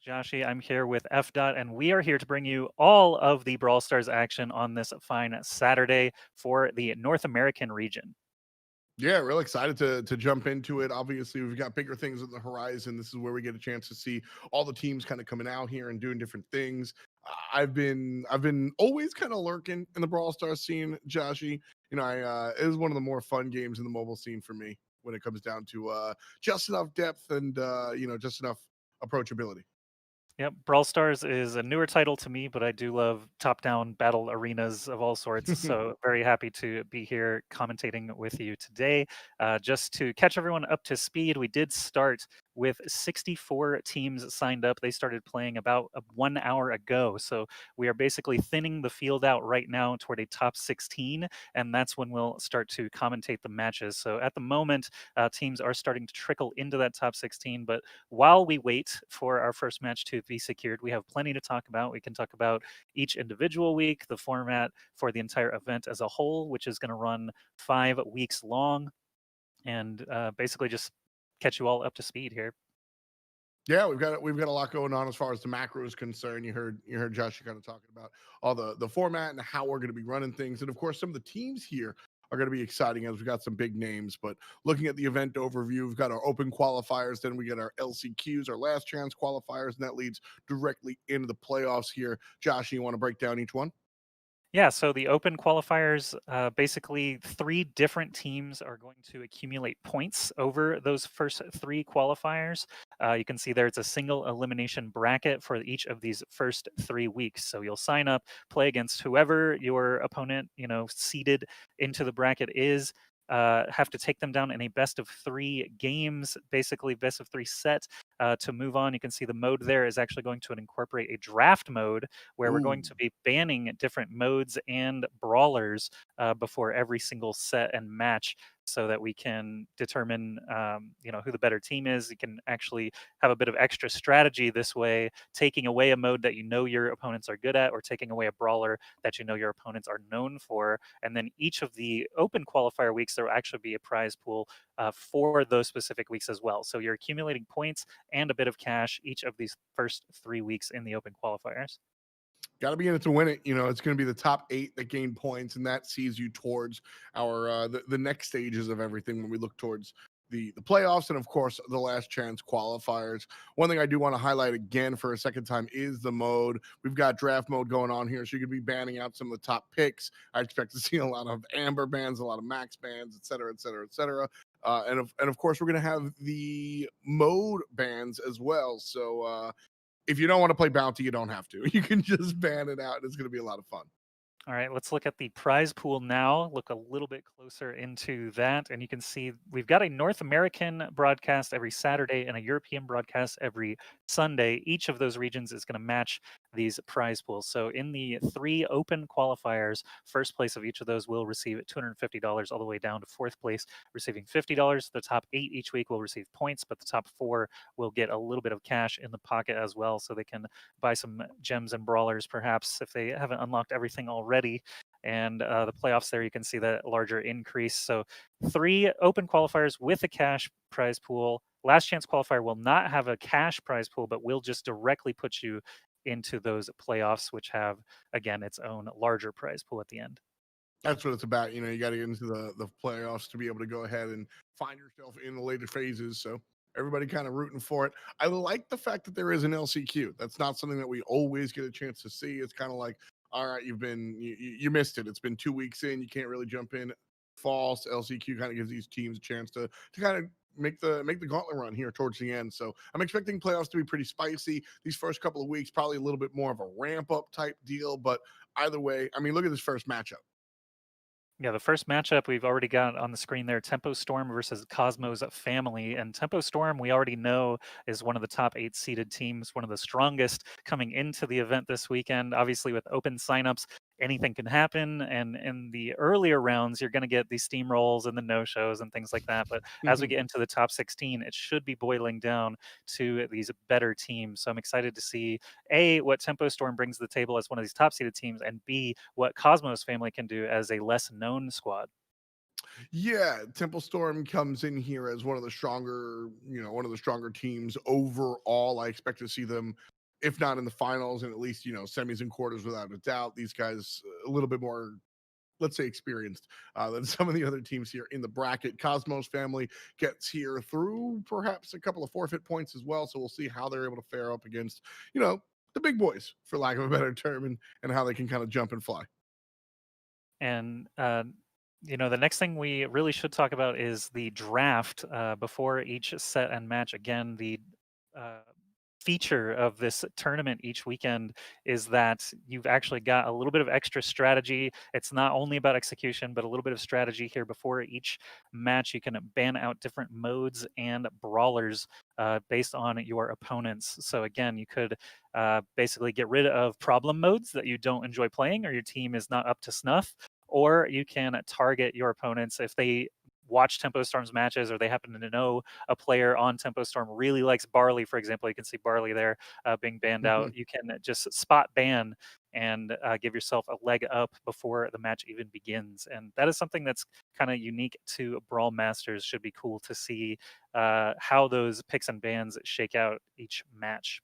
host, Joshi. I'm here with F. Dot, and we are here to bring you all of the Brawl Stars action on this fine Saturday for the North American region. Yeah, real excited to jump into it. Obviously, we've got bigger things on the horizon. This is where we get a chance to see all the teams kind of coming out here and doing different things. I've been always kind of lurking in the Brawl Stars scene, Joshy. I it is one of the more fun games in the mobile scene for me when it comes down to just enough depth and just enough approachability. Yep, Brawl Stars is a newer title to me, but I do love top-down battle arenas of all sorts. So very happy to be here commentating with you today. Just to catch everyone up to speed, we did start with 64 teams signed up. They started playing about 1 hour ago. So we are basically thinning the field out right now toward a top 16, and that's when we'll start to commentate the matches. So at the moment, teams are starting to trickle into that top 16, but while we wait for our first match to be secured, we have plenty to talk about. We can talk about each individual week, the format for the entire event as a whole, which is going to run 5 weeks long, and basically just catch you all up to speed here. Yeah, we've got a lot going on as far as the macro is concerned. You heard Josh kind of talking about all the format and how we're going to be running things, and of course some of the teams here are going to be exciting as we've got some big names. But looking at the event overview, we've got our open qualifiers, then we get our LCQs, our last chance qualifiers, and that leads directly into the playoffs here. Josh, you want to break down each one? Yeah, so the open qualifiers, basically 3 different teams are going to accumulate points over those first 3 qualifiers. You can see there it's a single elimination bracket for each of these first 3 weeks. So you'll sign up, play against whoever your opponent, seeded into the bracket is. Have to take them down in a best of 3 games, basically best of 3 set to move on. You can see the mode there is actually going to incorporate a draft mode where we're going Ooh. to be banning different modes and brawlers before every single set and match so that we can determine who the better team is. You can actually have a bit of extra strategy this way, taking away a mode that you know your opponents are good at or taking away a brawler that you know your opponents are known for. And then each of the open qualifier weeks, there will actually be a prize pool for those specific weeks as well. So you're accumulating points and a bit of cash each of these first 3 weeks in the open qualifiers. Got to be in it to win it. It's going to be the top 8 that gain points, and that sees you towards our the next stages of everything when we look towards the playoffs and of course the last chance qualifiers. One thing I do want to highlight again for a second time is the mode. We've got draft mode going on here, so you could be banning out some of the top picks. I expect to see a lot of amber bans, a lot of max bans, et cetera, et cetera, et cetera. And of course we're going to have the mode bans as well. So if you don't want to play bounty, you don't have to. You can just ban it out, and it's going to be a lot of fun. All right, let's look at the prize pool now. Look a little bit closer into that. And you can see we've got a North American broadcast every Saturday and a European broadcast every Sunday. Each of those regions is going to match these prize pools. So in the 3 open qualifiers, first place of each of those will receive $250 all the way down to fourth place, receiving $50. The top 8 each week will receive points, but the top 4 will get a little bit of cash in the pocket as well. So they can buy some gems and brawlers perhaps if they haven't unlocked everything already. And the playoffs there, you can see that larger increase. So 3 open qualifiers with a cash prize pool. Last chance qualifier will not have a cash prize pool, but will just directly put you into those playoffs, which have, again, its own larger prize pool at the end. That's what it's about. You got to get into the playoffs to be able to go ahead and find yourself in the later phases. So everybody kind of rooting for it. I like the fact that there is an LCQ. That's not something that we always get a chance to see. It's kind of like, all right, you missed it. It's been 2 weeks in. You can't really jump in. False LCQ kind of gives these teams a chance to kind of make the gauntlet run here towards the end. So I'm expecting playoffs to be pretty spicy. These first couple of weeks, probably a little bit more of a ramp up type deal. But either way, I mean, look at this first matchup. Yeah, the first matchup we've already got on the screen there, Tempo Storm versus Cosmo's Family. And Tempo Storm, we already know, is one of the top 8 seeded teams, one of the strongest coming into the event this weekend. Obviously, with open signups, anything can happen. And in the earlier rounds, you're going to get these steamrolls and the no-shows and things like that. But as we get into the top 16, it should be boiling down to these better teams. So I'm excited to see, A, what Tempo Storm brings to the table as one of these top seeded teams, and B, what Cosmos Family can do as a less known squad. Yeah, Temple Storm comes in here as one of the stronger teams overall. I expect to see them if not in the finals, and at least semis and quarters without a doubt. These guys a little bit more, let's say, experienced than some of the other teams here in the bracket. Cosmos family gets here through perhaps a couple of forfeit points as well, so we'll see how they're able to fare up against the big boys, for lack of a better term, and how they can kind of jump and fly. And the next thing we really should talk about is the draft before each set and match. Again, the uh, feature of this tournament each weekend is that you've actually got a little bit of extra strategy. It's not only about execution, but a little bit of strategy here before each match. You can ban out different modes and brawlers based on your opponents. So again, you could basically get rid of problem modes that you don't enjoy playing or your team is not up to snuff, or you can target your opponents if they watch Tempo Storm's matches or they happen to know a player on Tempo Storm really likes Barley, for example. You can see Barley there being banned out. You can just spot ban and give yourself a leg up before the match even begins. And that is something that's kind of unique to Brawl Masters. Should be cool to see how those picks and bans shake out each match.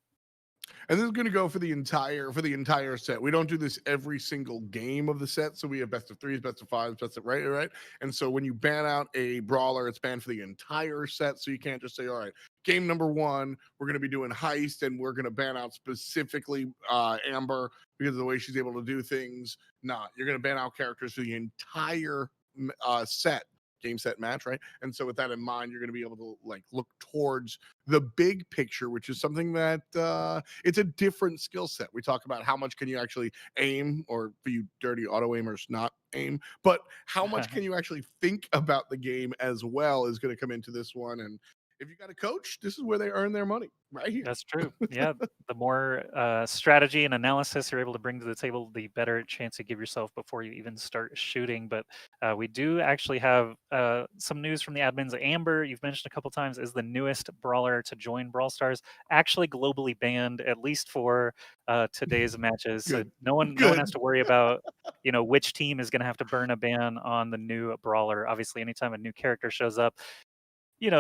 And this is going to go for the entire set. We don't do this every single game of the set, so we have best of threes, best of fives, best of right. And so when you ban out a brawler, it's banned for the entire set. So you can't just say, all right, game number one, we're going to be doing heist, and we're going to ban out specifically Amber because of the way she's able to do things. Not, you're going to ban out characters for the entire set. Game, set, match, right? And so with that in mind, you're going to be able to look towards the big picture, which is something that it's a different skill set. We talk about how much can you actually aim, or for you dirty auto aimers, not aim, but how much can you actually think about the game as well is going to come into this one. And if you got a coach, this is where they earn their money, right here. That's true. Yeah, the more strategy and analysis you're able to bring to the table, the better chance you give yourself before you even start shooting. But we do actually have some news from the admins. Amber, you've mentioned a couple times, is the newest brawler to join Brawl Stars. Actually, globally banned, at least for today's matches. So Good. no one has to worry about which team is going to have to burn a ban on the new brawler. Obviously, anytime a new character shows up,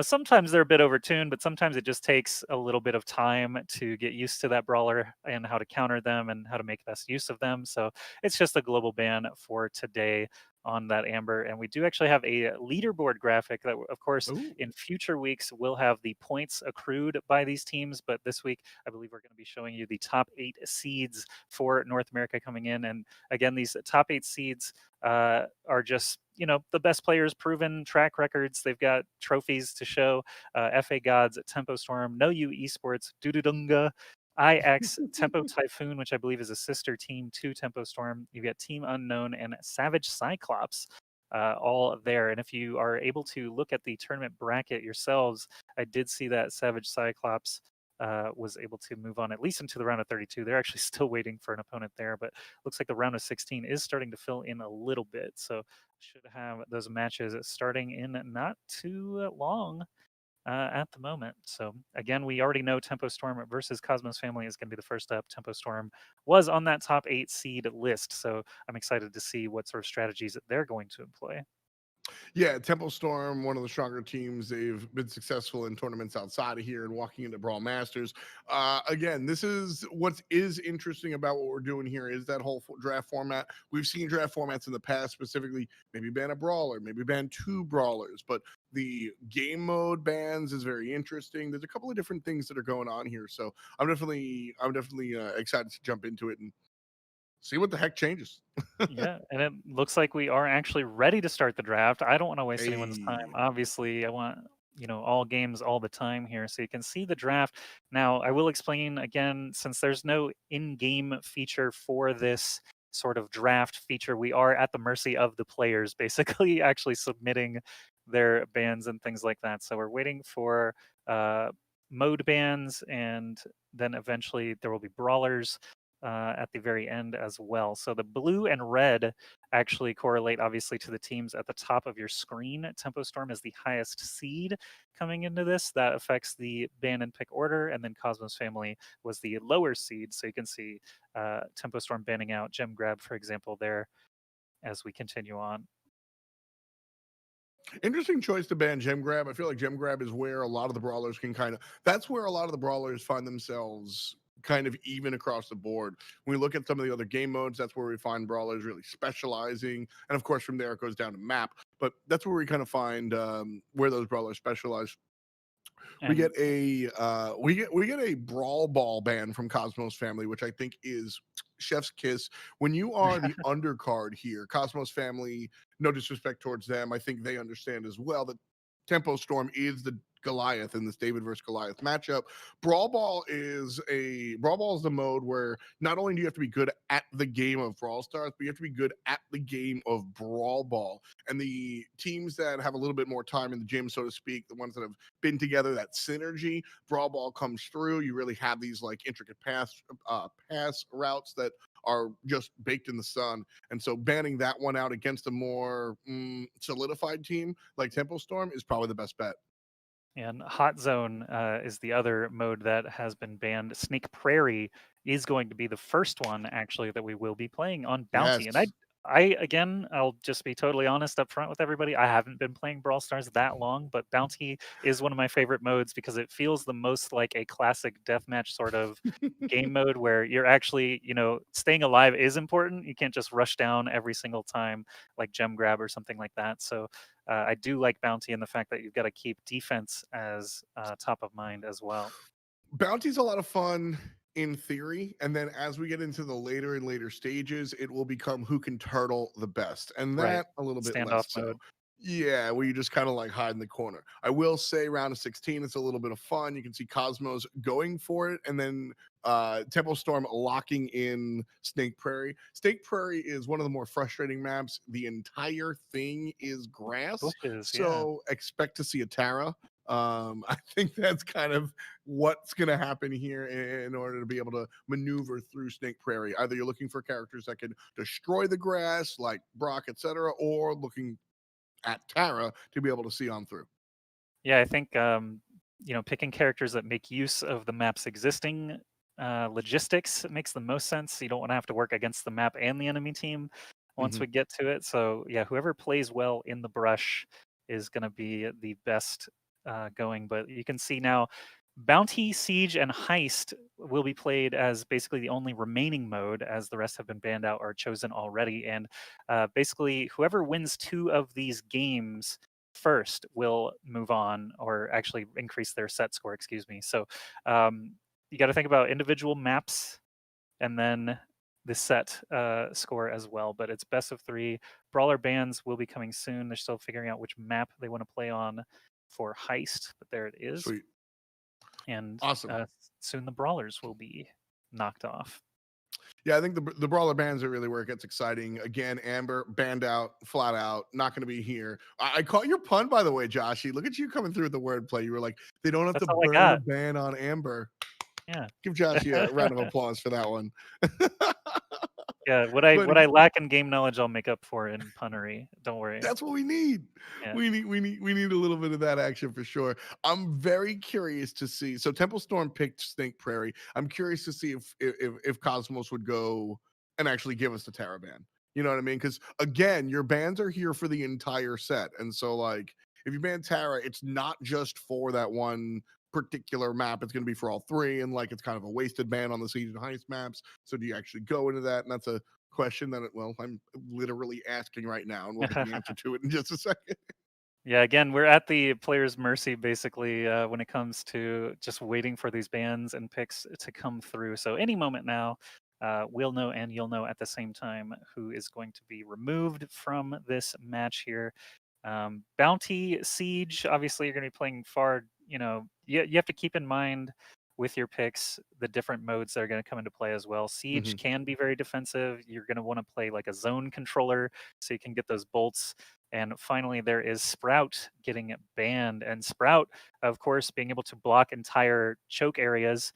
sometimes they're a bit overtuned, but sometimes it just takes a little bit of time to get used to that brawler and how to counter them and how to make best use of them. So it's just a global ban for today on that Amber. And we do actually have a leaderboard graphic that, of course, Ooh. in future weeks, we'll have the points accrued by these teams. But this week, I believe we're going to be showing you the top 8 seeds for North America coming in. And again, these top 8 seeds are just the best players, proven track records. They've got trophies to show. FA Gods, Tempo Storm, No You Esports, Dududunga, IX, Tempo Typhoon, which I believe is a sister team to Tempo Storm. You've got Team Unknown and Savage Cyclops. All there. And if you are able to look at the tournament bracket yourselves, I did see that Savage Cyclops was able to move on at least into the round of 32. They're actually still waiting for an opponent there, but looks like the round of 16 is starting to fill in a little bit. So should have those matches starting in not too long at the moment. So again, we already know Tempo Storm versus Cosmos Family is going to be the first up. Tempo Storm was on that top 8 seed list, so I'm excited to see what sort of strategies that they're going to employ. Yeah, Temple Storm, one of the stronger teams. They've been successful in tournaments outside of here and walking into Brawl Masters. Again, this is what is interesting about what we're doing here is that whole draft format. We've seen draft formats in the past, specifically maybe ban a brawler, maybe ban 2 brawlers, but the game mode bans is very interesting. There's a couple of different things that are going on here, so I'm definitely excited to jump into it and see what the heck changes. Yeah, and it looks like we are actually ready to start the draft. I don't want to waste anyone's time. Hey. Obviously, I want, all games all the time here. So you can see the draft. Now, I will explain again, since there's no in-game feature for this sort of draft feature, we are at the mercy of the players, basically actually submitting their bans and things like that. So we're waiting for mode bans, and then eventually there will be brawlers at the very end as well. So the blue and red actually correlate obviously to the teams at the top of your screen. Tempo Storm is the highest seed coming into this. That affects the ban and pick order. And then Cosmos Family was the lower seed. So you can see Tempo Storm banning out Gem Grab, for example, there as we continue on. Interesting choice to ban Gem Grab. I feel like Gem Grab is where a lot of the brawlers that's where a lot of the brawlers find themselves kind of even across the board. When we look at some of the other game modes, that's where we find brawlers really specializing, and of course from there it goes down to map. But that's where we kind of find where those brawlers specialize. We And get a we get a brawl ball ban from Cosmos Family, which I think is chef's kiss. When you are the undercard here, Cosmos Family, no disrespect towards them, I think they understand as well that Tempo Storm is the Goliath in this David versus Goliath matchup. Brawl Ball is the mode where not only do you have to be good at the game of Brawl Stars, but you have to be good at the game of Brawl Ball. And the teams that have a little bit more time in the gym, so to speak, the ones that have been together, that synergy, Brawl Ball comes through. You really have these like intricate pass routes that are just baked in the sun. And so banning that one out against a more solidified team like Tempo Storm is probably the best bet. And Hot Zone is the other mode that has been banned. Snake Prairie is going to be the first one actually that we will be playing on Bounty. And Yes. I again, I'll just be totally honest up front with everybody. I haven't been playing Brawl Stars that long, but Bounty is one of my favorite modes because it feels the most like a classic deathmatch sort of game mode where you're actually, staying alive is important. You can't just rush down every single time like gem grab or something like that. So I do like Bounty and the fact that you've got to keep defense as top of mind as well. Bounty's a lot of fun in theory, and then as we get into the later and later stages, it will become who can turtle the best, and Right. that a little bit Standoff less so. mode. Yeah, where you just kind of like hide in the corner. I will say round of 16, it's a little bit of fun. You can see Cosmos going for it, and then Temple Storm locking in Snake Prairie. Snake Prairie is one of the more frustrating maps. The entire thing is grass, Bushes, yeah. so expect to see a Tara. I think that's kind of what's going to happen here in order to be able to maneuver through Snake Prairie. Either you're looking for characters that can destroy the grass, like Brock, etc., or looking at Tara to be able to see on through. Yeah, I think picking characters that make use of the map's existing logistics makes the most sense. You don't want to have to work against the map and the enemy team once Mm-hmm. we get to it. So yeah, whoever plays well in the brush is going to be the best going. But you can see now, Bounty, Siege, and Heist will be played as basically the only remaining mode, as the rest have been banned out or chosen already. And basically, whoever wins 2 of these games first will move on, or actually increase their set score, excuse me. So you got to think about individual maps and then the set score as well. But it's best of 3. Brawler bans will be coming soon. They're still figuring out which map they want to play on for Heist, but there it is. Sweet. And Awesome. soon the Brawlers will be knocked off. Yeah, I think the brawler bans are really where it gets exciting. Again, Amber banned out, flat out, not going to be here. I caught your pun, by the way, Joshy. Look at you coming through with the wordplay. You were like, they don't have That's to all I burn a got. ban on Amber. Yeah. Give Joshy a round of applause for that one. Yeah, what I But what I lack in game knowledge, I'll make up for in punnery. Don't worry. that's what we need. Yeah. We need a little bit of that action for sure. I'm very curious to see. So Temple Storm picked Snake Prairie. I'm curious to see if Cosmos would go and actually give us the Terra ban. You know what I mean? Because again, your bans are here for the entire set, and so like if you ban Terra, it's not just for that one particular map. It's going to be for all 3, and like it's kind of a wasted ban on the Siege and Heist maps. So do you actually go into that? And that's a question that well I'm literally asking right now, and we'll get the answer to it in just a second. Yeah, again, we're at the player's mercy basically when it comes to just waiting for these bans and picks to come through. So any moment now, we'll know and you'll know at the same time who is going to be removed from this match here. Bounty, Siege, obviously you're going to be playing far, you have to keep in mind with your picks the different modes that are going to come into play as well. Siege can be very defensive. You're going to want to play like a zone controller so you can get those bolts. And finally, there is Sprout getting banned. And Sprout, of course, being able to block entire choke areas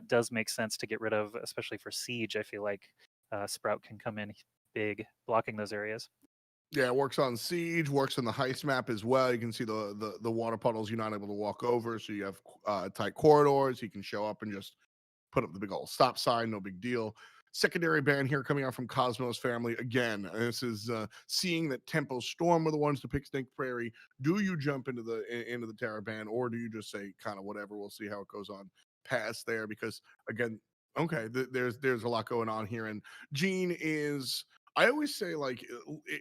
does make sense to get rid of, especially for Siege. I feel like Sprout can come in big blocking those areas. Yeah, it works on Siege, works on the Heist map as well. You can see the water puddles you're not able to walk over, so you have tight corridors. You can show up and just put up the big old stop sign, no big deal. Secondary ban here coming out from Cosmos Family again. This is seeing that Tempo Storm were the ones to pick Snake Prairie. Do you jump into the Terra ban, or do you just say kind of whatever? We'll see how it goes on past there, because again, Okay, there's a lot going on here, and Gene is. I always say like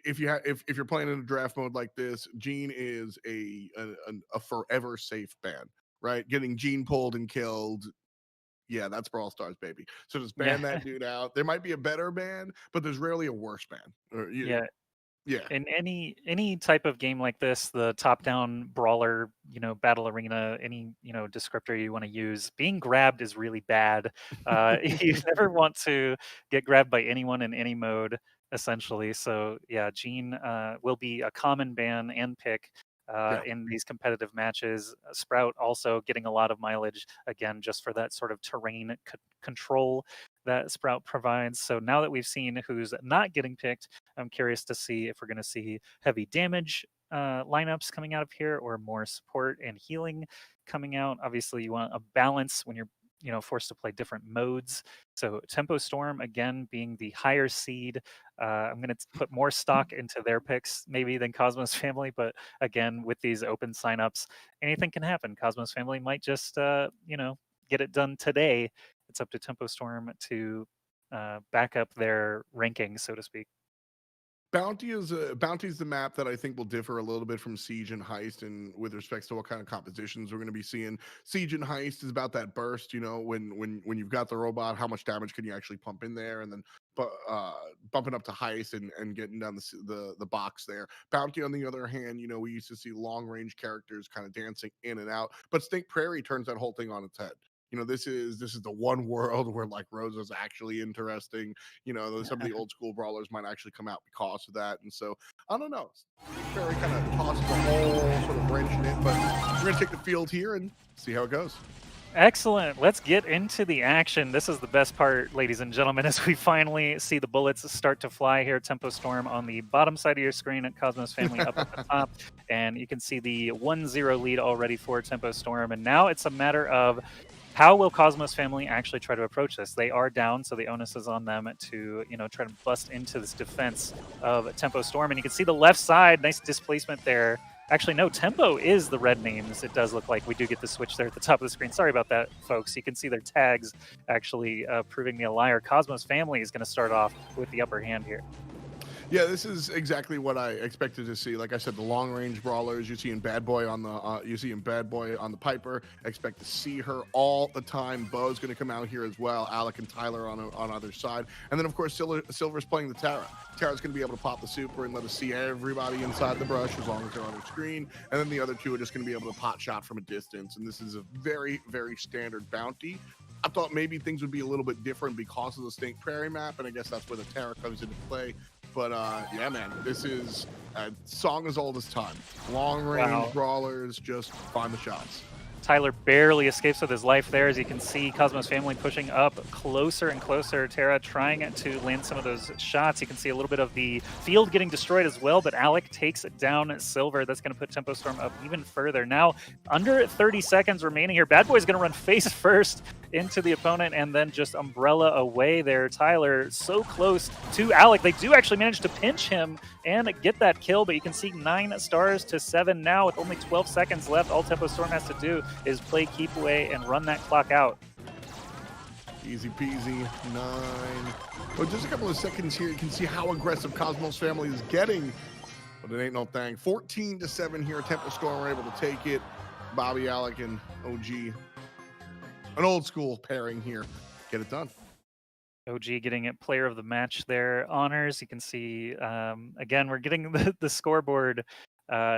if you're playing in a draft mode like this, Gene is a forever safe ban, right? Getting Gene pulled and killed, yeah, that's Brawl Stars, baby. So just Yeah, ban that dude out. There might be a better ban, but there's rarely a worse ban. yeah. Yeah, In any type of game like this, the top-down brawler, battle arena, any descriptor you want to use, being grabbed is really bad. You never want to get grabbed by anyone in any mode, essentially. So yeah, Gene will be a common ban and pick. yeah. In these competitive matches, Sprout also getting a lot of mileage again, just for that sort of terrain control that Sprout provides. So now that we've seen who's not getting picked, I'm curious to see if we're going to see heavy damage lineups coming out of here or more support and healing coming out. Obviously, you want a balance when you're forced to play different modes. So Tempo Storm again being the higher seed. I'm going to put more stock into their picks maybe than Cosmos Family, but again with these open signups, anything can happen. Cosmos Family might just get it done today. It's up to Tempo Storm to back up their ranking, so to speak. Bounty is the map that I think will differ a little bit from Siege and Heist, and with respects to what kind of compositions we're going to be seeing. Siege and Heist is about that burst, when you've got the robot, how much damage can you actually pump in there, and then bumping up to Heist and getting down the box there. Bounty, on the other hand, we used to see long range characters kind of dancing in and out, but Snake Prairie turns that whole thing on its head. This is the one world where like Rosa's actually interesting. Some of the old school brawlers might actually come out because of that. And so I don't know. Very kind of tosses the whole sort of wrench in it, but we're gonna take the field here and see how it goes. Excellent. Let's get into the action. This is the best part, ladies and gentlemen, as we finally see the bullets start to fly here. Tempo Storm on the bottom side of your screen and Cosmos Family up at the top. And you can see the 1-0 lead already for Tempo Storm. And now it's a matter of how will Cosmos Family actually try to approach this? They are down, so the onus is on them to, try to bust into this defense of Tempo Storm. And you can see the left side, nice displacement there. Actually, no, Tempo is the red names. It does look like we do get the switch there at the top of the screen. Sorry about that, folks. You can see their tags actually proving me a liar. Cosmos Family is going to start off with the upper hand here. Yeah, this is exactly what I expected to see. Like I said, the long range brawlers you see in Bad Boy on the Piper. Expect to see her all the time. Bo's going to come out here as well. Alec and Tyler on either side, and then of course Silver's playing the Tara. Tara's going to be able to pop the super and let us see everybody inside the brush as long as they're on her screen, and then the other two are just going to be able to pot shot from a distance. And this is a very, very standard bounty. I thought maybe things would be a little bit different because of the Snake Prairie map, and I guess that's where the Tara comes into play. But yeah, man, this is a song as old as time. Long range brawlers, just find the shots. Tyler barely escapes with his life there. As you can see, Cosmos Family pushing up closer and closer. Tara trying to land some of those shots. You can see a little bit of the field getting destroyed as well, but Alec takes down Silver. That's going to put Tempo Storm up even further. Now, under 30 seconds remaining here. Bad Boy's going to run face first into the opponent and then just umbrella away there. Tyler so close to Alec. They do actually manage to pinch him and get that kill, but you can see 9 stars to 7 now with only 12 seconds left. All Tempo Storm has to do is play keep away and run that clock out. Easy peasy, 9. But just a couple of seconds here, you can see how aggressive Cosmos Family is getting, but it ain't no thing. 14 to 7 here. Tempo Storm are able to take it. Bobby, Alec, and OG. An old school pairing here. Get it done. OG getting it player of the match there honors. You can see, again, we're getting the scoreboard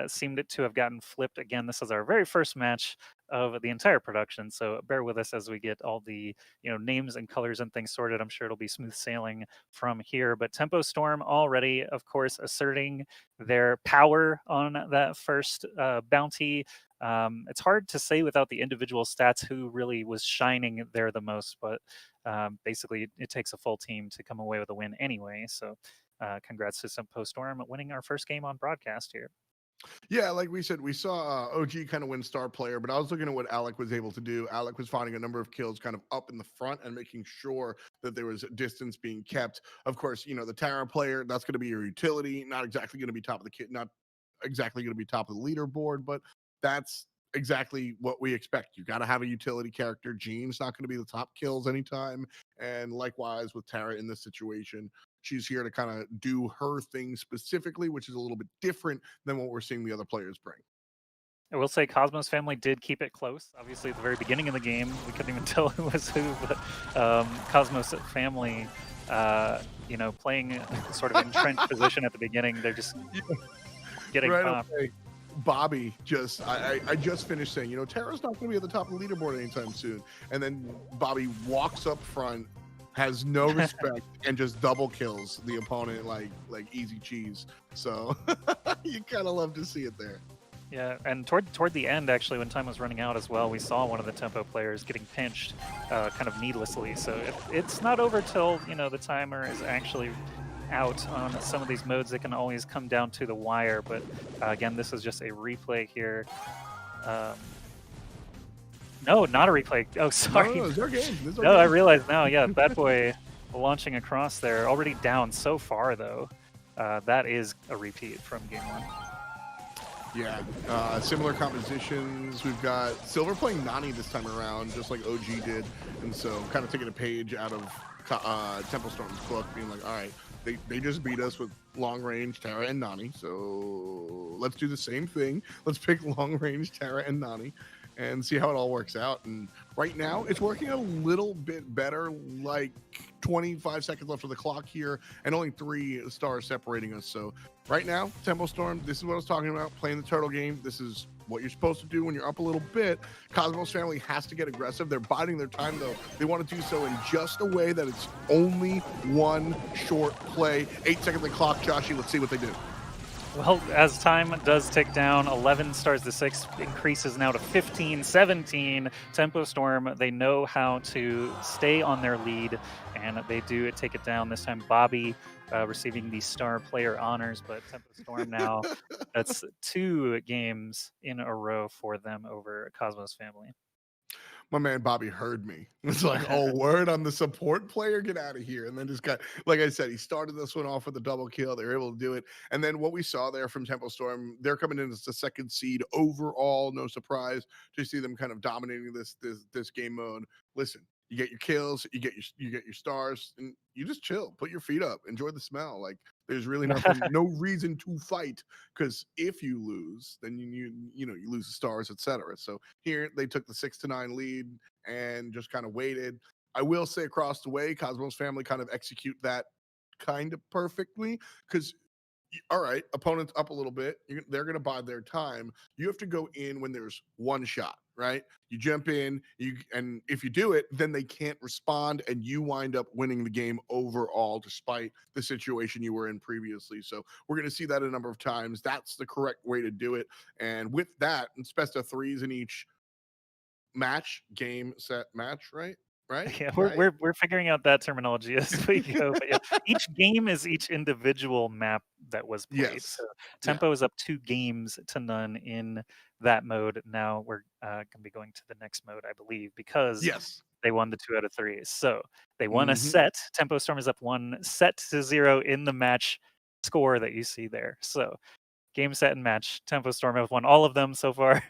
seemed to have gotten flipped again. This is our very first match of the entire production, so bear with us as we get all the names and colors and things sorted. I'm sure it'll be smooth sailing from here. But Tempo Storm already, of course, asserting their power on that first bounty. It's hard to say without the individual stats who really was shining there the most, but basically it takes a full team to come away with a win anyway. So congrats to Tempo Storm winning our first game on broadcast here. Yeah, like we said, we saw OG kind of win star player, but I was looking at what Alec was able to do. Alec was finding a number of kills kind of up in the front and making sure that there was distance being kept. Of course, the Tara player, that's going to be your utility, not exactly going to be top of the kit, not exactly going to be top of the leaderboard, but that's exactly what we expect. You got to have a utility character. Jean's not going to be the top kills anytime. And likewise with Tara in this situation, she's here to kind of do her thing specifically, which is a little bit different than what we're seeing the other players bring. I will say Cosmos family did keep it close. Obviously, at the very beginning of the game, we couldn't even tell who was who, but Cosmos family, playing sort of entrenched position at the beginning, they're just getting Right popped. away, Bobby I just finished saying, Tara's not going to be at the top of the leaderboard anytime soon. And then Bobby walks up front, has no respect, and just double kills the opponent like easy cheese. So you kind of love to see it there. Yeah, and toward the end, actually, when time was running out as well, we saw one of the tempo players getting pinched kind of needlessly. So it's not over till, the timer is actually out on some of these modes. They can always come down to the wire, but again, this is just a replay here. No, not a replay. Oh, sorry. No, it's our game. No, I realize now. Yeah, Bad Boy launching across there, already down so far, though. That is a repeat from game one. Yeah, similar compositions. We've got Silver playing Nani this time around, just like OG did, and so kind of taking a page out of Temple Storm's book, being like, all right, they just beat us with long range Tara and Nani, so let's do the same thing. Let's pick long range Tara and Nani and see how it all works out. And right now, it's working a little bit better, like 25 seconds left of the clock here, and only 3 stars separating us. So right now, Tempo Storm, this is what I was talking about, playing the turtle game. This is what you're supposed to do when you're up a little bit. Cosmos family has to get aggressive. They're biding their time, though. They want to do so in just a way that it's only one short play. 8 seconds of the clock, Joshy. Let's see what they do. Well, as time does tick down, 11 stars to 6 increases now to 15, 17. Tempo Storm, they know how to stay on their lead, and they do take it down. This time, Bobby receiving the star player honors, but Tempo Storm now, that's 2 games in a row for them over Cosmos family. My man Bobby heard me. It's like, oh, word, I'm the support player. Get out of here. And then just got, like I said, he started this one off with a double kill. They were able to do it. And then what we saw there from Temple Storm, they're coming in as the 2nd seed overall. No surprise to see them kind of dominating this game mode. Listen, you get your kills, you get your stars, and you just chill, put your feet up, enjoy the smell. Like there's really nothing, no reason to fight, because if you lose, then you lose the stars, etc. So here they took the 6-9 lead and just kind of waited. I will say across the way, Cosmos family kind of execute that kind of perfectly, because all right, opponents up a little bit. They're going to buy their time. You have to go in when there's one shot, right? You jump in, and if you do it, then they can't respond, and you wind up winning the game overall, despite the situation you were in previously. So we're going to see that a number of times. That's the correct way to do it. And with that, it's best of 3s in each match, game, set, match, right? Right? Yeah, Right? we're figuring out that terminology as we go. But yeah, each game is each individual map that was played. Yes. So Tempo is up 2 games to none in that mode. Now we're going to be going to the next mode, I believe, because Yes. they won the 2 out of 3. So they won a set. Tempo Storm is up 1 set to 0 in the match score that you see there. So game, set, and match. Tempo Storm have won all of them so far.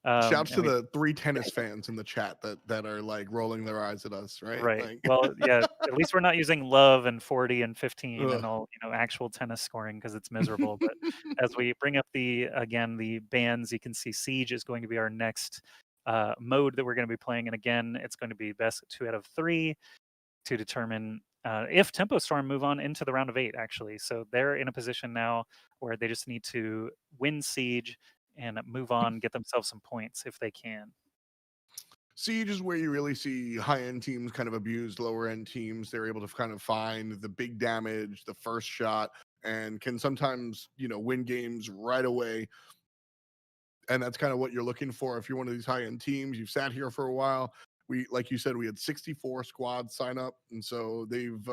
Shouts to the 3 tennis fans in the chat that are like rolling their eyes at us, right? Right. Like, Well, yeah, at least we're not using love and 40 and 15 ugh. and all, actual tennis scoring because it's miserable. But as we bring up the bands, you can see Siege is going to be our next mode that we're going to be playing. And again, it's going to be best 2 out of 3 to determine if Tempo Storm move on into the round of 8, actually. So they're in a position now where they just need to win Siege and move on, get themselves some points if they can. Siege is where you really see high-end teams kind of abuse lower-end teams. They're able to kind of find the big damage, the first shot, and can sometimes, win games right away. And that's kind of what you're looking for if you're one of these high-end teams. You've sat here for a while. Like you said, we had 64 squads sign up, and so they've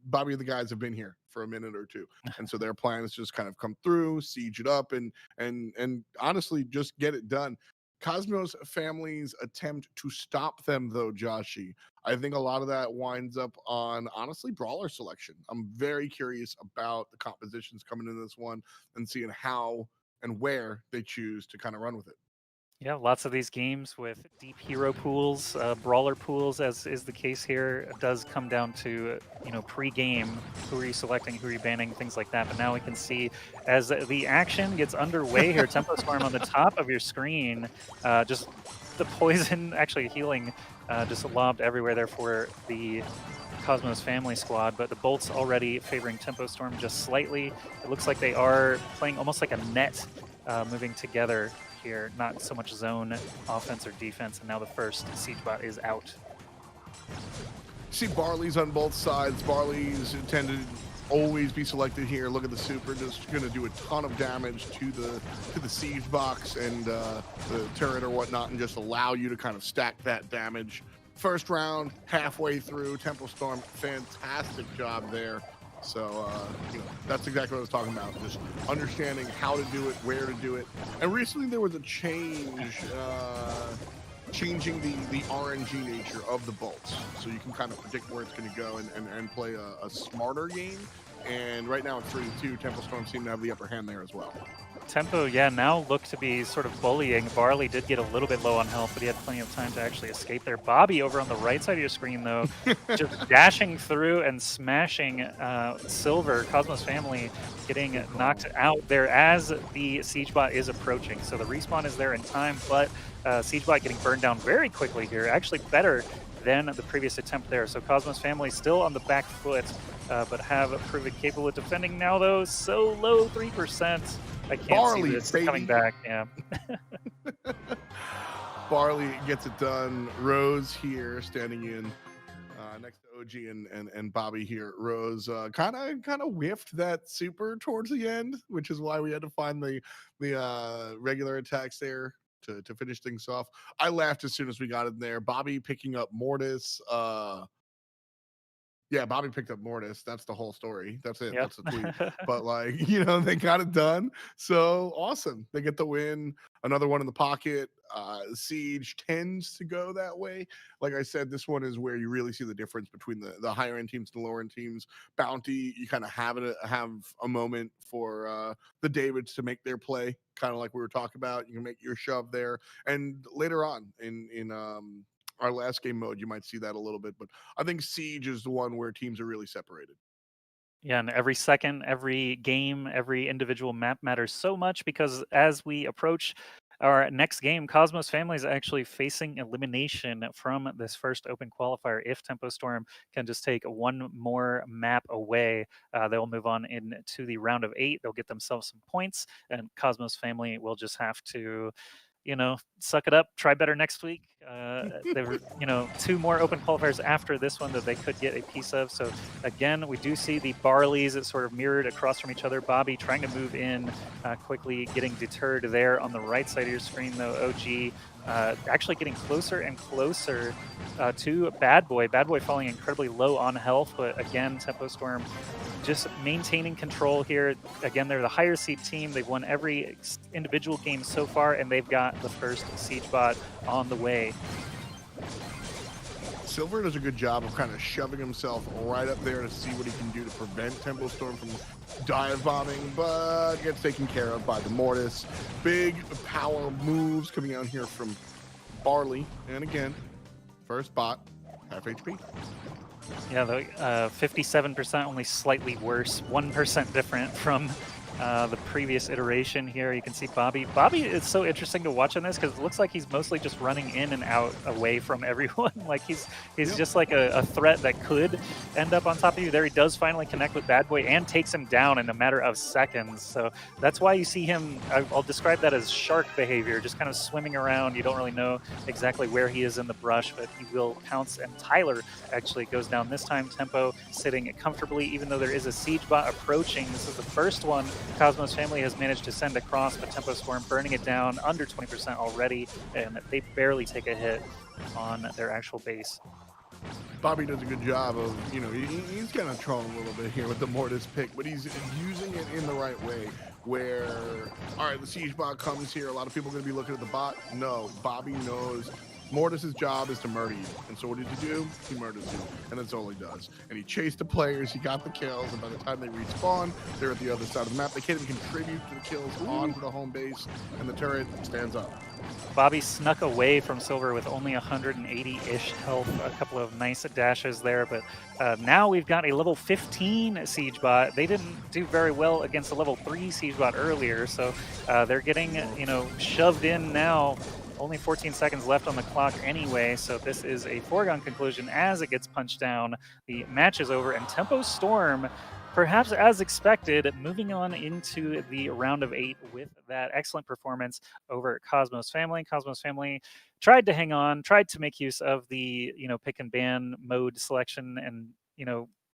Bobby and the guys have been here for a minute or two, and so their plan is just kind of come through, siege it up, and honestly just get it done. Cosmos family's attempt to stop them, though, Joshy, I think a lot of that winds up on, honestly, brawler selection. I'm very curious about the compositions coming into this one and seeing how and where they choose to kind of run with it. Yeah, lots of these games with deep hero pools, brawler pools, as is the case here, it does come down to, pre-game, who are you selecting, who are you banning, things like that. But now we can see as the action gets underway here, Tempo Storm on the top of your screen, just the poison, actually healing, just lobbed everywhere there for the Cosmos family squad, but the bolts already favoring Tempo Storm just slightly. It looks like they are playing almost like a net, moving together here, not so much zone offense or defense, and now the first siege bot is out. See Barley's on both sides. Barley's tend to always be selected here. Look at the super, just going to do a ton of damage to the siege box and the turret or whatnot, and just allow you to kind of stack that damage. First round, halfway through, Tempo Storm, fantastic job there. So, that's exactly what I was talking about, just understanding how to do it, where to do it. And recently there was a change, changing the RNG nature of the bolts. So you can kind of predict where it's going to go and play a smarter game. And right now it's 3-2. Tempo Storm seem to have the upper hand there as well. Tempo, yeah, now look to be sort of bullying. Barley did get a little bit low on health, but he had plenty of time to actually escape there. Bobby over on the right side of your screen, though, just dashing through and smashing Silver. Cosmos family getting knocked out there as the siege bot is approaching. So the respawn is there in time, but siege bot getting burned down very quickly here. Actually better than the previous attempt there. So Cosmos family still on the back foot, but have proven capable of defending now, though. So low, 3%. I can't Barley, see this baby. coming back. Yeah. Barley gets it done. Rose here standing in next to OG and Bobby here. Rose kind of whiffed that super towards the end, which is why we had to find the regular attacks there to finish things off. I laughed as soon as we got in there. Bobby picking up Mortis. Yeah, Bobby picked up Mortis. That's the whole story. That's it. Yep. That's the tweet. But they got it done. So awesome. They get the win. Another one in the pocket. Siege tends to go that way. Like I said, this one is where you really see the difference between the higher end teams and the lower end teams. Bounty, you kind of have a moment for the Davids to make their play, kind of like we were talking about. You can make your shove there, and later on in our last game mode, you might see that a little bit, but I think Siege is the one where teams are really separated. Yeah, and every second, every game, every individual map matters so much because as we approach our next game, Cosmos family is actually facing elimination from this first open qualifier. If Tempo Storm can just take one more map away, they'll move on into the round of 8. They'll get themselves some points, and Cosmos family will just have to suck it up, try better next week. There were, 2 more open qualifiers after this one that they could get a piece of. So again, we do see the Barleys sort of mirrored across from each other. Bobby trying to move in quickly, getting deterred there on the right side of your screen, though. OG actually getting closer and closer to Bad Boy. Bad Boy falling incredibly low on health, but again, Tempo Storm just maintaining control here. Again, they're the higher seed team. They've won every individual game so far, and they've got the first siege bot on the way. Silver does a good job of kind of shoving himself right up there to see what he can do to prevent Tempo Storm from dive bombing, but gets taken care of by the Mortis. Big power moves coming out here from Barley, and again, first bot, half HP. Yeah, the 57%, only slightly worse, 1% different from the previous iteration here. You can see Bobby. Bobby is so interesting to watch in this because it looks like he's mostly just running in and out away from everyone. Like he's just like a threat that could end up on top of you. There he does finally connect with Bad Boy and takes him down in a matter of seconds. So that's why you see him, I'll describe that as shark behavior, just kind of swimming around. You don't really know exactly where he is in the brush, but he will pounce, and Tyler actually goes down this time. Tempo sitting comfortably, even though there is a siege bot approaching. This is the first one Cosmos family has managed to send across, but Tempo Storm burning it down under 20% already, and they barely take a hit on their actual base. Bobby does a good job of, he's kind of trolling a little bit here with the Mortis pick, but he's using it in the right way where, all right, the siege bot comes here. A lot of people are going to be looking at the bot. No, Bobby knows Mortis's job is to murder you. And so what did he do? He murders you. And that's all he does. And he chased the players, he got the kills, and by the time they respawn, they're at the other side of the map. They can't even contribute to the kills onto the home base, and the turret stands up. Bobby snuck away from Silver with only 180-ish health, a couple of nice dashes there, but now we've got a level 15 Siege bot. They didn't do very well against a level 3 Siege bot earlier, so they're getting, shoved in now. Only 14 seconds left on the clock anyway, so this is a foregone conclusion as it gets punched down. The match is over, and Tempo Storm, perhaps as expected, moving on into the round of 8 with that excellent performance over Cosmos Family. Cosmos Family tried to hang on, tried to make use of the pick and ban mode selection, and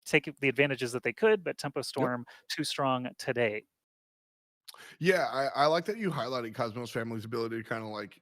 take the advantages that they could, but Tempo Storm too strong today. Yeah, I like that you highlighted Cosmos Family's ability to kind of like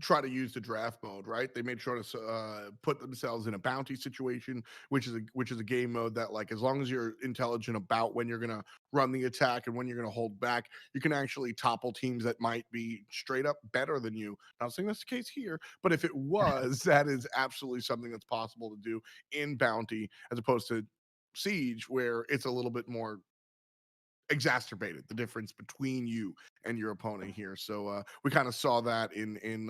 try to use the draft mode, right? They made sure to put themselves in a bounty situation, which is a game mode that, like, as long as you're intelligent about when you're gonna run the attack and when you're gonna hold back, you can actually topple teams that might be straight up better than you. Not saying that's the case here, but if it was, that is absolutely something that's possible to do in bounty as opposed to Siege, where it's a little bit more exacerbated, the difference between you and your opponent here. So we kind of saw that in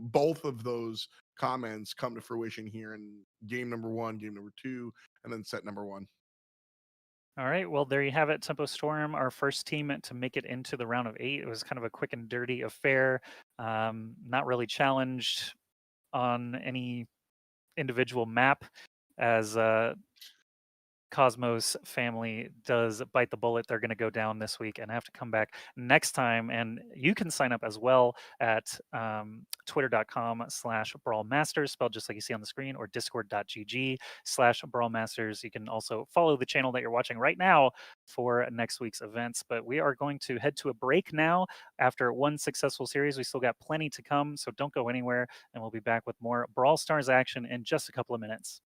both of those comments come to fruition here in game number 1, game number 2, and then set number 1. All right, well, there you have it. Tempo Storm, our first team to make it into the round of 8. It was kind of a quick and dirty affair. Not really challenged on any individual map, as Cosmos Family does bite the bullet. They're going to go down this week and have to come back next time. And you can sign up as well at twitter.com/BrawlMasters, spelled just like you see on the screen, or discord.gg/BrawlMasters. You can also follow the channel that you're watching right now for next week's events. But we are going to head to a break now after one successful series. We still got plenty to come, so don't go anywhere. And we'll be back with more Brawl Stars action in just a couple of minutes.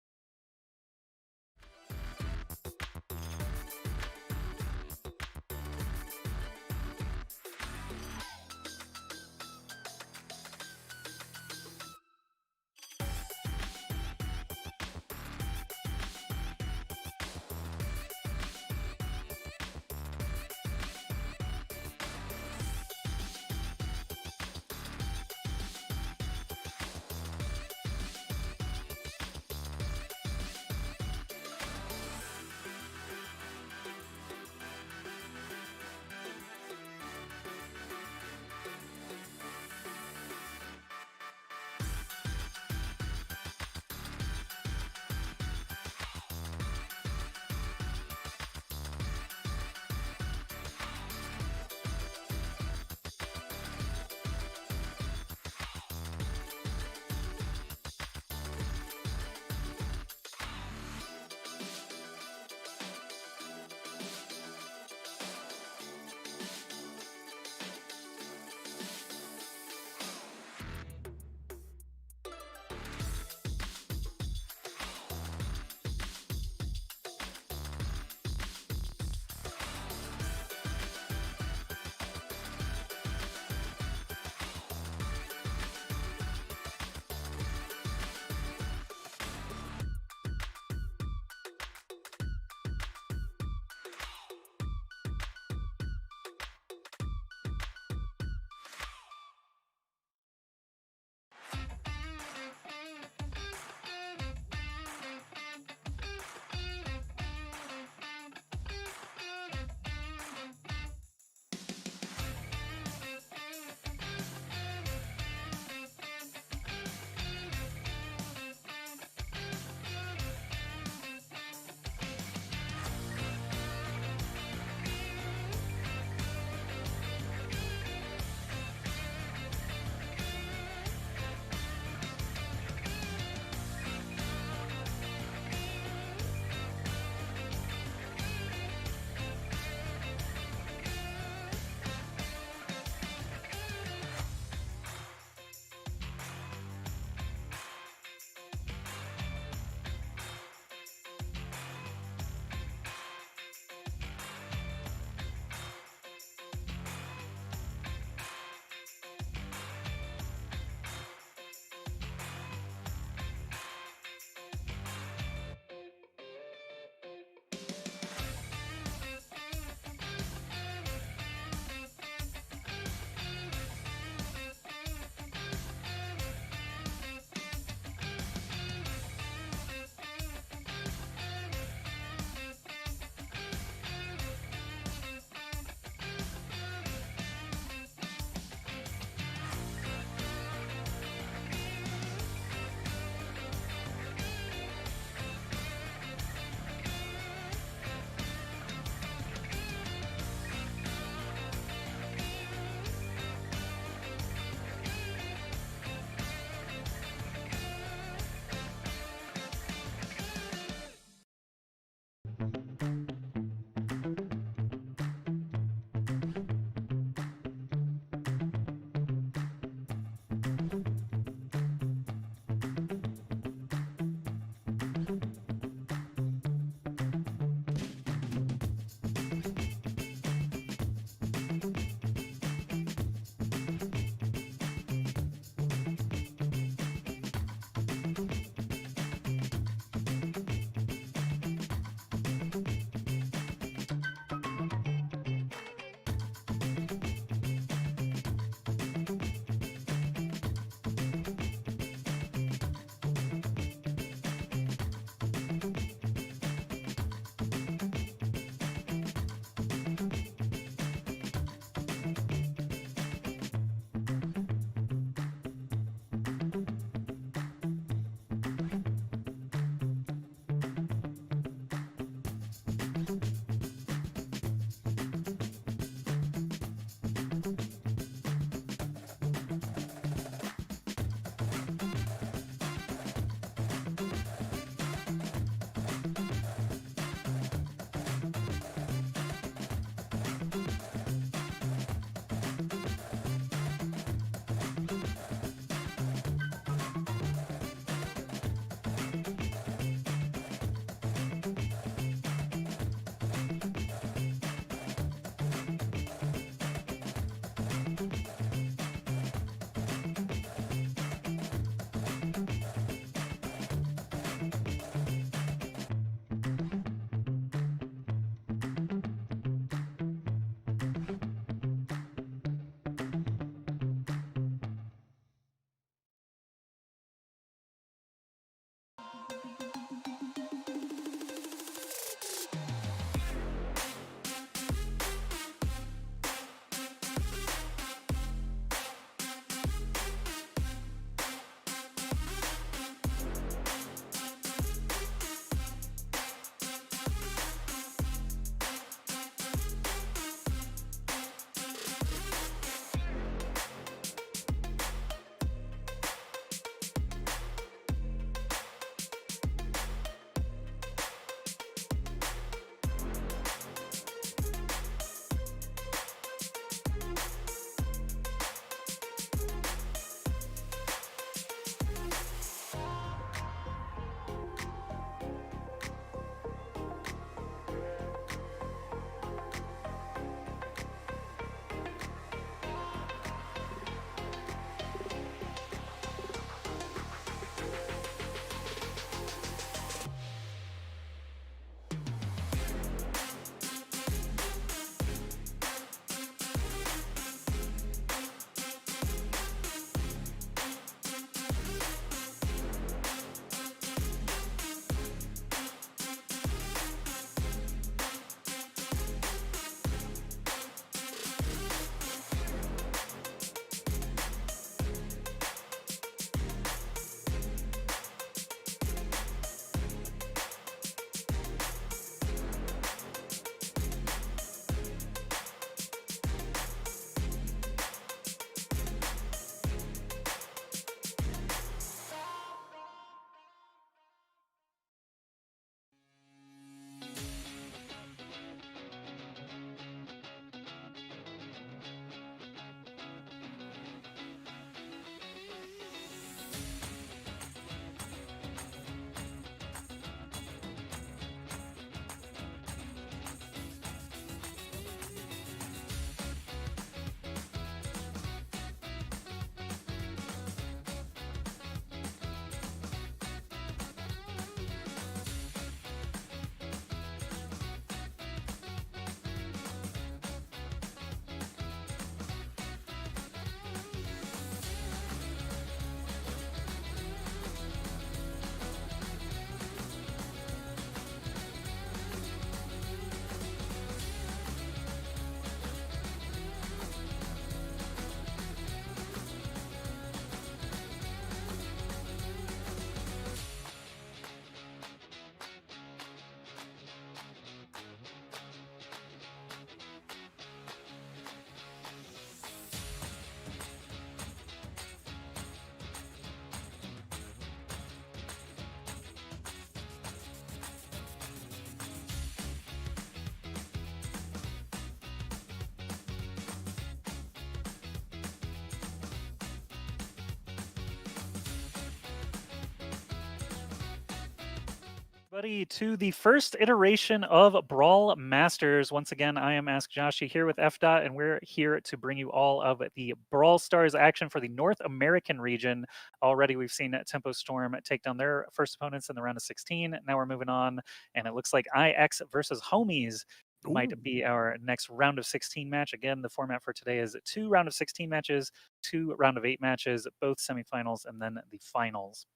Everybody, to the first iteration of Brawl Masters. Once again, I am Ask Joshy here with FDOT, and we're here to bring you all of the Brawl Stars action for the North American region. Already, we've seen Tempo Storm take down their first opponents in the round of 16. Now we're moving on, and it looks like IX versus Homies might Ooh. be our next round of 16 match. Again, the format for today is 2 round of 16 matches, 2 round of 8 matches, both semifinals, and then the finals.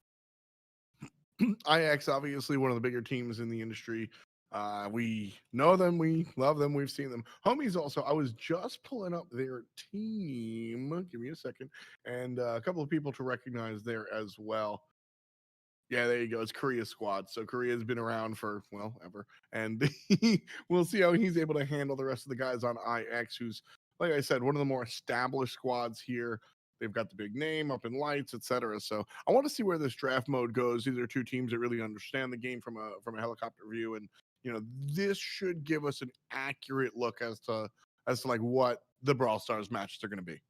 IX, obviously one of the bigger teams in the industry. We know them, we love them, we've seen them. Homies also, I was just pulling up their team. Give me a second. And a couple of people to recognize there as well. Yeah, there you go. It's Korea's squad. So Korea's been around for, well, ever. And we'll see how he's able to handle the rest of the guys on IX, who's, like I said, one of the more established squads here. They've got the big name up in lights, etc. So I want to see where this draft mode goes. These are two teams that really understand the game from a helicopter view, and this should give us an accurate look as to like what the Brawl Stars matches are going to be.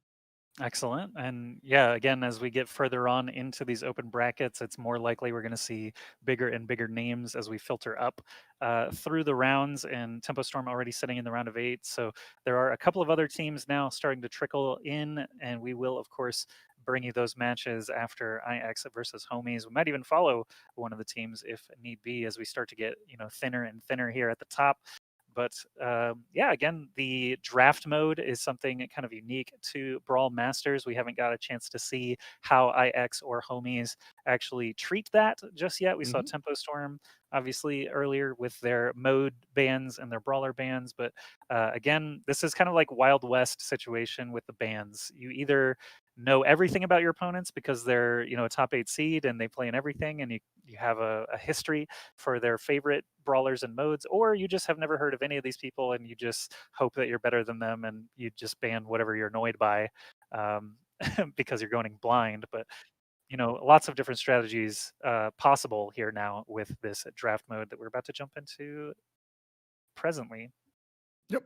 Excellent. And yeah, again, as we get further on into these open brackets, it's more likely we're going to see bigger and bigger names as we filter up through the rounds. And Tempo Storm already sitting in the round of 8. So there are a couple of other teams now starting to trickle in. And we will, of course, bring you those matches after IX versus Homies. We might even follow one of the teams if need be as we start to get, thinner and thinner here at the top. But yeah, again, the draft mode is something kind of unique to Brawl Masters. We haven't got a chance to see how IX or Homies actually treat that just yet. We saw Hmm. Tempo Storm obviously earlier with their mode bans and their brawler bans, but again, this is kind of like Wild West situation with the bans. You either know everything about your opponents because they're a top 8 seed and they play in everything, and you have a history for their favorite brawlers and modes, or you just have never heard of any of these people and you just hope that you're better than them and you just ban whatever you're annoyed by um, because you're going blind. But lots of different strategies possible here now with this draft mode that we're about to jump into presently. Yep.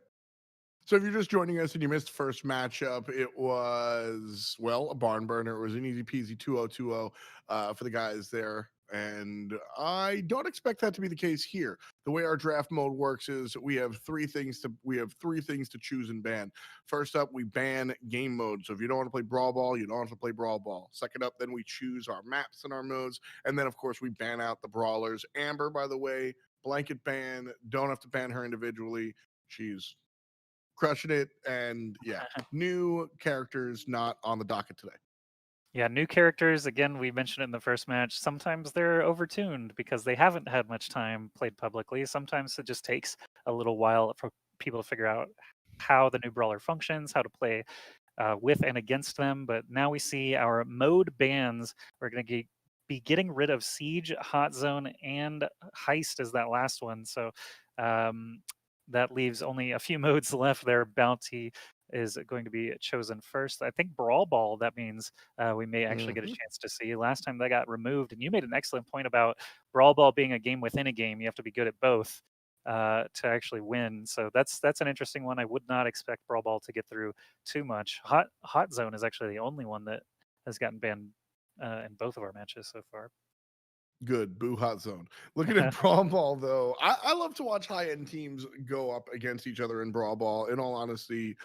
So if you're just joining us and you missed first matchup, it was, well, a barn burner. It was an easy peasy 2-0-2-0 for the guys there. And I don't expect that to be the case here. The way our draft mode works is we have three things to choose and ban. First up, we ban game mode. So if you don't want to play Brawl Ball, you don't have to play Brawl Ball. Second up, then we choose our maps and our modes. And then of course we ban out the brawlers. Amber, by the way, blanket ban, don't have to ban her individually. She's crushing it. And yeah, new characters not on the docket today. Yeah, new characters, again, we mentioned it in the first match. Sometimes they're overtuned because they haven't had much time played publicly. Sometimes it just takes a little while for people to figure out how the new brawler functions, how to play with and against them. But now we see our mode bans. We're going to be getting rid of Siege, Hot Zone, and Heist is that last one. So um, that leaves only a few modes left there. Bounty is going to be chosen first. I think Brawl Ball, that means we may actually get a Mhm. chance to see. Last time that got removed, and you made an excellent point about Brawl Ball being a game within a game. You have to be good at both to actually win. So that's an interesting one. I would not expect Brawl Ball to get through too much. Hot Zone is actually the only one that has gotten banned in both of our matches so far. Good. Boo hot zone. Looking at Brawl Ball, though, I love to watch high end teams go up against each other in Brawl Ball. In all honesty,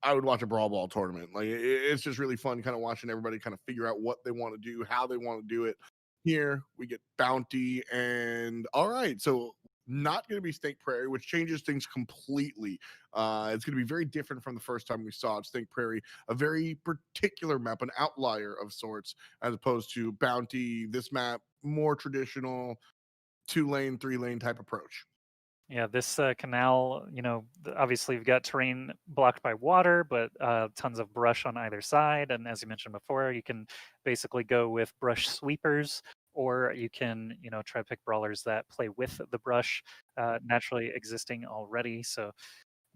I would watch a Brawl Ball tournament. Like it's just really fun kind of watching everybody kind of figure out what they want to do, how they want to do it. Here we get Bounty, and all right, so not going to be Snake Prairie, which changes things completely. It's going to be very different from the first time we saw it. Snake Prairie, a very particular map, an outlier of sorts, as opposed to Bounty. This map, more traditional 2-lane, 3-lane type approach. Yeah, this canal, obviously you've got terrain blocked by water, but tons of brush on either side. And as you mentioned before, you can basically go with brush sweepers, or you can, try to pick brawlers that play with the brush naturally existing already. So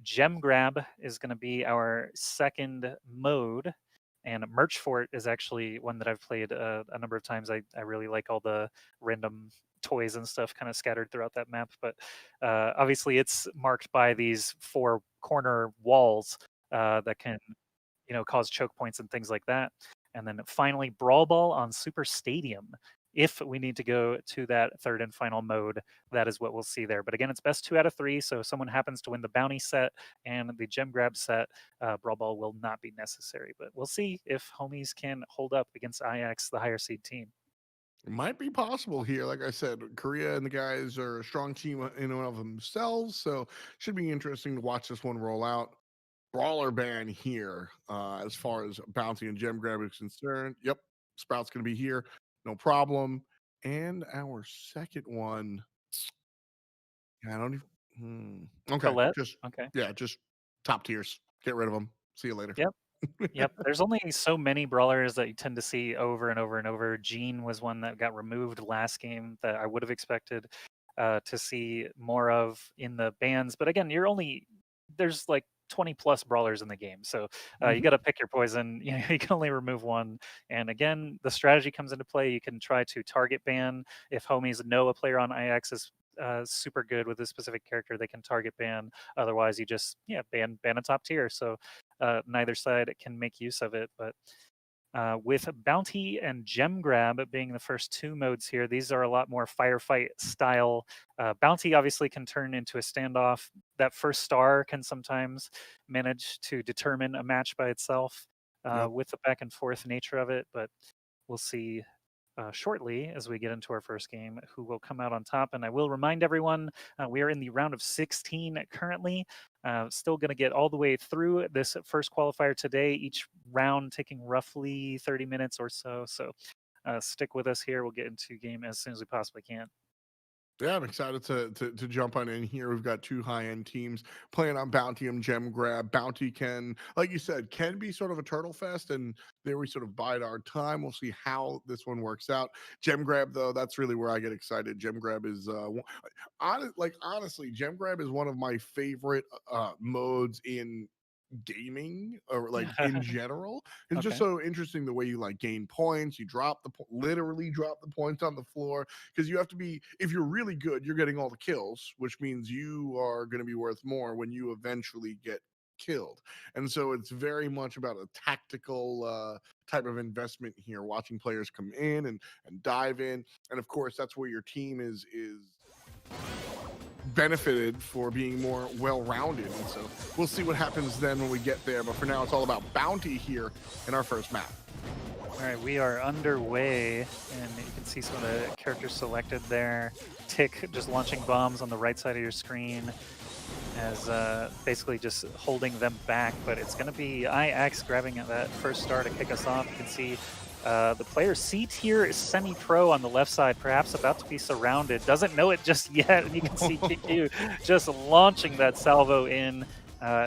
Gem Grab is going to be our second mode. And Merch Fort is actually one that I've played a number of times. I really like all the random toys and stuff kind of scattered throughout that map. But obviously, it's marked by these 4 corner walls that can, cause choke points and things like that. And then finally, Brawl Ball on Super Stadium. if we need to go to that third and final mode, that is what we'll see there. But again, it's best 2 out of 3. So if someone happens to win the bounty set and the gem grab set, Brawl Ball will not be necessary. But we'll see if homies can hold up against IX, the higher seed team. It might be possible here. Like I said, Korea and the guys are a strong team in and of themselves, so should be interesting to watch this one roll out. Brawler ban here, as far as bounty and gem grab is concerned. Yep, Sprout's going to be here, no problem. And our second one, I don't even. Okay, Colette? just Okay. yeah, just top tiers. Get rid of them. See you later. Yep. Yep. There's only so many brawlers that you tend to see over and over and over. Jean was one that got removed last game that I would have expected to see more of in the bans. But again, there's like 20 plus brawlers in the game. So you got to pick your poison. You know, you can only remove one. And again, the strategy comes into play. You can try to target ban. If homies know a player on IX is super good with a specific character, they can target ban. Otherwise, you just ban a top tier. So neither side can make use of it. But with bounty and gem grab being the first 2 modes here, these are a lot more firefight style. Bounty obviously can turn into a standoff. That first star can sometimes manage to determine a match by itself with the back and forth nature of it. But we'll see shortly as we get into our first game who will come out on top. And I will remind everyone, we are in the round of 16 currently. Still going to get all the way through this first qualifier today, each round taking roughly 30 minutes or so. So stick with us here. We'll get into game as soon as we possibly can. Yeah, I'm excited to jump on in here. We've got 2 high-end teams playing on Bounty and Gem Grab. Bounty can, like you said, can be sort of a turtle fest, and there we sort of bide our time. We'll see how this one works out. Gem Grab, though, that's really where I get excited. Gem Grab is, honestly, Gem Grab is one of my favorite modes in gaming or like in general. It's just Okay. so interesting the way you like gain points, you literally drop the points on the floor, because you have to be, if you're really good, you're getting all the kills, which means you are going to be worth more when you eventually get killed. And so it's very much about a tactical type of investment here, watching players come in and dive in. And of course that's where your team is benefited for being more well-rounded. And so we'll see what happens then when we get there. But for now, it's all about bounty here in our first map. All right, we are underway, and you can see some of the characters selected there. Tick just launching bombs on the right side of your screen as basically just holding them back. But it's going to be IX grabbing at that first star to kick us off. You can see the player C tier is semi-pro on the left side, perhaps about to be surrounded. Doesn't know it just yet. And you can see KQ just launching that salvo in,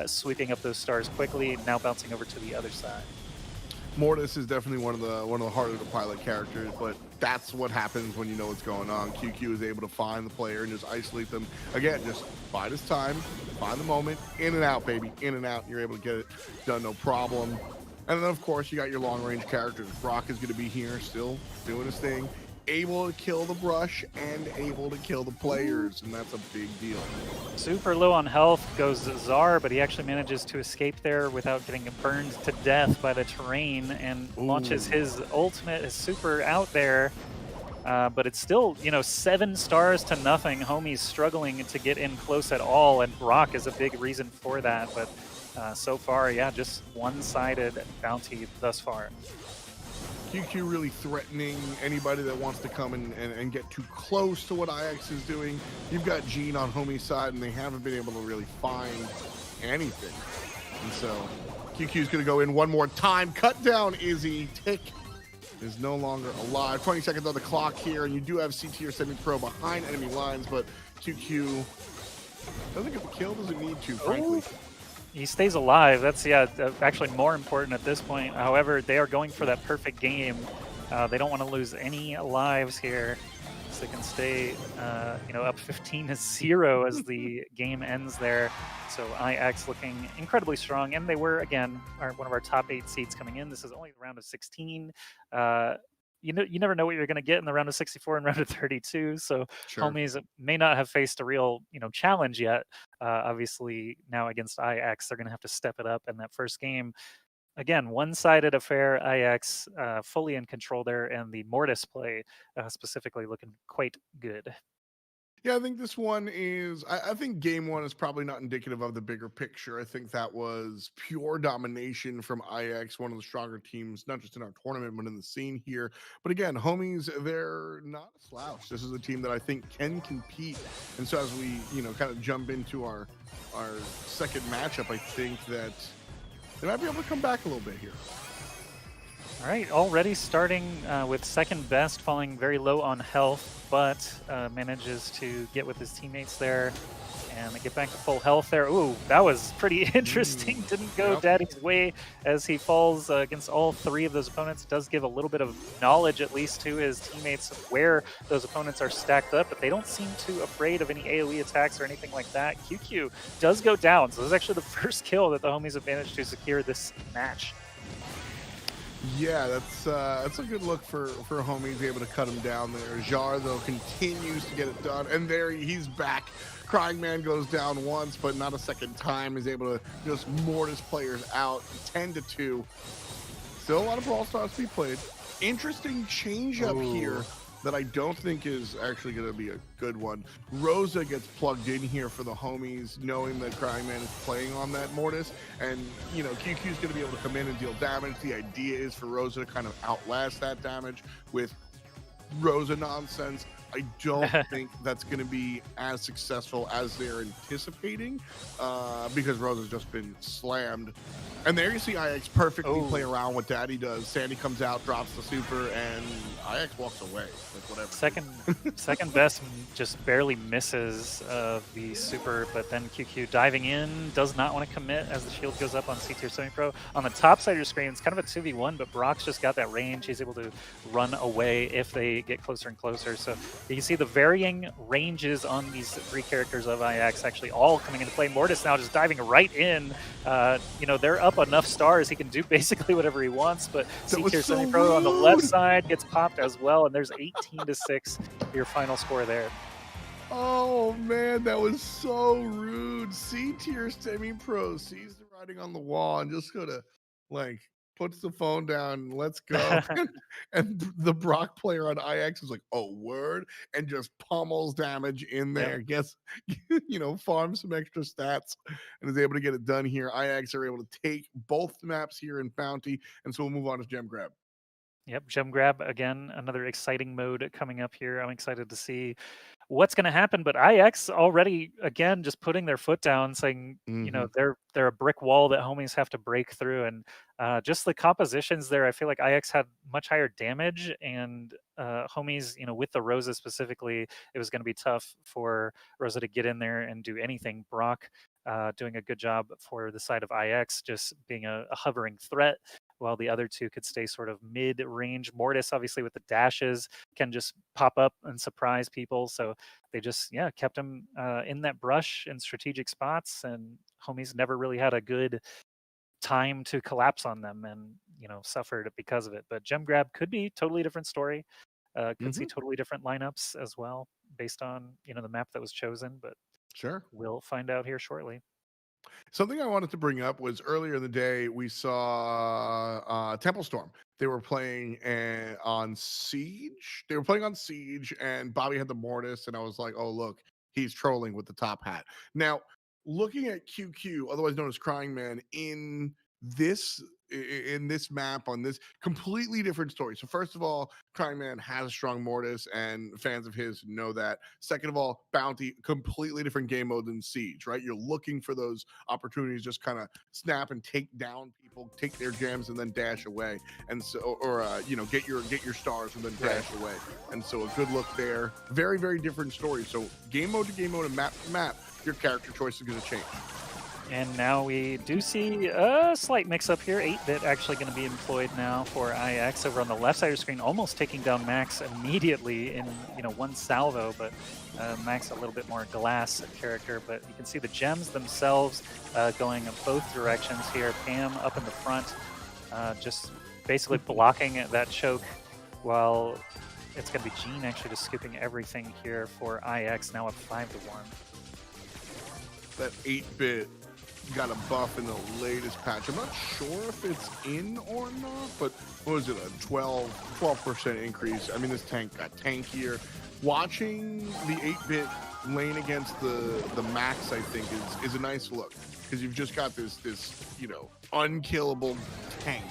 sweeping up those stars quickly, now bouncing over to the other side. Mortis is definitely one of the harder to pilot characters, but that's what happens when you know what's going on. QQ is able to find the player and just isolate them. Again, just bide his time, find the moment, in and out, baby, in and out. You're able to get it done, no problem. And then, of course, you got your long-range characters. Brock is going to be here, still doing his thing, able to kill the brush and able to kill the players, and that's a big deal. Super low on health goes Czar, but he actually manages to escape there without getting burned to death by the terrain and launches his ultimate, his super out there. But it's still, 7 stars to nothing. Homie's struggling to get in close at all, and Brock is a big reason for that. But so far, yeah, just one-sided bounty thus far. QQ really threatening anybody that wants to come and get too close to what IX is doing. You've got Gene on homie's side, and they haven't been able to really find anything. And so QQ's going to go in one more time. Cut down Izzy. Tick is no longer alive. 20 seconds on the clock here, and you do have CT or semi-pro behind enemy lines, but QQ doesn't get the kill, doesn't need to, frankly. He stays alive. That's, actually more important at this point. However, they are going for that perfect game. They don't want to lose any lives here, so they can stay, up 15-0 as the game ends there. So IX looking incredibly strong, and they were, again, one of our top 8 seeds coming in. This is only the round of 16. You never know what you're going to get in the round of 64 and round of 32. So homies may not have faced a real, challenge yet. Obviously now against IX, they're going to have to step it up. And that first game, again, one-sided affair. IX fully in control there, and the Mortis play specifically looking quite good. Yeah, I think this one is. I think game one is probably not indicative of the bigger picture. I think that was pure domination from IX, one of the stronger teams, not just in our tournament, but in the scene here. But again, homies, they're not a slouch. This is a team that I think can compete. And so as we, kind of jump into our second matchup, I think that they might be able to come back a little bit here. All right, already starting with second best, falling very low on health, but manages to get with his teammates there and get back to full health there. Ooh, that was pretty interesting. Didn't go Daddy's way as he falls against all three of those opponents. Does give a little bit of knowledge, at least, to his teammates of where those opponents are stacked up, but they don't seem too afraid of any AoE attacks or anything like that. QQ does go down, so this is actually the first kill that the homies have managed to secure this match. Yeah, that's a good look for homies, able to cut him down there. Jar, though, continues to get it done, and there he's back. Crying Man goes down once, but not a second time. He's able to just mortis players out, 10-2. Still a lot of Brawl Stars to be played. Interesting change up here that I don't think is actually going to be a good one. Rosa gets plugged in here for the homies, knowing that Crying Man is playing on that Mortis, and QQ's going to be able to come in and deal damage. The idea is for Rosa to kind of outlast that damage with Rosa nonsense. I don't think that's going to be as successful as they're anticipating, because Rosa's just been slammed. And there you see IX perfectly play around what Daddy does. Sandy comes out, drops the super, and IX walks away. Like, whatever. Second best just barely misses the super, but then QQ diving in, does not want to commit as the shield goes up on C-Tier Semi-Pro. On the top side of your screen, it's kind of a 2v1, but Brock's just got that range. He's able to run away if they get closer and closer. So you can see the varying ranges on these three characters of IX actually all coming into play. Mortis now just diving right in. They're up enough stars. He can do basically whatever he wants, but C-Tier Semi-Pro on the left side gets popped as well, and there's 18-6 your final score there. Oh, man, that was so rude. C-Tier Semi-Pro sees the writing on the wall and just sort of, puts the phone down, let's go. And the Brock player on IX is like, oh, word, and just pummels damage in there. Guess, farms some extra stats and is able to get it done here. IX are able to take both maps here in Bounty, and so we'll move on to Gem Grab. Yep, Gem Grab, again, another exciting mode coming up here. I'm excited to see what's going to happen, but IX already, again, just putting their foot down, saying, they're a brick wall that homies have to break through. And just the compositions there, I feel like IX had much higher damage, and homies, with the Rosa specifically, it was going to be tough for Rosa to get in there and do anything. Brock doing a good job for the side of IX, just being a hovering threat, while the other two could stay sort of mid-range. Mortis, obviously, with the dashes, can just pop up and surprise people. So they just, kept him in that brush in strategic spots, and homies never really had a good time to collapse on them and, suffered because of it. But Gem Grab could be totally different story. Could see totally different lineups as well based on, the map that was chosen. But sure, we'll find out here shortly. Something I wanted to bring up was earlier in the day, we saw Temple Storm. They were playing on Siege. They were playing on Siege, and Bobby had the Mortis, and I was like, oh, look, he's trolling with the top hat. Now, looking at QQ, otherwise known as Crying Man, in this map on this completely different story. So first of all, Crying Man has a strong Mortis, and fans of his know that. Second of all, Bounty, completely different game mode than Siege, right? You're looking for those opportunities, just kind of snap and take down people, take their gems, and then dash away. And so, or get your stars and then dash away. And so a good look there. Very, very different story. So game mode to game mode and map to map, your character choice is going to change. And now we do see a slight mix-up here. 8-bit actually going to be employed now for IX over on the left side of the screen, almost taking down Max immediately in one salvo, but Max a little bit more glass character. But you can see the gems themselves going in both directions here. Pam up in the front, just basically blocking that choke, while it's going to be Jean actually just scooping everything here for IX, now up 5-1. That 8-bit got a buff in the latest patch. I'm not sure if it's in or not, but what was it, a 12% increase? I mean, this tank got tankier. Watching the 8-bit lane against the Max, I think, is a nice look, because you've just got this unkillable tank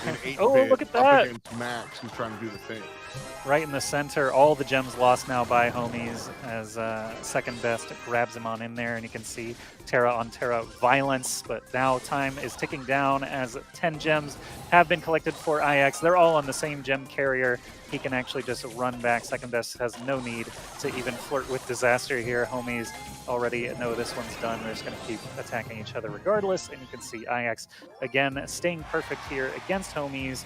in 8-bit Oh, look at up that! against Max, who's trying to do the thing. Right in the center, all the gems lost now by homies as second best grabs him on in there, and you can see Terra on Terra violence, but now time is ticking down as 10 gems have been collected for IX. They're all on the same gem carrier. He can actually just run back. Second best has no need to even flirt with disaster here. Homies already know this one's done. They're just going to keep attacking each other regardless, and you can see IX again staying perfect here against homies.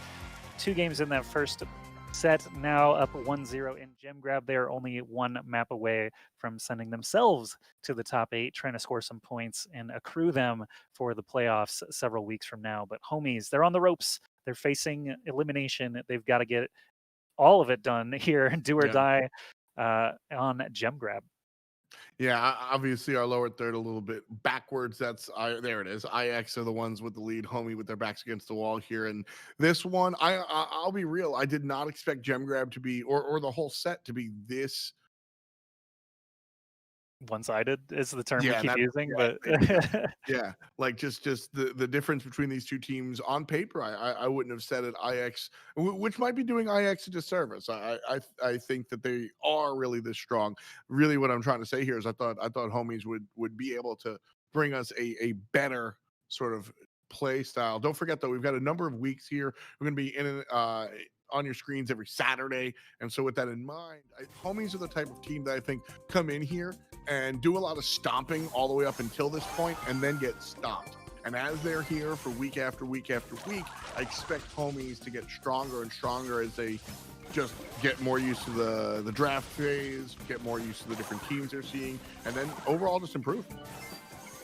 2 games in that first set, now up 1-0 in gem grab. They are only 1 map away from sending themselves to the top 8, trying to score some points and accrue them for the playoffs several weeks from now. But homies, they're on the ropes. They're facing elimination. They've got to get all of it done here, do or die on gem grab. Yeah, obviously our lower third a little bit backwards. There it is. IX are the ones with the lead, homie with their backs against the wall here. And this one, I'll be real, I did not expect gem grab to be, or the whole set to be this. One-sided is the term we Yeah, keep using, but yeah, like just the difference between these two teams on paper, I wouldn't have said it. IX, which might be doing IX a disservice. I think that they are really this strong. Really, what I'm trying to say here is I thought homies would be able to bring us a better sort of play style. Don't forget though, we've got a number of weeks here. We're going to be in on your screens every Saturday, and so with that in mind, homies are the type of team that I think come in here and do a lot of stomping all the way up until this point and then get stopped. And as they're here for week after week after week, I expect homies to get stronger and stronger as they just get more used to the draft phase, get more used to the different teams they're seeing, and then overall just improve.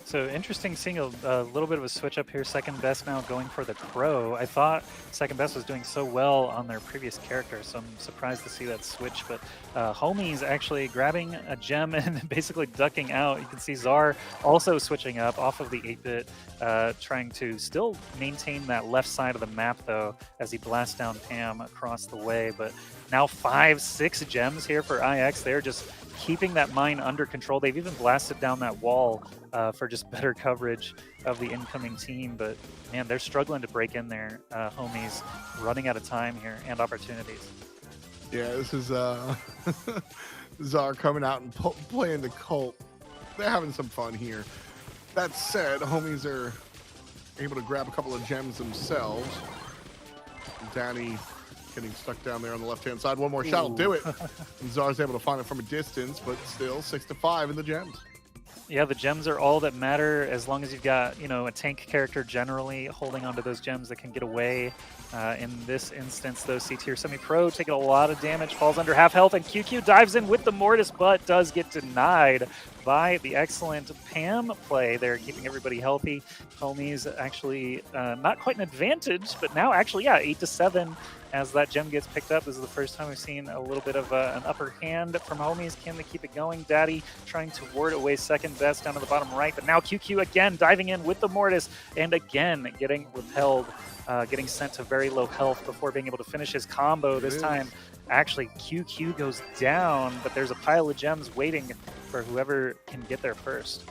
So interesting seeing a little bit of a switch up here. Second best now going for the Crow. I thought second best was doing so well on their previous character, so I'm surprised to see that switch. But homies actually grabbing a gem and basically ducking out. You can see Czar also switching up off of the 8-bit, trying to still maintain that left side of the map though as he blasts down Pam across the way. But now 5-6 gems here for IX. They're just keeping that mine under control. They've even blasted down that wall for just better coverage of the incoming team. But man, they're struggling to break in there. Homies running out of time here and opportunities. Yeah, this is Czar coming out and playing the cult. They're having some fun here. That said, homies are able to grab a couple of gems themselves. Danny getting stuck down there on the left-hand side. One more shot will do it. And Czar's able to find it from a distance, but still 6-5 in the gems. Yeah, the gems are all that matter as long as you've got, a tank character generally holding onto those gems that can get away. In this instance, though, C-Tier Semi-Pro taking a lot of damage, falls under half health, and QQ dives in with the Mortis, but does get denied by the excellent Pam play there, keeping everybody healthy. Homies actually not quite an advantage, but now actually, 8-7 as that gem gets picked up. This is the first time we've seen a little bit of an upper hand from homies. Can they keep it going? Daddy trying to ward away second best down to the bottom right, but now QQ again diving in with the Mortis, and again getting repelled. Getting sent to very low health before being able to finish his combo. This time, actually, QQ goes down, but there's a pile of gems waiting for whoever can get there first.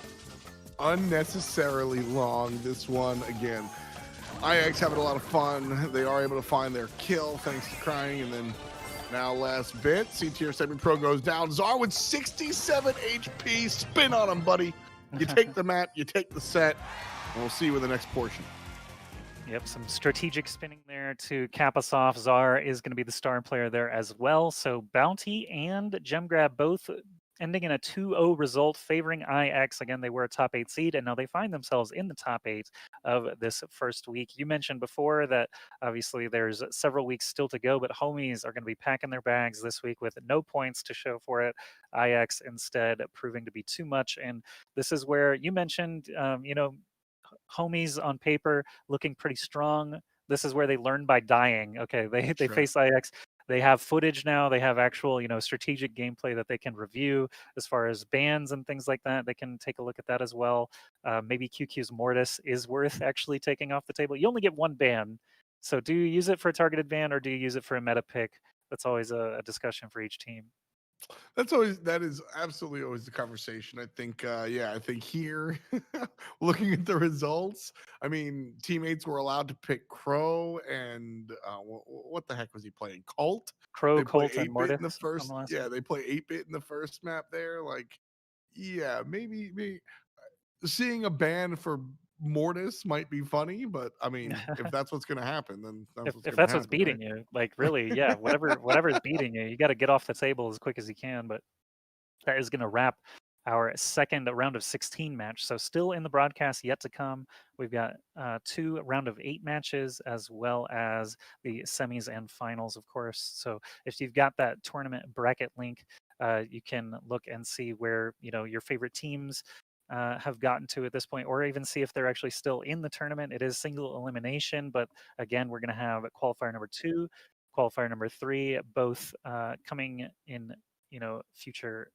Unnecessarily long, this one again. IX having a lot of fun. They are able to find their kill thanks to crying, and then now last bit. C-Tier Semi-Pro goes down. Czar with 67 HP. Spin on him, buddy. You take the mat, you take the set, and we'll see you in the next portion. Yep, some strategic spinning there to cap us off. Czar is going to be the star player there as well. So Bounty and Gem Grab both ending in a 2-0 result, favoring IX. Again, they were a top 8 seed, and now they find themselves in the top 8 of this first week. You mentioned before that obviously there's several weeks still to go, but homies are going to be packing their bags this week with no points to show for it. IX instead proving to be too much, and this is where you mentioned, homies on paper looking pretty strong. This is where they learn by dying. Okay, they face IX. they have footage now. They have actual, strategic gameplay that they can review as far as bans and things like that. They can take a look at that as well. Maybe QQ's Mortis is worth actually taking off the table. You only get one ban, so do you use it for a targeted ban or do you use it for a meta pick? That's always a discussion for each team. That is absolutely always the conversation. I think I think here looking at the results, I mean, teammates were allowed to pick Crow and what the heck was he playing? Cult. Crow, They play Colt, and 8-bit in the Mortis on first. the last Yeah, one. they play 8-bit in the first map there. Like, yeah, maybe seeing a ban for Mortis might be funny, but I mean, if that's what's gonna happen, then that's what's If gonna that's what's happen, right? beating you, like really, yeah, whatever's beating you, you got to get off the table as quick as you can. But that is going to wrap our second round of 16 match. So still in the broadcast yet to come. We've got 2 round of 8 matches as well as the semis and finals, of course. So if you've got that tournament bracket link, you can look and see where your favorite teams have gotten to at this point, or even see if they're actually still in the tournament. It is single elimination, but again, we're going to have qualifier number 2, qualifier number 3, both coming in future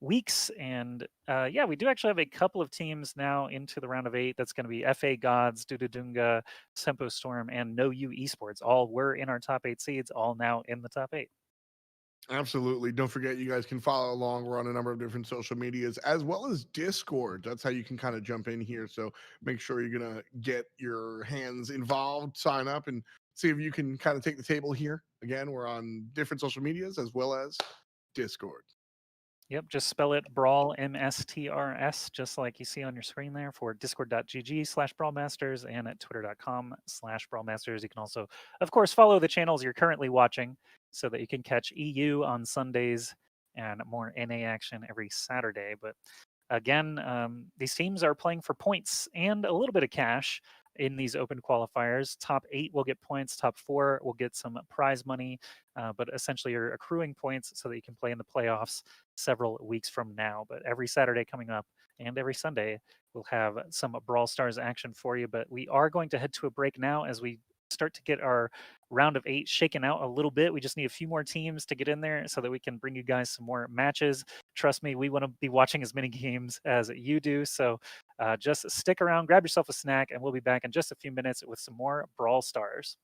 weeks. And yeah, we do actually have a couple of teams now into the round of 8. That's going to be FA Gods, Dudadunga, Sempo Storm, and No U Esports. All were in our top 8 seeds, all now in the top 8. Absolutely. Don't forget, you guys can follow along. We're on a number of different social medias as well as Discord. That's how you can kind of jump in here. So make sure you're going to get your hands involved, sign up, and see if you can kind of take the table here. Again, we're on different social medias as well as Discord. Yep, just spell it BrawlMSTRS, just like you see on your screen there for discord.gg/BrawlMasters and at twitter.com/BrawlMasters. You can also, of course, follow the channels you're currently watching so that you can catch EU on Sundays and more NA action every Saturday. But again, these teams are playing for points and a little bit of cash in these open qualifiers. Top 8 will get points, top 4 will get some prize money, but essentially you're accruing points so that you can play in the playoffs several weeks from now. But every Saturday coming up and every Sunday, we'll have some Brawl Stars action for you. But we are going to head to a break now as we start to get our round of 8 shaken out a little bit. We just need a few more teams to get in there so that we can bring you guys some more matches. Trust me, we want to be watching as many games as you do. So just stick around, grab yourself a snack, and we'll be back in just a few minutes with some more Brawl Stars.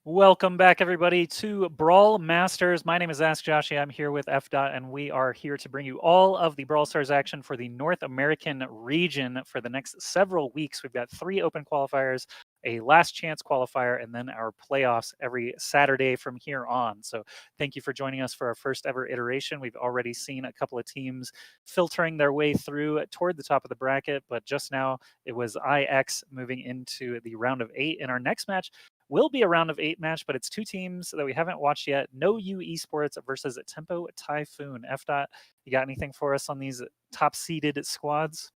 Welcome back, everybody, to Brawl Masters. My name is Ask Joshy. I'm here with F. Dot, and we are here to bring you all of the Brawl Stars action for the North American region for the next several weeks. We've got 3 open qualifiers, a last chance qualifier, and then our playoffs every Saturday from here on. So thank you for joining us for our first ever iteration. We've already seen a couple of teams filtering their way through toward the top of the bracket, but just now it was IX moving into the round of 8. In our next match, will be a round of 8 match, but it's 2 teams that we haven't watched yet. No U Esports versus Tempo Typhoon. F. Dot, you got anything for us on these top seeded squads?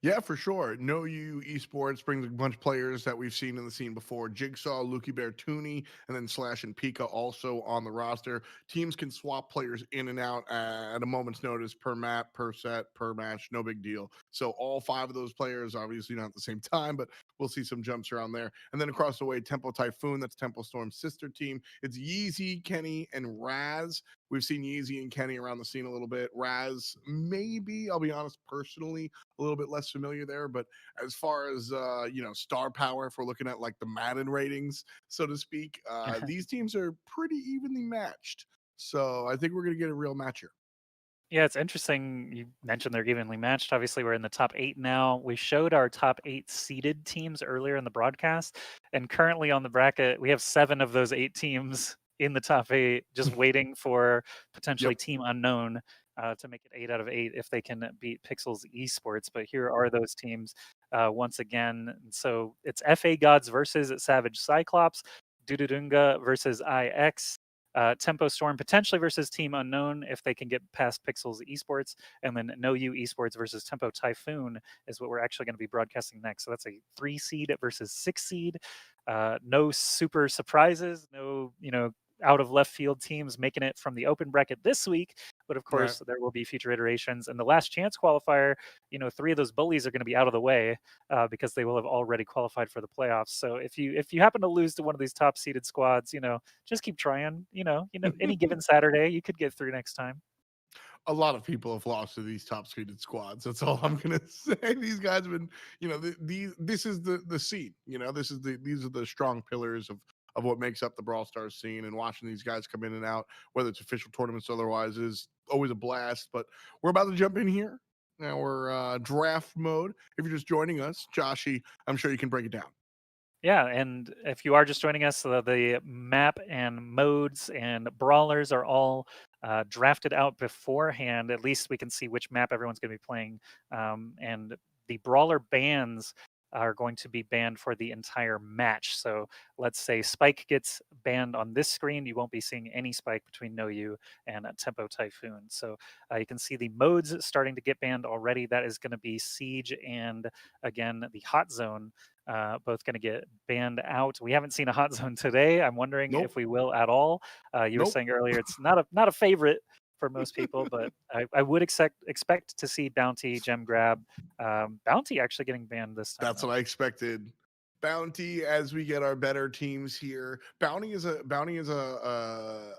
Yeah, for sure. No You Esports brings a bunch of players that we've seen in the scene before. Jigsaw, Lukey Bear Tooney, and then Slash and Pika also on the roster. Teams can swap players in and out at a moment's notice per map, per set, per match. No big deal. So all 5 of those players, obviously not at the same time, but we'll see some jumps around there. And then across the way, Tempo Typhoon, that's Tempo Storm's sister team. It's Yeezy, Kenny, and Raz. We've seen Yeezy and Kenny around the scene a little bit. Raz, maybe, I'll be honest, personally, a little bit less familiar there. But as far as star power, if we're looking at like the Madden ratings, so to speak, these teams are pretty evenly matched. So I think we're gonna get a real match here. Yeah, it's interesting. You mentioned they're evenly matched. Obviously, we're in the top 8 now. We showed our top 8 seeded teams earlier in the broadcast, and currently on the bracket, we have 7 of those 8 teams in the top 8, just waiting for potentially Yep. Team Unknown to make it 8 out of 8 if they can beat Pixels Esports. But here are those teams once again. So it's FA Gods versus Savage Cyclops, Dududunga versus IX. Tempo Storm potentially versus Team Unknown if they can get past Pixels Esports, and then No You Esports versus Tempo Typhoon is what we're actually going to be broadcasting next. So that's a 3 seed versus 6 seed. No super surprises, no out of left field teams making it from the open bracket this week. But of Right. course, there will be future iterations. And the last chance qualifier, 3 of those bullies are going to be out of the way because they will have already qualified for the playoffs. So if you happen to lose to one of these top seeded squads, just keep trying. Any given Saturday, you could get through next time. A lot of people have lost to these top seeded squads. That's all I'm gonna say. These guys have been, this is the scene. These are the strong pillars of what makes up the Brawl Stars scene. And watching these guys come in and out, whether it's official tournaments or otherwise, is always a blast. But we're about to jump in here. Now we're draft mode. If you're just joining us, Joshy, I'm sure you can break it down. Yeah, and if you are just joining us, the map and modes and brawlers are all drafted out beforehand. At least we can see which map everyone's going to be playing. And the brawler bans are going to be banned for the entire match. So let's say Spike gets banned on this screen. You won't be seeing any Spike between No You and Tempo Typhoon. So you can see the modes starting to get banned already. That is going to be Siege and, again, the Hot Zone. Both going to get banned out. We haven't seen a hot zone today. I'm wondering if Nope. we will at all. You were Nope. saying earlier it's not a favorite for most people, but I would expect to see Bounty, Gem Grab, Bounty actually getting banned this time That's though. what I expected. Bounty as we get our better teams here. Bounty is a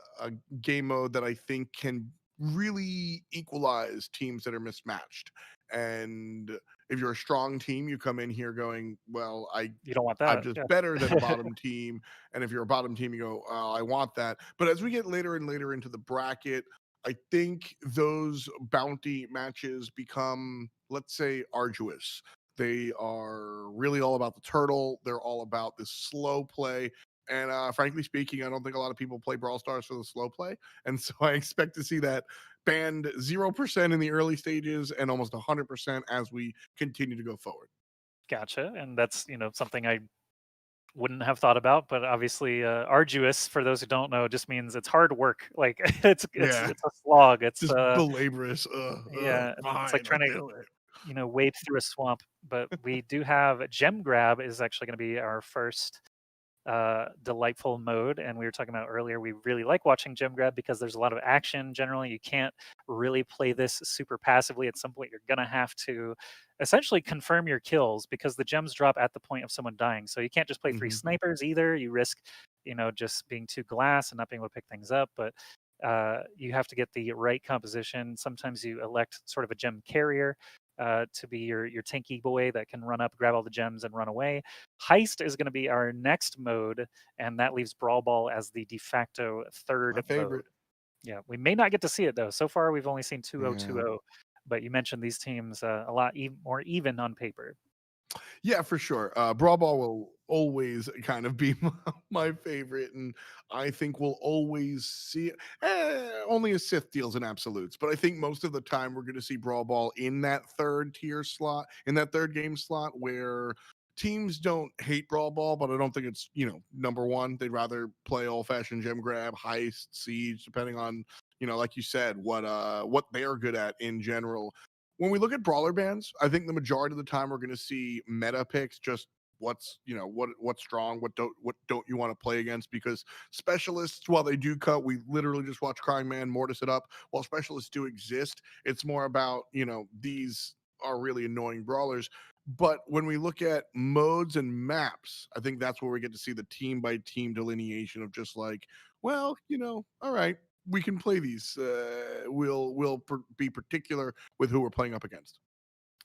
game mode that I think can really equalize teams that are mismatched. And if you're a strong team, you come in here going, well, You don't want I'm that, just better than the yeah. bottom team. And if you're a bottom team, you go, oh, I want that. But as we get later and later into the bracket, I think those bounty matches become, let's say, arduous. They are really all about the turtle. They're all about this slow play. And frankly speaking, I don't think a lot of people play Brawl Stars for the slow play. And so I expect to see that banned 0% in the early stages and almost 100% as we continue to go forward. Gotcha. And that's something I wouldn't have thought about, but obviously arduous, for those who don't know, just means it's hard work. Like Yeah, it's a slog. It's just belaborous. yeah, it's like Fine, I'll trying to do it. wade through a swamp. But we do have Gem Grab is actually going to be our first delightful mode. And we were talking about earlier, we really like watching Gem Grab because there's a lot of action. Generally, you can't really play this super passively. At some point, you're going to have to essentially confirm your kills because the gems drop at the point of someone dying. So you can't just play 3 Mhm. snipers either. You risk, just being too glass and not being able to pick things up. But you have to get the right composition. Sometimes you elect sort of a gem carrier. to be your tanky boy that can run up, grab all the gems, and run away. Heist is going to be our next mode, and that leaves Brawl Ball as the de facto third My mode. favorite. Yeah, we may not get to see it though. So far, we've only seen Yeah. 2020, but you mentioned these teams a lot more even on paper. Yeah, for sure. Brawl Ball will always kind of be my favorite, and I think we'll always see it. Only as Sith deals in absolutes, but I think most of the time we're going to see Brawl Ball in that third tier slot, in that third game slot, where teams don't hate Brawl Ball, but I don't think it's number one. They'd rather play old fashioned gem grab, heist, siege, depending on like you said, what they're good at in general. When we look at brawler bands, I think the majority of the time we're going to see meta picks, just what's what's strong, what don't you want to play against, because specialists, while they do cut, we literally just watch Crying Man mortis it up. While specialists do exist, it's more about these are really annoying brawlers. But when we look at modes and maps, I think that's where we get to see the team by team delineation of just like, well, all right, we can play these. We'll be particular with who we're playing up against.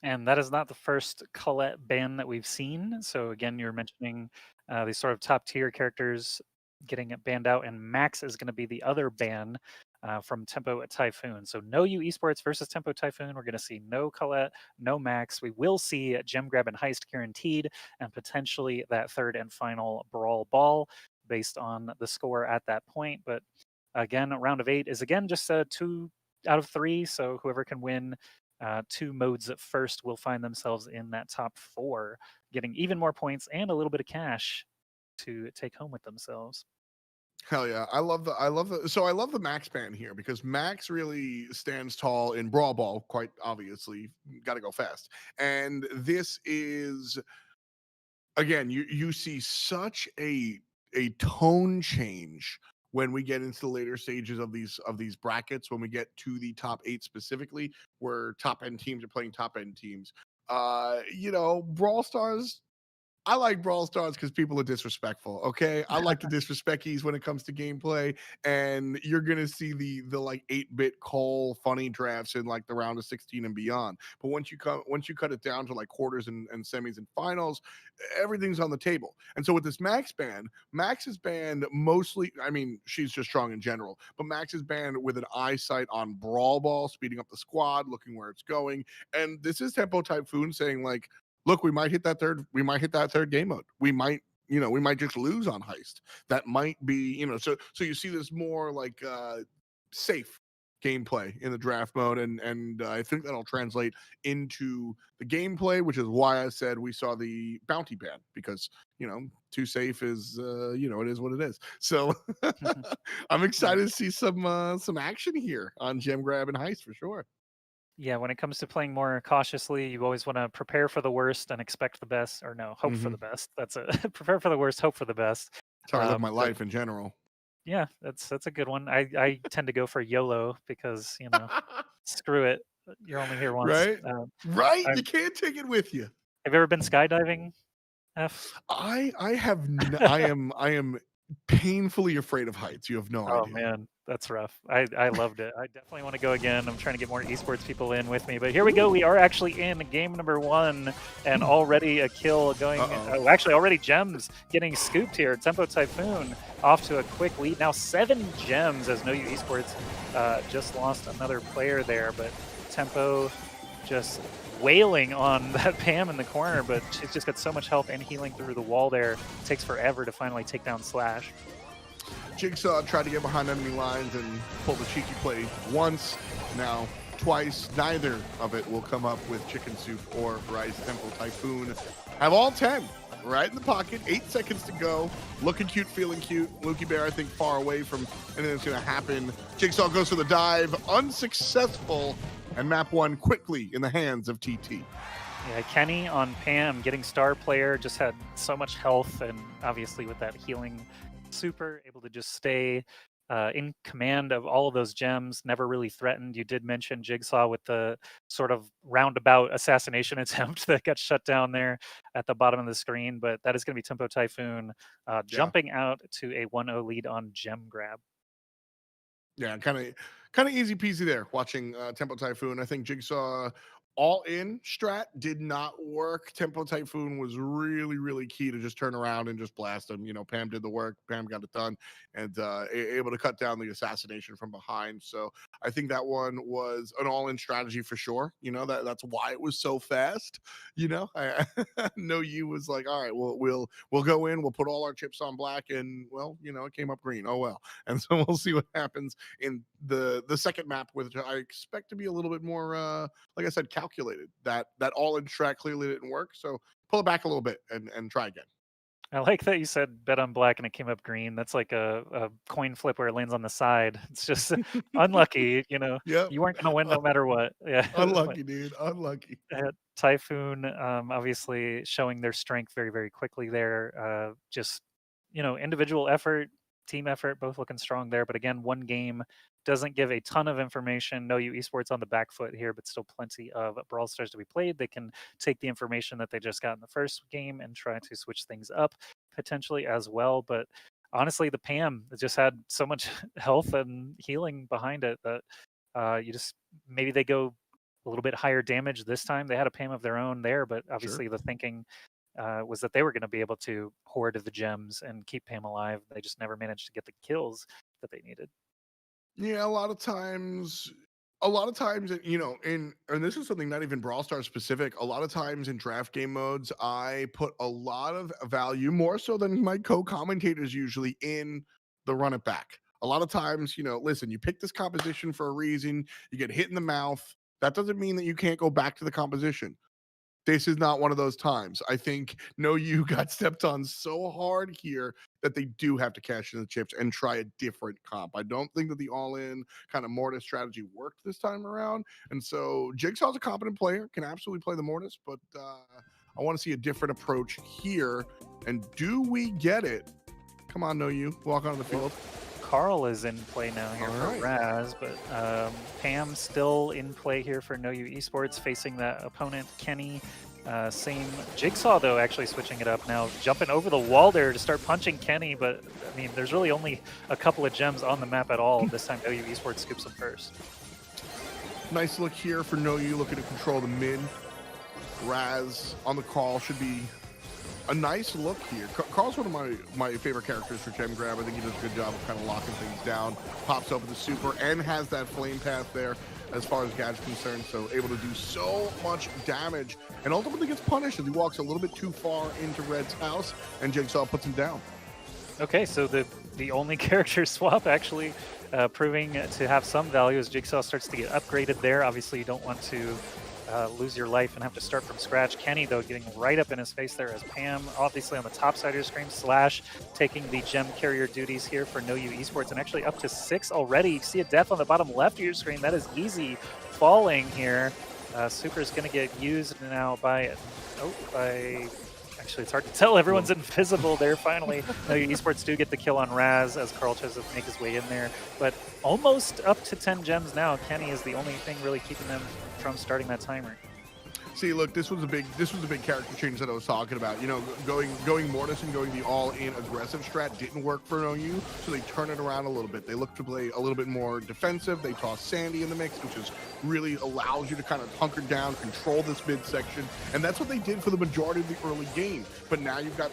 And that is not the first Colette ban that we've seen. So again, you're mentioning these sort of top tier characters getting it banned out, and Max is going to be the other ban from Tempo Typhoon. So no U Esports versus Tempo Typhoon. We're going to see no Colette, no Max. We will see Gem Grab and Heist guaranteed, and potentially that third and final Brawl Ball based on the score at that point. But again, round of 8 is again just 2 out of 3. So whoever can win 2 modes at first will find themselves in that top 4, getting even more points and a little bit of cash to take home with themselves. Hell yeah. I love the Max ban here because Max really stands tall in Brawl Ball, quite obviously. Gotta go fast. And this is, again, you see such a tone change when we get into the later stages of these brackets, when we get to the top 8 specifically, where top end teams are playing top end teams. Brawl Stars, I like Brawl Stars because people are disrespectful. Okay, I like the disrespecties when it comes to gameplay, and you're gonna see the like 8-bit call funny drafts in like the round of 16 and beyond. But once you cut it down to like quarters and semis and finals, everything's on the table. And so with this Max ban, Max is banned mostly. I mean, she's just strong in general, but Max is banned with an eyesight on Brawl Ball, speeding up the squad, looking where it's going. And this is Tempo Typhoon saying like, look, we might hit that third game mode. We might just lose on heist. That might be, so you see this more like safe gameplay in the draft mode, and I think that'll translate into the gameplay, which is why I said we saw the bounty ban, because too safe is it is what it is. So I'm Yeah. excited to see some action here on gem grab and heist for sure. Yeah, when it comes to playing more cautiously, you always want to prepare for the worst and expect the best, or no, hope for Mm-hmm. the best. That's a prepare for the worst, hope for the best. That's how I live my But life in general. yeah, that's a good one. I tend to go for YOLO because screw it, you're only here once. Right? Right? I've, You can't take it with you. have you ever been skydiving, F? I am painfully afraid of heights. You have no Oh idea. man, that's rough. I loved it. I definitely want to go again. I'm trying to get more esports people in with me. But here we go. Ooh. We are actually in game number 1, and already a kill going. Uh-oh. Oh, actually, already gems getting scooped here. Tempo Typhoon off to a quick lead. Now 7 gems as No U Esports just lost another player there, but Tempo just wailing on that Pam in the corner. But she's just got so much health and healing through the wall there. It takes forever to finally take down Slash. Jigsaw tried to get behind enemy lines and pull the cheeky play once, now twice. Neither of it will come up with chicken soup or rice. Tempo Typhoon have all 10 right in the pocket. 8 seconds to go. Looking cute, feeling cute. Lukey Bear, I think, far away from anything that's going to happen. Jigsaw goes for the dive, unsuccessful, and map 1 quickly in the hands of TT. Yeah, Kenny on Pam, getting star player, just had so much health, and obviously with that healing super, able to just stay in command of all of those gems, never really threatened. You did mention Jigsaw with the sort of roundabout assassination attempt that got shut down there at the bottom of the screen, but that is going to be Tempo Typhoon Yeah. jumping out to a 1-0 lead on Gem Grab. Yeah, kind of easy peasy there watching Tempo Typhoon. I think Jigsaw all-in strat did not work. Tempo Typhoon was really, really key to just turn around and just blast them. Pam did the work. Pam got it done, and able to cut down the assassination from behind. So I think that one was an all-in strategy for sure. That's why it was so fast. I know you was like, all right, we'll go in, we'll put all our chips on black, and well, it came up green. Oh well. And so we'll see what happens in the second map, which I expect to be a little bit more like I said, calculated. That all-in strat clearly didn't work. So pull it back a little bit and try again. I like that you said bet on black and it came up green. That's like a coin flip where it lands on the side. It's just unlucky, Yep. you weren't gonna win no matter what. Yeah. Unlucky, dude. Unlucky. Typhoon, obviously showing their strength very, very quickly there. Just, individual effort, team effort, both looking strong there. But again, one game doesn't give a ton of information. No, you esports on the back foot here, but still plenty of Brawl Stars to be played. They can take the information that they just got in the first game and try to switch things up potentially as well. But honestly, the Pam just had so much health and healing behind it that you just maybe they go a little bit higher damage this time. They had a Pam of their own there, but obviously the thinking was that they were going to be able to hoard the gems and keep Pam alive. They just never managed to get the kills that they needed. Yeah, a lot of times, and this is something not even Brawl Stars specific. A lot of times in draft game modes, I put a lot of value, more so than my co-commentators usually, in the run it back. A lot of times, listen, you pick this composition for a reason. You get hit in the mouth. That doesn't mean that you can't go back to the composition. This is not one of those times. I think No You got stepped on so hard here that they do have to cash in the chips and try a different comp. I don't think that the all-in kind of Mortis strategy worked this time around. And so Jigsaw's a competent player, can absolutely play the Mortis, but I want to see a different approach here. And do we get it? Come on, No You, walk onto the field. Carl is in play now here for Raz, but Pam still in play here for No You Esports, facing that opponent, Kenny. Same Jigsaw, though, actually switching it up now, jumping over the wall there to start punching Kenny, but, I mean, there's really only a couple of gems on the map at all. This time, No You Esports scoops them first. Nice look here for No You, looking to control the mid. Raz on the call should be a nice look here. Carl's one of my favorite characters for gem grab. I think he does a good job of kind of locking things down, pops open the super, and has that flame path there as far as Gad's concerned, so able to do so much damage, and ultimately gets punished as he walks a little bit too far into Red's house, and Jigsaw puts him down. Okay, so the only character swap actually proving to have some value as Jigsaw starts to get upgraded there. Obviously, you don't want to lose your life and have to start from scratch. Kenny, though, getting right up in his face there as Pam, obviously on the top side of your screen. Slash taking the gem carrier duties here for No You Esports, and actually up to 6 already. You see a death on the bottom left of your screen. That is easy falling here. Super is going to get used now by actually, it's hard to tell. Everyone's invisible there finally. No You Esports do get the kill on Raz as Carl tries to make his way in there. But almost up to 10 gems now. Kenny is the only thing really keeping them from starting that timer. See, look, this was a big character change that I was talking about. Going Mortis and going the all-in aggressive strat didn't work for No You, so they turn it around a little bit. They look to play a little bit more defensive. They toss Sandy in the mix, which is really allows you to kind of hunker down, control this midsection, and that's what they did for the majority of the early game. But now you've got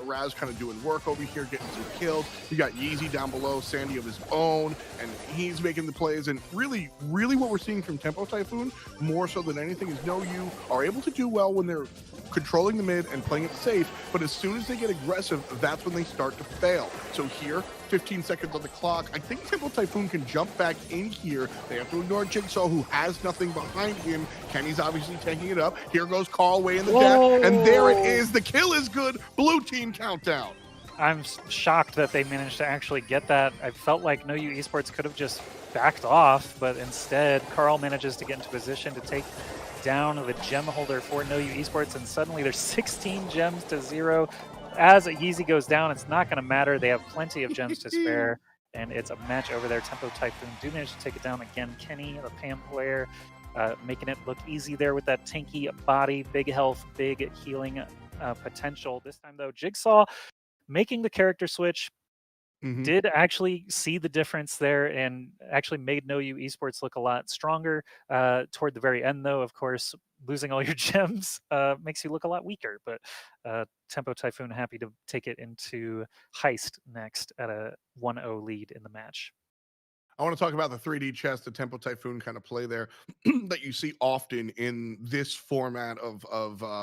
Raz kind of doing work over here, getting some kills. You got Yeezy down below, Sandy of his own, and he's making the plays. And really, what we're seeing from Tempo Typhoon, more so than anything, is No You are able to do well when they're controlling the mid and playing it safe, but as soon as they get aggressive, that's when they start to fail. So here, 15 seconds on the clock. I think Tempo Typhoon can jump back in here. They have to ignore Jigsaw, who has nothing behind him. Kenny's obviously taking it up. Here goes Carl way in the death, and there it is. The kill is good. Blue team countdown. I'm shocked that they managed to actually get that. I felt like No You Esports could have just backed off, but instead, Carl manages to get into position to take down the gem holder for No You Esports, and suddenly there's 16 gems to 0. As Yeezy goes down, it's not going to matter. They have plenty of gems to spare, and it's a match over there. Tempo Typhoon do manage to take it down again. Kenny, the Pam player, making it look easy there with that tanky body, big health, big healing potential. This time, though, Jigsaw making the character switch. did actually see the difference there and actually made No You Esports look a lot stronger. Toward the very end, though, of course, losing all your gems makes you look a lot weaker. But Tempo Typhoon happy to take it into Heist next at a 1-0 lead in the match. I want to talk about the 3D chess, the Tempo Typhoon kind of play there that you see often in this format of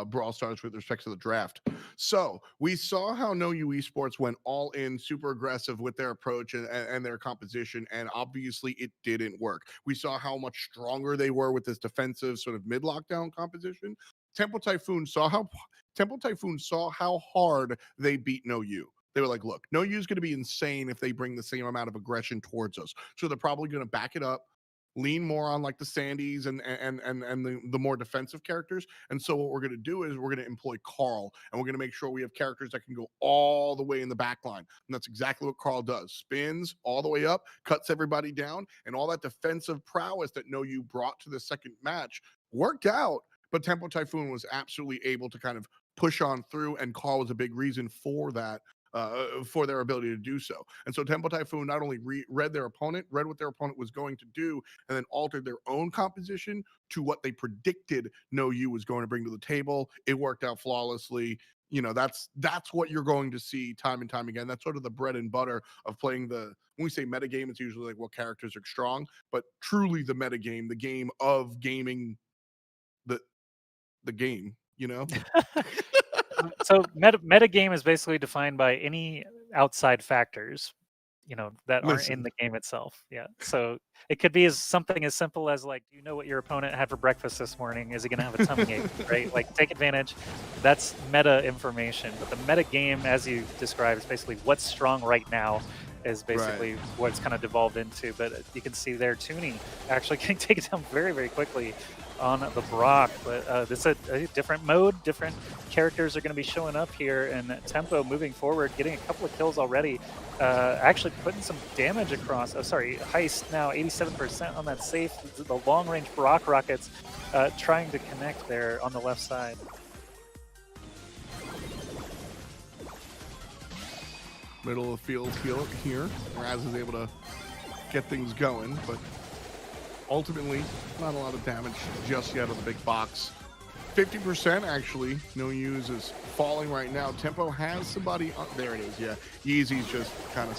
Brawl Stars with respect to the draft. So we saw how No You Esports went all in, super aggressive with their approach and their composition, and obviously it didn't work. We saw how much stronger they were with this defensive sort of mid lockdown composition. Tempo Typhoon saw how hard they beat No You. They were like, look, No You's going to be insane if they bring the same amount of aggression towards us. So they're probably going to back it up, lean more on like the Sandys and the more defensive characters. And so what we're going to do is we're going to employ Carl, and we're going to make sure we have characters that can go all the way in the back line. And that's exactly what Carl does. Spins all the way up, cuts everybody down, and all that defensive prowess that No You brought to the second match worked out. But Tempo Typhoon was absolutely able to kind of push on through, and Carl was a big reason for that. For their ability to do so. And so Tempo Typhoon not only read their opponent, read what their opponent was going to do, and then altered their own composition to what they predicted No You was going to bring to the table. It worked out flawlessly. You know, that's what you're going to see time and time again. That's sort of the bread and butter of playing when we say meta game, it's usually like what characters are strong, but truly the meta game, the game of gaming the game, you know? So meta game is basically defined by any outside factors, that aren't in the game itself. Yeah. So it could be something as simple as like, do you know what your opponent had for breakfast this morning? Is he going to have a tummy ache? Right? Like, take advantage. That's meta information. But the meta game, as you described, is basically what's strong right now. Is basically what it's kind of devolved into. But you can see there, Tooney actually can take it down very, very quickly on the Brock. But this is a different mode. Different characters are going to be showing up here, and Tempo moving forward, getting a couple of kills already. Actually putting some damage across. Oh, sorry, Heist now 87% on that safe. The long-range Brock rockets trying to connect there on the left side. Middle of the field here. Raz is able to get things going, but ultimately not a lot of damage just yet on the big box. 50% actually. No Use is falling right now. Tempo has somebody there it is. Yeah, Yeezy's just kind of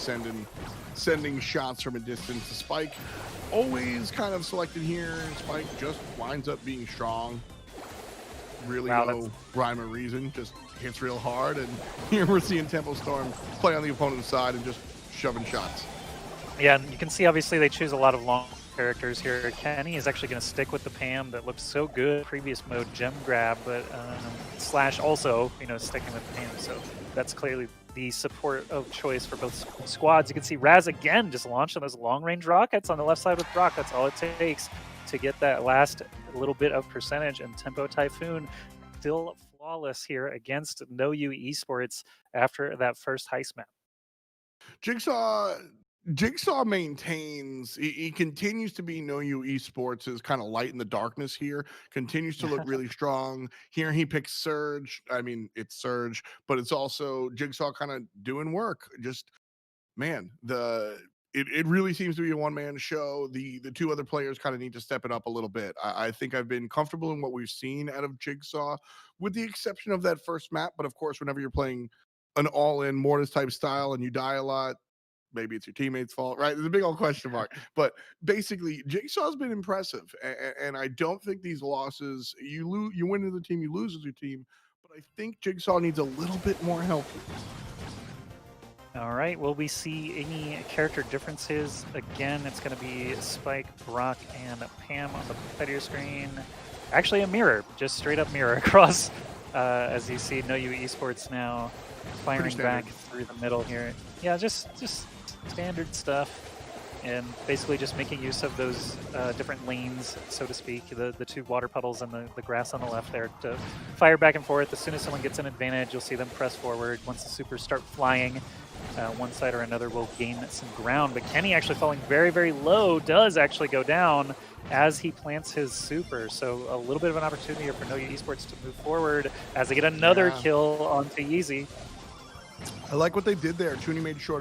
sending shots from a distance. The Spike always kind of selected here. Spike just winds up being strong. Really no rhyme or reason, just hits real hard, and here we're seeing Tempo Storm play on the opponent's side and just shoving shots. Yeah, and you can see obviously they choose a lot of long characters here. Kenny is actually going to stick with the Pam that looked so good previous mode gem grab, but Slash also sticking with the Pam, so that's clearly the support of choice for both squads. You can see Raz again just launching those long range rockets on the left side with Brock. That's all it takes to get that last little bit of percentage, and Tempo Typhoon still flawless here against No You Esports after that first heist map. Jigsaw maintains, he continues to be No You Esports' is kind of light in the darkness here, continues to look really strong. Here he picks Surge. I mean, it's Surge, but it's also Jigsaw kind of doing work. Just, man, it really seems to be a one-man show. The two other players kind of need to step it up a little bit. I think I've been comfortable in what we've seen out of Jigsaw, with the exception of that first map. But of course, whenever you're playing an all-in Mortis type style and you die a lot, maybe it's your teammates' fault, right? There's a big old question mark. But basically, Jigsaw's been impressive, and I don't think these losses, you win as a team, you lose as your team. But I think Jigsaw needs a little bit more help. All right, will we see any character differences? Again, it's going to be Spike, Brock, and Pam on the side of your screen. Actually, a mirror, just straight up mirror across, as you see No You Esports now firing back through the middle here. Yeah, just standard stuff, and basically just making use of those different lanes, so to speak, the two water puddles and the grass on the left there to fire back and forth. As soon as someone gets an advantage, you'll see them press forward. Once the supers start flying, one side or another will gain some ground. But Kenny actually falling very, very low does actually go down as he plants his super. So a little bit of an opportunity here for No You Esports to move forward as they get another kill onto Yeezy. I like what they did there. Toonie made sure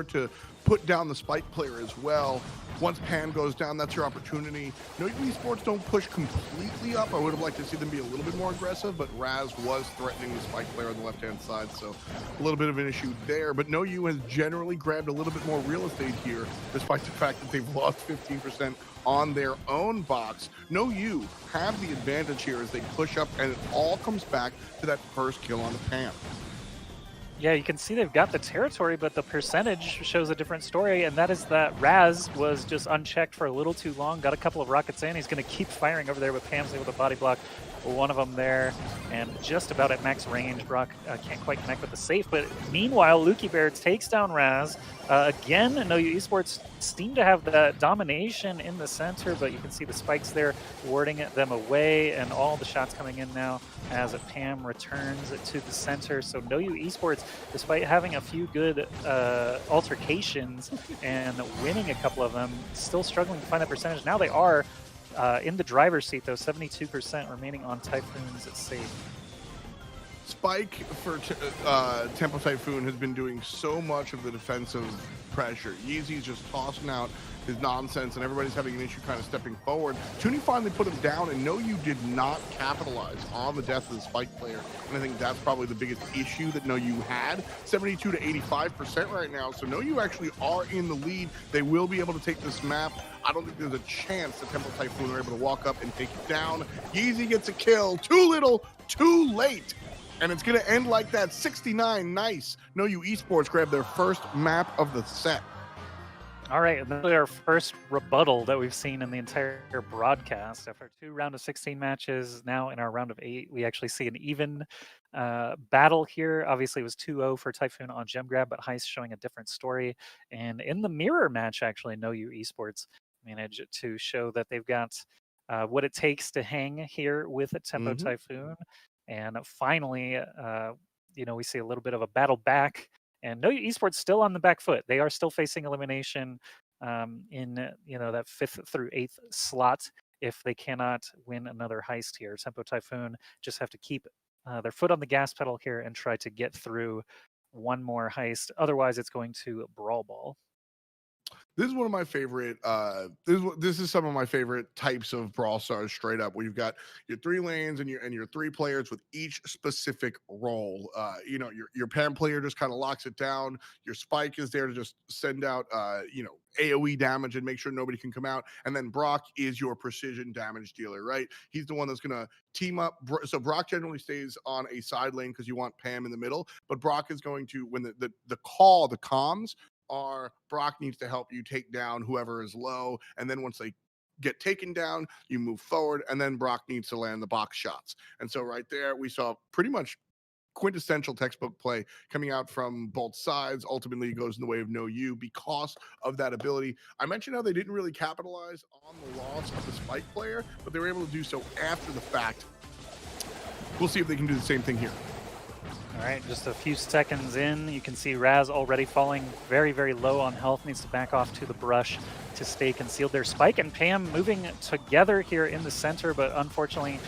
to put down the spike player as well. Once Pam goes down, that's your opportunity. No esports don't push completely up. I would have liked to see them be a little bit more aggressive, but Raz was threatening the spike player on the left-hand side, so a little bit of an issue there. But No U has generally grabbed a little bit more real estate here, despite the fact that they've lost 15% on their own box. No U have the advantage here as they push up, and it all comes back to that first kill on the Pam. Yeah, you can see they've got the territory, but the percentage shows a different story, and that is that Raz was just unchecked for a little too long, got a couple of rockets in. He's going to keep firing over there, but Pam's able to body block one of them there, and just about at max range. Brock can't quite connect with the safe, but meanwhile, Lukey Bear takes down Raz. Again, No U Esports seem to have that domination in the center, but you can see the spikes there warding them away, and all the shots coming in now as Pam returns to the center. So No U Esports, despite having a few good altercations and winning a couple of them, still struggling to find that percentage. Now they are in the driver's seat, though, 72% remaining on Typhoon's safe. Spike for Tempo Typhoon has been doing so much of the defensive pressure. Yeezy's just tossing out his nonsense, and everybody's having an issue kind of stepping forward. Toonie finally put him down, and No U did not capitalize on the death of the Spike player. And I think that's probably the biggest issue that No U had. 72 to 85% right now, so No U actually are in the lead. They will be able to take this map. I don't think there's a chance that Tempo Typhoon are able to walk up and take it down. Yeezy gets a kill. Too little, too late. And it's going to end like that. 69, nice. No U Esports grabbed their first map of the set. All right, and this is our first rebuttal that we've seen in the entire broadcast. After 2 round of 16 matches, now in our round of 8, we actually see an even battle here. Obviously, it was 2-0 for Typhoon on Gem Grab, but Heist showing a different story. And in the mirror match, actually, No U Esports managed to show that they've got what it takes to hang here with a Tempo Typhoon. And finally, we see a little bit of a battle back. And No U Esports still on the back foot. They are still facing elimination in that 5th through 8th slot if they cannot win another heist here. Tempo Typhoon just have to keep their foot on the gas pedal here and try to get through one more heist. Otherwise, it's going to Brawl Ball. This is one of my favorite. This is some of my favorite types of Brawl Stars. Straight up, where you've got your 3 lanes and your 3 players with each specific role. Your Pam player just kind of locks it down. Your Spike is there to just send out AOE damage and make sure nobody can come out. And then Brock is your precision damage dealer, right? He's the one that's gonna team up. So Brock generally stays on a side lane because you want Pam in the middle. But Brock is going to, when the comms are, Brock needs to help you take down whoever is low, and then once they get taken down, you move forward, and then Brock needs to land the box shots. And so right there, we saw pretty much quintessential textbook play coming out from both sides. Ultimately, it goes in the way of No U because of that ability. I mentioned how they didn't really capitalize on the loss of the Spike player, but they were able to do so after the fact. We'll see if they can do the same thing here. All right, just a few seconds in, you can see Raz already falling very, very low on health, needs to back off to the brush to stay concealed there. Spike and Pam moving together here in the center, but unfortunately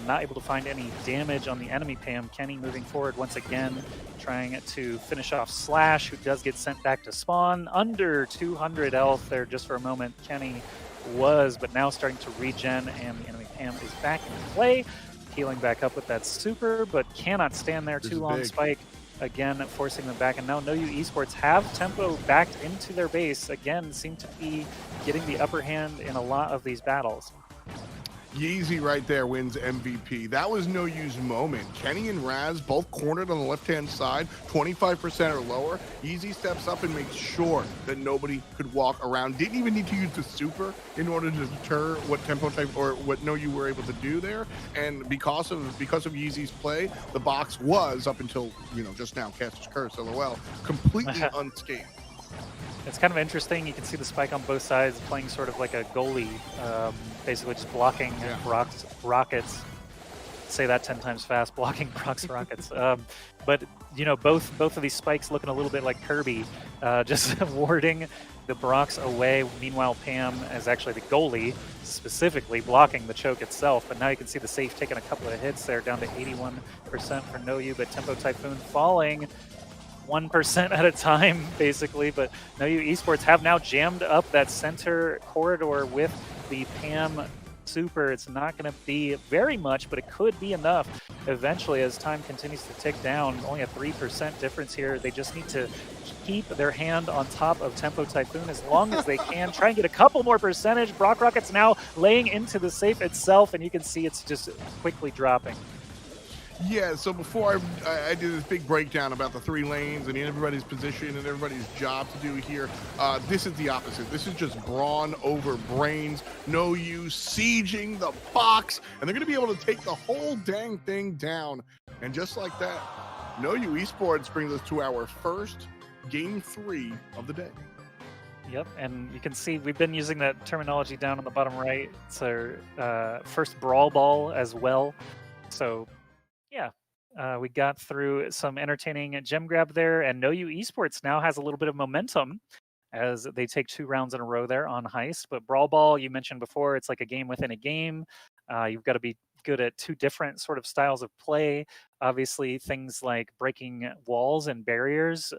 not able to find any damage on the enemy Pam. Kenny moving forward once again, trying to finish off Slash, who does get sent back to spawn. Under 200 health there just for a moment, Kenny was, but now starting to regen, and the enemy Pam is back in play. Healing back up with that super, but cannot stand there too long. Spike again forcing them back, and now No U Esports have Tempo backed into their base again, seem to be getting the upper hand in a lot of these battles. Yeezy right there wins MVP. That was No U's moment. Kenny and Raz both cornered on the left-hand side, 25% or lower. Yeezy steps up and makes sure that nobody could walk around. Didn't even need to use the super in order to deter what Tempo Type or what No U were able to do there. And because of Yeezy's play, the box was up until just now, Caster's Curse, LOL, completely unscathed. It's kind of interesting. You can see the Spike on both sides playing sort of like a goalie, basically just blocking Brock's rockets. Say that 10 times fast, blocking Brock's rockets. But both of these Spikes looking a little bit like Kirby, just warding the Brocks away. Meanwhile, Pam is actually the goalie, specifically blocking the choke itself. But now you can see the safe taking a couple of hits there, down to 81% for No U. But Tempo Typhoon falling 1% at a time, basically. But No You Esports have now jammed up that center corridor with the PAM super. It's not going to be very much, but it could be enough eventually as time continues to tick down. Only a 3% difference here. They just need to keep their hand on top of Tempo Typhoon as long as they can. Try and get a couple more percentage. Brock Rocket's now laying into the safe itself, and you can see it's just quickly dropping. Yeah, so before I did this big breakdown about the 3 lanes and everybody's position and everybody's job to do here, this is the opposite. This is just brawn over brains. No You sieging the box, and they're going to be able to take the whole dang thing down. And just like that, No You Esports brings us to our first Game 3 of the day. Yep, and you can see we've been using that terminology down on the bottom right. It's our first Brawl Ball as well. So yeah, we got through some entertaining gem grab there, and No You Esports now has a little bit of momentum as they take 2 rounds in a row there on Heist. But Brawl Ball, you mentioned before, it's like a game within a game. You've got to be good at 2 different sort of styles of play. Obviously, things like breaking walls and barriers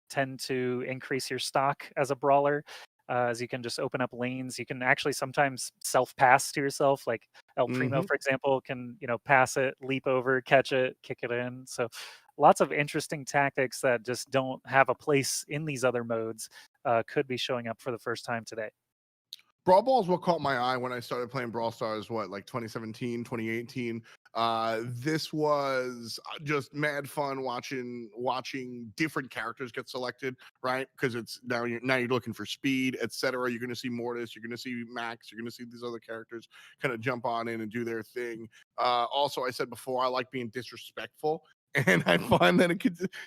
tend to increase your stock as a brawler. As you can just open up lanes. You can actually sometimes self-pass to yourself, like El Primo, for example, can, pass it, leap over, catch it, kick it in. So lots of interesting tactics that just don't have a place in these other modes could be showing up for the first time today. Brawl Ball is what caught my eye when I started playing Brawl Stars, like 2017, 2018. This was just mad fun watching different characters get selected, right? Because it's now you're looking for speed, etc. You're going to see Mortis, you're going to see Max, you're going to see these other characters kind of jump on in and do their thing. Also, I said before, I like being disrespectful. And I find that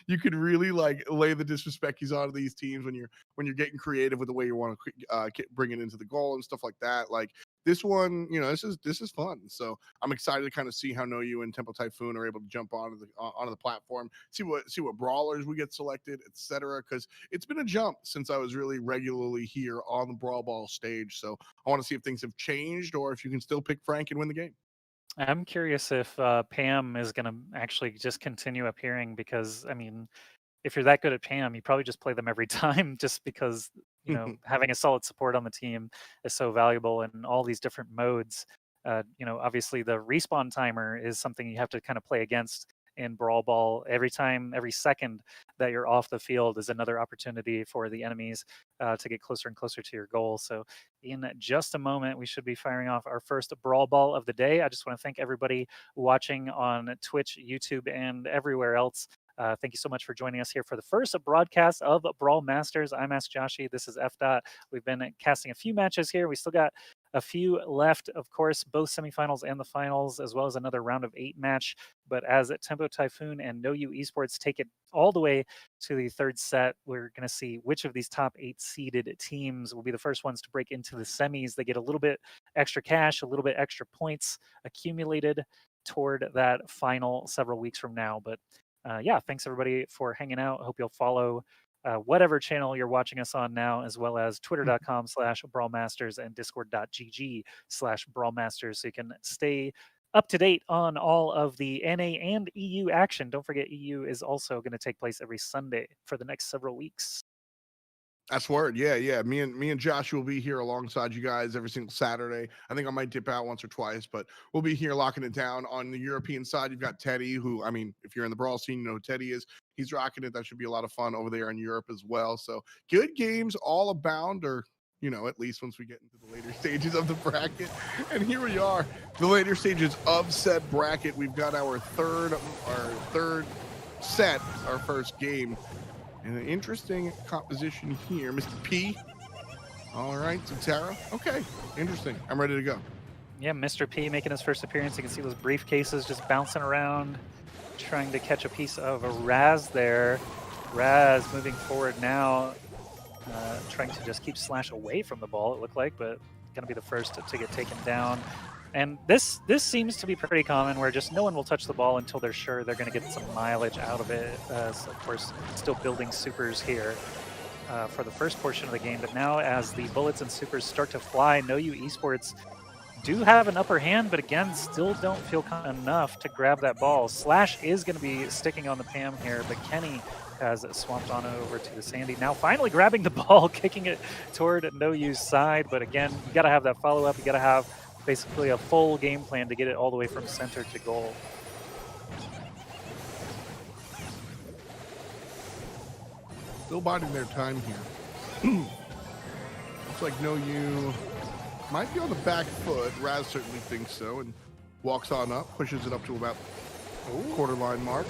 you could really like lay the disrespecties onto these teams when you're getting creative with the way you want to bring it into the goal and stuff like that. Like this one, this is fun. So I'm excited to kind of see how No You and Tempo Typhoon are able to jump onto the platform, see what brawlers we get selected, etc. Because it's been a jump since I was really regularly here on the Brawl Ball stage. So I want to see if things have changed or if you can still pick Frank and win the game. I'm curious if Pam is going to actually just continue appearing because, I mean, if you're that good at Pam, you probably just play them every time just because, having a solid support on the team is so valuable in all these different modes. Obviously the respawn timer is something you have to kind of play against in Brawl Ball. Every second that you're off the field is another opportunity for the enemies to get closer and closer to your goal. So in just a moment, we should be firing off our first Brawl Ball of the day. I just want to thank everybody watching on Twitch, YouTube, and everywhere else. Thank you so much for joining us here for the first broadcast of Brawl Masters. I'm Ask Joshi. This is F. Dot. We've been casting a few matches here. We still got a few left, of course, both semifinals and the finals, as well as another round of 8 match. But as Tempo Typhoon and No You Esports take it all the way to the 3rd set, we're going to see which of these top 8 seeded teams will be the first ones to break into the semis. They get a little bit extra cash, a little bit extra points accumulated toward that final several weeks from now. But yeah, thanks everybody for hanging out. I hope you'll follow whatever channel you're watching us on now, as well as twitter.com/brawlmasters and discord.gg/brawlmasters, so you can stay up to date on all of the NA and EU action. Don't forget, EU is also going to take place every Sunday for the next several weeks. That's word. Yeah. Me and Josh will be here alongside you guys every single Saturday. I think I might dip out once or twice, but we'll be here locking it down. On the European side, you've got Teddy, who, I mean, if you're in the Brawl scene, you know who Teddy is. He's rocking it. That should be a lot of fun over there in Europe as well. So good games all abound, or at least once we get into the later stages of the bracket. And here we are, the later stages of said bracket. We've got our third set, our first game. And an interesting composition here. Mr. P. All right, Tara. Okay, interesting. I'm ready to go. Yeah, Mr. P making his first appearance. You can see those briefcases just bouncing around, trying to catch a piece of a Raz there. Raz moving forward now, trying to just keep Slash away from the ball, it looked like, but going to be the first to get taken down. And this seems to be pretty common, where just no one will touch the ball until they're sure they're going to get some mileage out of it. So of course, still building supers here for the first portion of the game. But now as the bullets and supers start to fly, No You Esports do have an upper hand, but again, still don't feel enough to grab that ball. Slash is going to be sticking on the Pam here, but Kenny has swapped on over to the Sandy. Now finally grabbing the ball, kicking it toward No Use side. But again, you got to have that follow-up. You got to have basically a full game plan to get it all the way from center to goal. Still biding their time here. Looks like No You might be on the back foot. Raz certainly thinks so, and walks on up, pushes it up to about quarter line mark.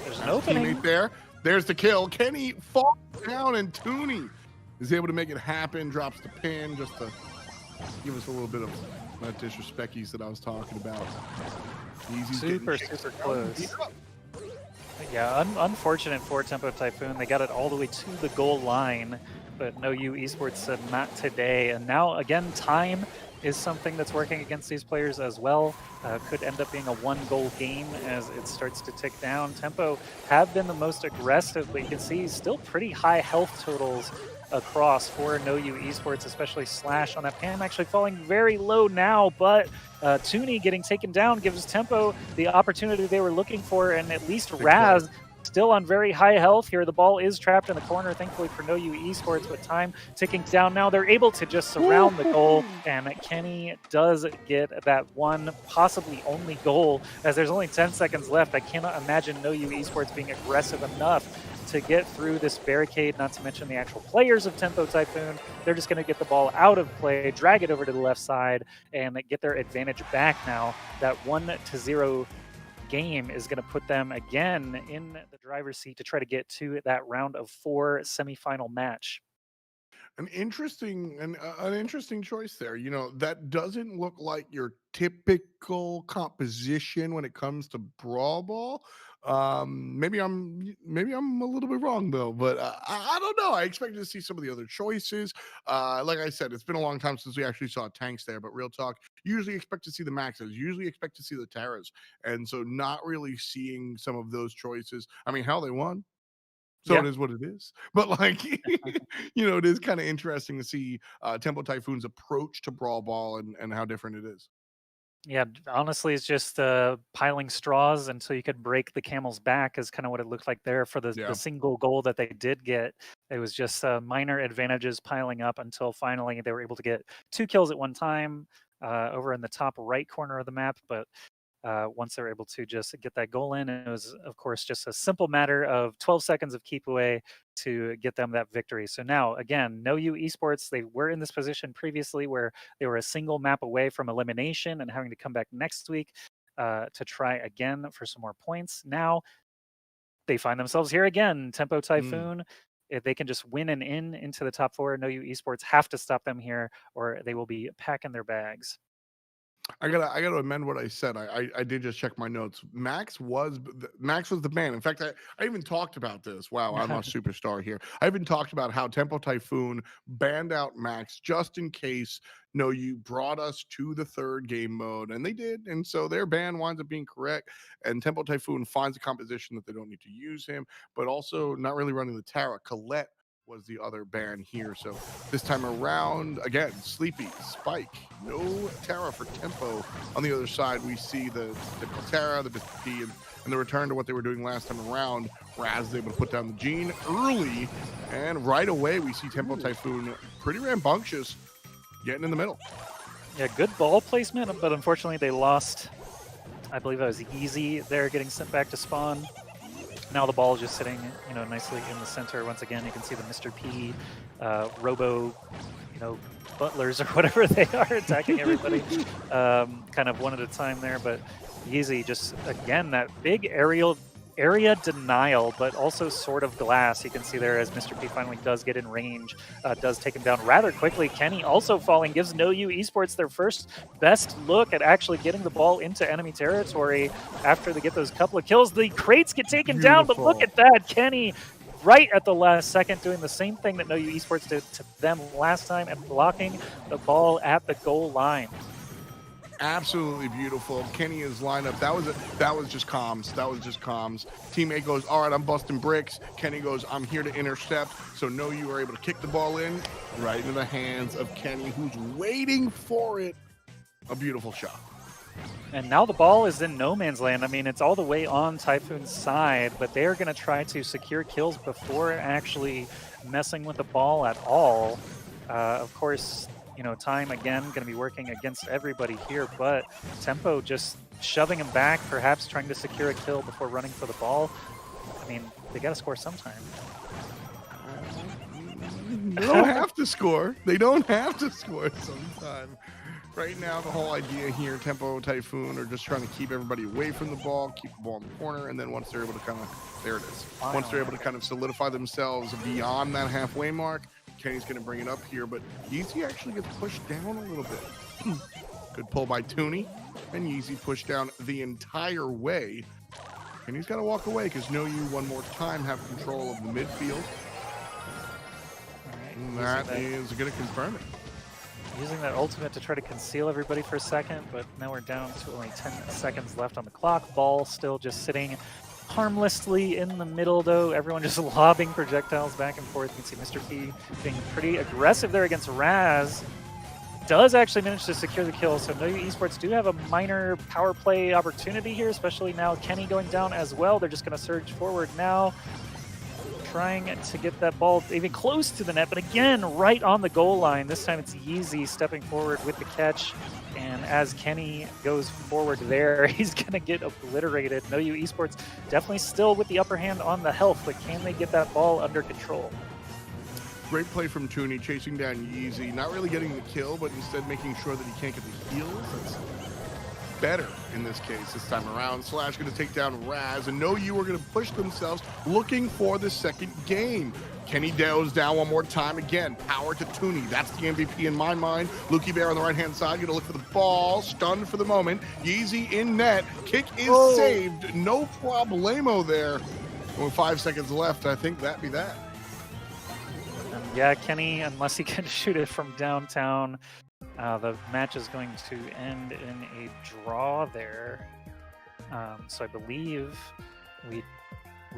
There's an opening teammate there. There's the kill. Kenny falls down, and Tooney is able to make it happen. Drops the pin just to give us a little bit of that disrespecties that I was talking about. Easy's super close. Yeah, unfortunate for Tempo Typhoon. They got it all the way to the goal line, but No You Esports said not today. And now, again, time is something that's working against these players as well. Could end up being a one-goal game as it starts to tick down. Tempo have been the most aggressive, but you can see still pretty high health totals across for No You Esports, especially Slash on that pan, actually falling very low now, but Tooney getting taken down gives Tempo the opportunity they were looking for, and at least Raz still on very high health here. The ball is trapped in the corner, thankfully for No You Esports, but time ticking down now. They're able to just surround the goal, and Kenny does get that one, possibly only goal, as there's only 10 seconds left. I cannot imagine No You Esports being aggressive enough to get through this barricade, not to mention the actual players of Tempo Typhoon. They're just going to get the ball out of play, drag it over to the left side, and get their advantage back now. That 1-0 game is going to put them again in the driver's seat to try to get to that round of 4 semifinal match. An interesting choice there. You know, that doesn't look like your typical composition when it comes to Brawl Ball. Maybe I'm a little bit wrong though, but I don't know. I expected to see some of the other choices. Like I said, it's been a long time since we actually saw tanks there, but real talk, usually expect to see the Maxes, usually expect to see the Terras, and so not really seeing some of those choices. I mean, hell, they won. So yeah. It is what it is. But like, you know, it is kind of interesting to see Tempo Typhoon's approach to Brawl Ball and how different it is. Yeah, honestly, it's just piling straws until you could break the camel's back is kind of what it looked like there for the single goal that they did get. It was just minor advantages piling up until finally they were able to get 2 kills at one time over in the top right corner of the map. But once they were able to just get that goal in, it was, of course, just a simple matter of 12 seconds of keep away to get them that victory. So now, again, No You Esports, they were in this position previously where they were a single map away from elimination and having to come back next week to try again for some more points. Now they find themselves here again. Tempo Typhoon, if they can just win and into the top 4, No You Esports have to stop them here or they will be packing their bags. I gotta amend what I said. I did just check my notes. Max was the ban. In fact, I even talked about this. Wow, I'm a superstar here. I even talked about how Tempo Typhoon banned out Max just in case No You brought us to the 3rd game mode, and they did. And so their ban winds up being correct. And Tempo Typhoon finds a composition that they don't need to use him, but also not really running the Tara. Colette was the other ban here. So this time around, again, Sleepy, Spike, no Tara for Tempo. On the other side, we see the Tara, the Mr. P, and the return to what they were doing last time around. Raz is able to put down the Gene early, and right away we see Tempo Typhoon pretty rambunctious, getting in the middle. Yeah, good ball placement, but unfortunately they lost. I believe that was Easy there getting sent back to spawn. Now the ball is just sitting, you know, nicely in the center. Once again, you can see the Mr. P, Robo, you know, butlers or whatever they are attacking everybody, kind of one at a time there. But Yeezy just, again, that big area denial, but also sort of glass. You can see there as Mr. P finally does get in range, does take him down rather quickly. Kenny also falling, gives No You Esports their first best look at actually getting the ball into enemy territory after they get those couple of kills. The crates get taken down, but look at that. Kenny right at the last second doing the same thing that No You Esports did to them last time and blocking the ball at the goal line. Absolutely beautiful. Kenny's lineup, that was just comms. That was just comms. Teammate goes, all right, I'm busting bricks. Kenny goes, I'm here to intercept. So No You are able to kick the ball in right into the hands of Kenny, who's waiting for it. A beautiful shot. And now the ball is in no man's land. I mean, it's all the way on Typhoon's side, but they're going to try to secure kills before actually messing with the ball at all. Of course, time again going to be working against everybody here, but Tempo just shoving him back, perhaps trying to secure a kill before running for the ball. I mean, they got to score sometime. They don't have to score. They don't have to score sometime. Right now, the whole idea here, Tempo, Typhoon, are just trying to keep everybody away from the ball, keep the ball in the corner, and then once they're able to kind of, there it is. Once they're able to kind of solidify themselves beyond that halfway mark, Kenny's going to bring it up here, but Yeezy actually gets pushed down a little bit. Good pull by Tooney, and Yeezy pushed down the entire way. And he's got to walk away because No You one more time have control of the midfield. And that is going to confirm it. Using that ultimate to try to conceal everybody for a second, but now we're down to only 10 seconds left on the clock. Ball still just sitting harmlessly in the middle, though. Everyone just lobbing projectiles back and forth. You can see Mr. P being pretty aggressive there against Raz. Does actually manage to secure the kill, so No You Esports do have a minor power play opportunity here, especially now Kenny going down as well. They're just going to surge forward now, trying to get that ball even close to the net, but again, right on the goal line. This time it's Yeezy stepping forward with the catch, and as Kenny goes forward there, he's going to get obliterated. No You Esports definitely still with the upper hand on the health, but can they get that ball under control? Great play from Tooney, chasing down Yeezy, not really getting the kill, but instead making sure that he can't get the heals. That's better in this case this time around. Slash going to take down Raz, and No You are going to push themselves looking for the second game. Kenny goes down one more time again. Power to Tooney. That's the MVP in my mind. Lukey Bear on the right-hand side. Going to look for the ball. Stunned for the moment. Yeezy in net. Kick is saved. No problemo there. With 5 seconds left, I think that'd be that. Yeah, Kenny, unless he can shoot it from downtown, the match is going to end in a draw there. So I believe we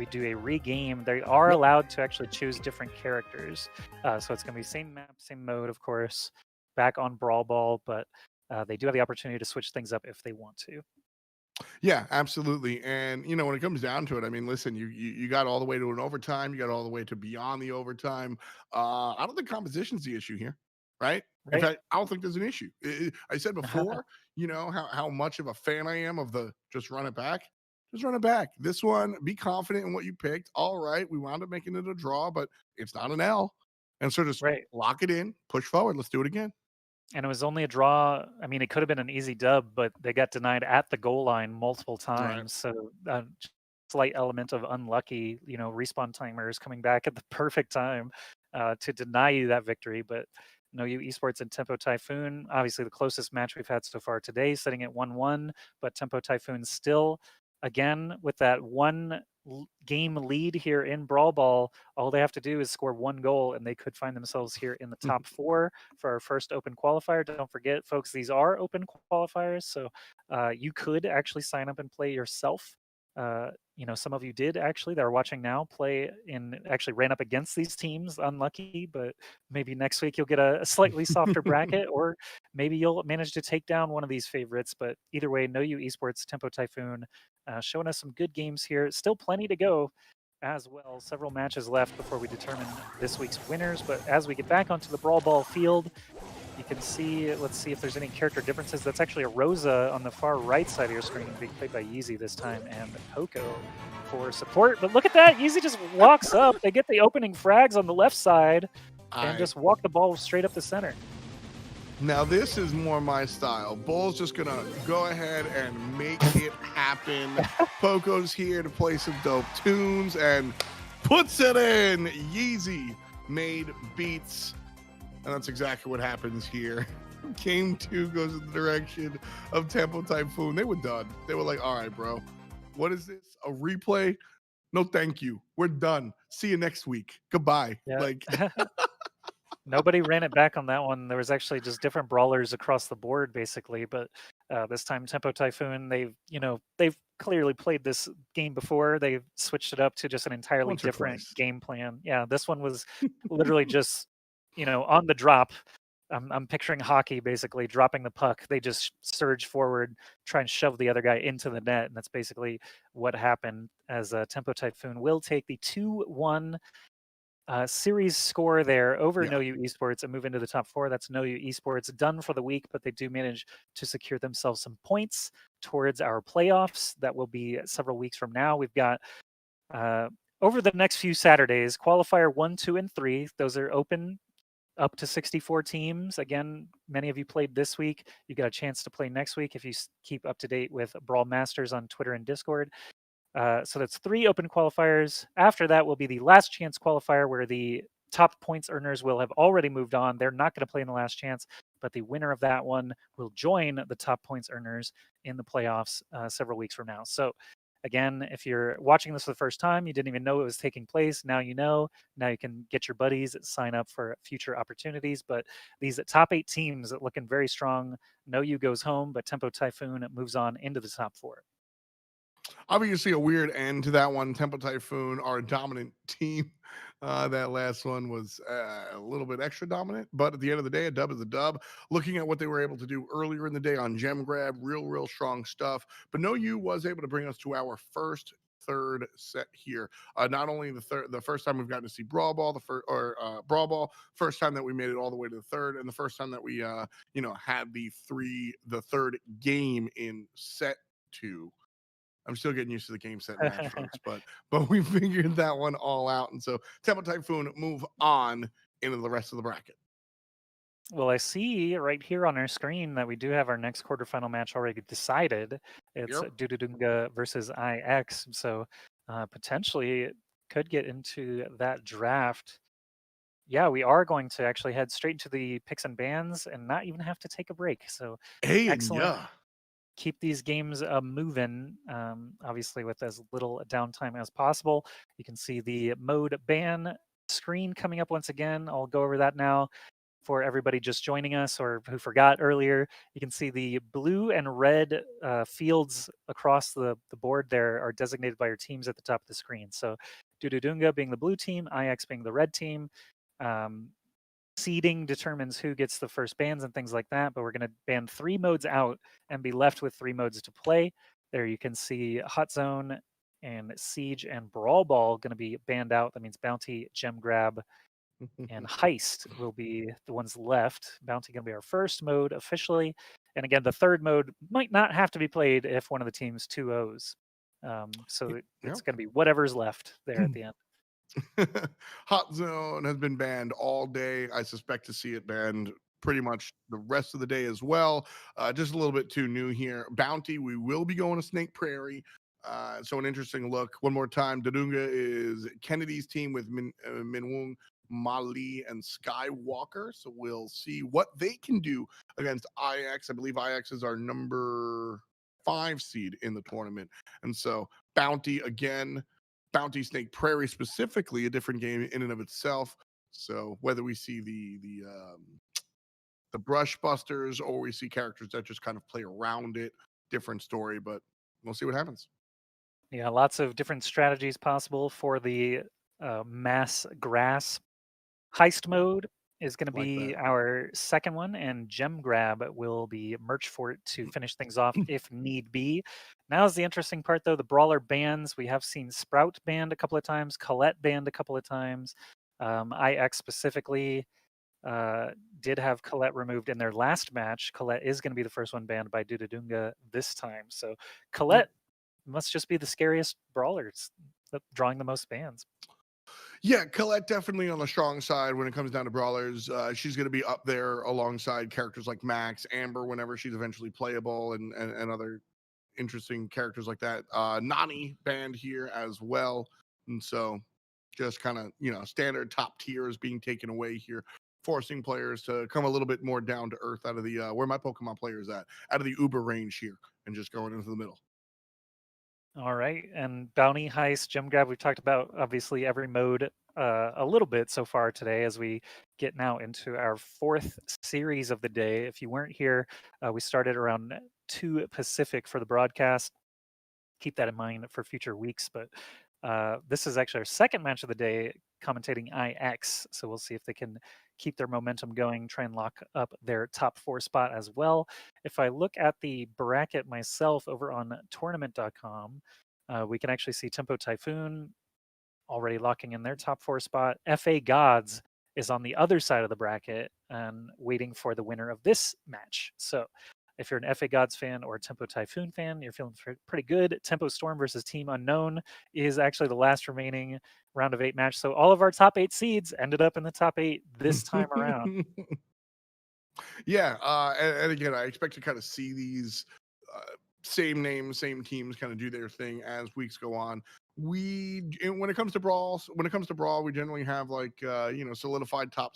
do a regame. They are allowed to actually choose different characters. So it's going to be same map, same mode, of course, back on Brawl Ball, but they do have the opportunity to switch things up if they want to. Yeah, absolutely. And when it comes down to it, I mean, listen, you got all the way to an overtime, you got all the way to beyond the overtime. I don't think composition's the issue here, right? In fact, I don't think there's an issue. I said before, how much of a fan I am of the just run it back. Just run it back. This one, be confident in what you picked. All right, we wound up making it a draw, but it's not an L. And so just lock it in, push forward. Let's do it again. And it was only a draw. I mean, it could have been an easy dub, but they got denied at the goal line multiple times. Right. So slight element of unlucky, respawn timers coming back at the perfect time to deny you that victory. But No You Esports and Tempo Typhoon, obviously the closest match we've had so far today, sitting at 1-1. But Tempo Typhoon still, again, with that one game lead here in Brawl Ball, all they have to do is score one goal and they could find themselves here in the top 4 for our first open qualifier. Don't forget, folks, these are open qualifiers, so you could actually sign up and play yourself. Some of you did actually that are watching now actually ran up against these teams. Unlucky, but maybe next week you'll get a slightly softer bracket, or maybe you'll manage to take down one of these favorites. But either way, No You Esports, Tempo Typhoon, showing us some good games here. Still plenty to go as well. Several matches left before we determine this week's winners. But as we get back onto the Brawl Ball field, you can see, let's see if there's any character differences. That's actually a Rosa on the far right side of your screen, being played by Yeezy this time, and Poco for support. But look at that, Yeezy just walks up. They get the opening frags on the left side and just walk the ball straight up the center. Now this is more my style. Bull's just gonna go ahead and make it happen. Poco's here to play some dope tunes and puts it in. Yeezy made beats. And that's exactly what happens here. Game 2 goes in the direction of Tempo Typhoon. They were done. They were like, all right, bro, what is this? A replay? No, thank you. We're done. See you next week. Goodbye. Yeah. Like nobody ran it back on that one. There was actually just different brawlers across the board, basically. But this time, Tempo Typhoon, they've clearly played this game before. They've switched it up to just an entirely different game plan. Yeah, this one was literally just on the drop, I'm picturing hockey basically dropping the puck. They just surge forward, try and shove the other guy into the net, and that's basically what happened. As Tempo Typhoon will take the 2-1 series score there over Yeah. No You Esports and move into the top 4. That's No You Esports done for the week, but they do manage to secure themselves some points towards our playoffs. That will be several weeks from now. We've got over the next few Saturdays, qualifier 1, 2, and 3. Those are open up to 64 teams. Again, many of you played this week. You got a chance to play next week if you keep up to date with Brawl Masters on Twitter and Discord. So that's 3 open qualifiers. After that will be the last chance qualifier where the top points earners will have already moved on. They're not going to play in the last chance, but the winner of that one will join the top points earners in the playoffs several weeks from now. So again, if you're watching this for the first time, you didn't even know it was taking place. Now you know. Now you can get your buddies, sign up for future opportunities. But these top 8 teams looking very strong. No You goes home, but Tempo Typhoon moves on into the top 4. Obviously, a weird end to that one. Tempo Typhoon, our dominant team. That last one was a little bit extra dominant, but at the end of the day, a dub is a dub. Looking at what they were able to do earlier in the day on Gem Grab, real strong stuff. But No You was able to bring us to our first third set here. Not only the first time we've gotten to see Brawl Ball, Brawl Ball, first time that we made it all the way to the third, and the first time that we had the third game in set 2. I'm still getting used to the game set match, folks, but we figured that one all out, and so Tempo Typhoon move on into the rest of the bracket. Well, I see right here on our screen that we do have our next quarterfinal match already decided. It's Yep. Dudadunga versus IX, so potentially it could get into that draft. Yeah, we are going to actually head straight into the picks and bans and not even have to take a break. So Hey, and excellent. yeah. Keep these games moving, obviously with as little downtime as possible. You can see the mode ban screen coming up once again. I'll go over that now for everybody just joining us or who forgot earlier. You can see the blue and red fields across the board there are designated by your teams at the top of the screen. So Dududunga being the blue team, IX being the red team. Seeding determines who gets the first bans and things like that, but we're going to ban 3 modes out and be left with 3 modes to play. There you can see Hot Zone and Siege and Brawl Ball going to be banned out. That means Bounty, Gem Grab, and Heist will be the ones left. Bounty going to be our first mode officially. And again, the third mode might not have to be played if one of the teams 2-0s. So it's going to be whatever's left there at the end. Hot Zone has been banned all day. I suspect to see it banned pretty much the rest of the day as well. Just a little bit too new here. Bounty, we will be going to Snake Prairie. So an interesting look. One more time, Dadunga is Kennedy's team with Minwung, Mali, and Skywalker. So we'll see what they can do against IX. I believe IX is our number 5 seed in the tournament. And so Bounty again. Bounty Snake Prairie specifically, a different game in and of itself. So whether we see the brush busters or we see characters that just kind of play around it, different story, but we'll see what happens. Yeah, lots of different strategies possible for the mass grass. Heist mode is going to Like be that. our second one, and Gem Grab will be merch for it to finish things off if need be. Now's the interesting part, though. The brawler bans. We have seen Sprout banned a couple of times, Colette banned a couple of times. IX specifically did have Colette removed in their last match. Colette is going to be the first one banned by Dudadunga this time. So Colette must just be the scariest brawlers, drawing the most bans. Yeah, Colette definitely on the strong side when it comes down to brawlers. She's going to be up there alongside characters like Max, Amber, whenever she's eventually playable, and other interesting characters like that. Nani banned here as well, and so just kind of standard top tiers being taken away here, forcing players to come a little bit more down to earth out of the where my Pokemon players at, out of the Uber range here, and just going into the middle. All right, and bounty heist, gem grab. We've talked about obviously every mode a little bit so far today as we get now into our 4th series of the day. If you weren't here, we started around 2 Pacific for the broadcast. Keep that in mind for future weeks. But this is actually our second match of the day. commentating IX. So we'll see if they can keep their momentum going, try and lock up their top 4 spot as well. If I look at the bracket myself over on tournament.com, we can actually see Tempo Typhoon already locking in their top 4 spot. FA Gods is on the other side of the bracket and waiting for the winner of this match. So if you're an FA Gods fan or a Tempo Typhoon fan, you're feeling pretty good. Tempo Storm versus Team Unknown is actually the last remaining round of 8 match. So all of our top 8 seeds ended up in the top 8 this time around. Yeah, and again, I expect to kind of see these same names, same teams kind of do their thing as weeks go on. When it comes to Brawl, we generally have like solidified top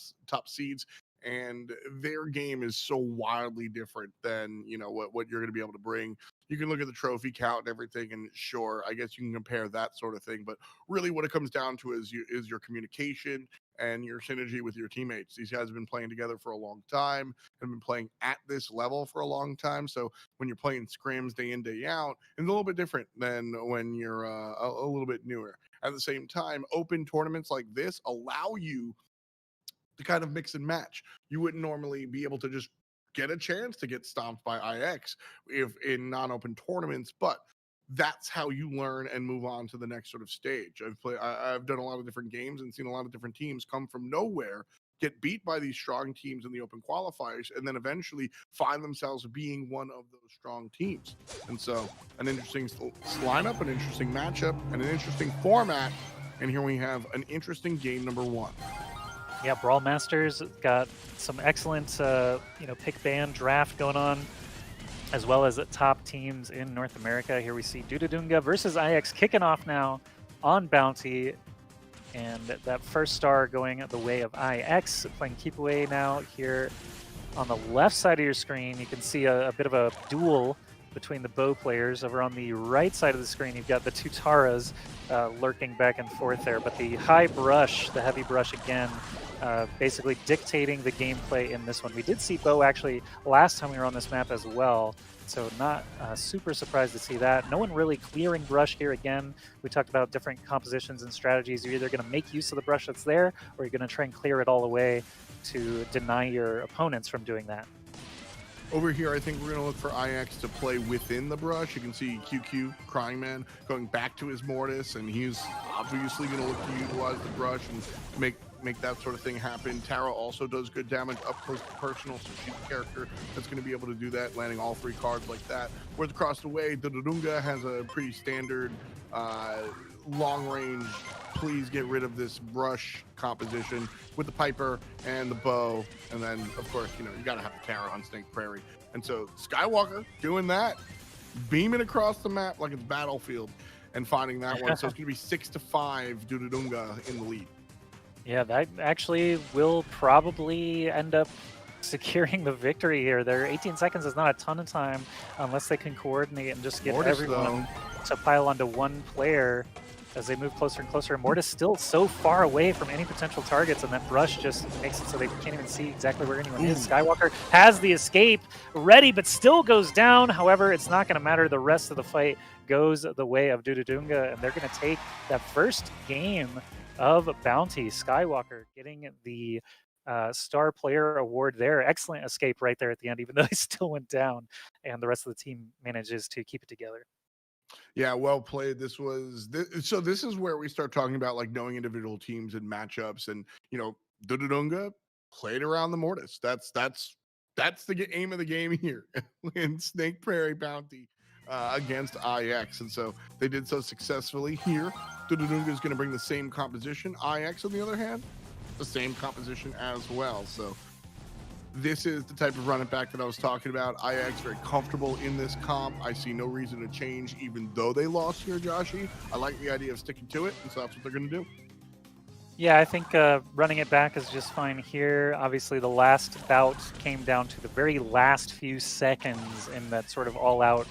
seeds, and their game is so wildly different than what you're going to be able to bring. You can look at the trophy count and everything, and sure, I guess you can compare that sort of thing. But really, what it comes down to is your communication and your synergy with your teammates. These guys have been playing together for a long time, have been playing at this level for a long time. So when you're playing scrims day in, day out, it's a little bit different than when you're a little bit newer. At the same time, open tournaments like this allow you to kind of mix and match. You wouldn't normally be able to just get a chance to get stomped by IX if in non-open tournaments, but that's how you learn and move on to the next sort of stage. I've done a lot of different games and seen a lot of different teams come from nowhere, get beat by these strong teams in the open qualifiers, and then eventually find themselves being one of those strong teams. And so an interesting lineup, an interesting matchup, and an interesting format. And here we have an interesting game number 1. Yeah, BrawlMSTRS got some excellent, pick ban draft going on, as well as top teams in North America. Here we see Dudadunga versus IX kicking off now on Bounty, and that first star going the way of IX, playing Keep Away now. Here on the left side of your screen, you can see a bit of a duel between the bow players. Over on the right side of the screen, you've got the 2 Taras lurking back and forth there, but the high brush, the heavy brush again, basically dictating the gameplay in this one. We did see bow actually last time we were on this map as well, so not super surprised to see that. No one really clearing brush here again. We talked about different compositions and strategies. You're either going to make use of the brush that's there, or you're going to try and clear it all away to deny your opponents from doing that. Over here, I think we're going to look for IX to play within the brush. You can see QQ, Crying Man, going back to his Mortis, and he's obviously going to look to utilize the brush and make that sort of thing happen. Tara also does good damage up close to personal, so she's a character that's going to be able to do that, landing all 3 cards like that. Whereas across the way, Dudadunga has a pretty standard long range, please get rid of this brush composition with the Piper and the bow, and then of course you got to have the Tara on Snake Prairie. And so Skywalker doing that, beaming across the map like it's Battlefield and finding that one. So it's going to be 6-5 Dudadunga in the lead. Yeah, that actually will probably end up securing the victory here. Their 18 seconds is not a ton of time unless they can coordinate and just get Mortis, everyone to pile onto one player as they move closer and closer. Mortis still so far away from any potential targets, and that brush just makes it so they can't even see exactly where anyone is. Skywalker has the escape ready, but still goes down. However, it's not going to matter. The rest of the fight goes the way of Dudadunga, and they're going to take that first game of Bounty. Skywalker getting the Star Player Award there. Excellent escape right there at the end, even though he still went down, and the rest of the team manages to keep it together. Yeah, well played. This is where we start talking about like knowing individual teams and matchups, and Dudadunga played around the Mortis. That's the aim of the game here in Snake Prairie Bounty against IX, and so they did so successfully here. Dudadunga is going to bring the same composition. IX, on the other hand, the same composition as well. So this is the type of run it back that I was talking about. IX very comfortable in this comp. I see no reason to change, even though they lost here, Joshy. I like the idea of sticking to it, and so that's what they're going to do. Yeah, I think running it back is just fine here. Obviously, the last bout came down to the very last few seconds in that sort of all-out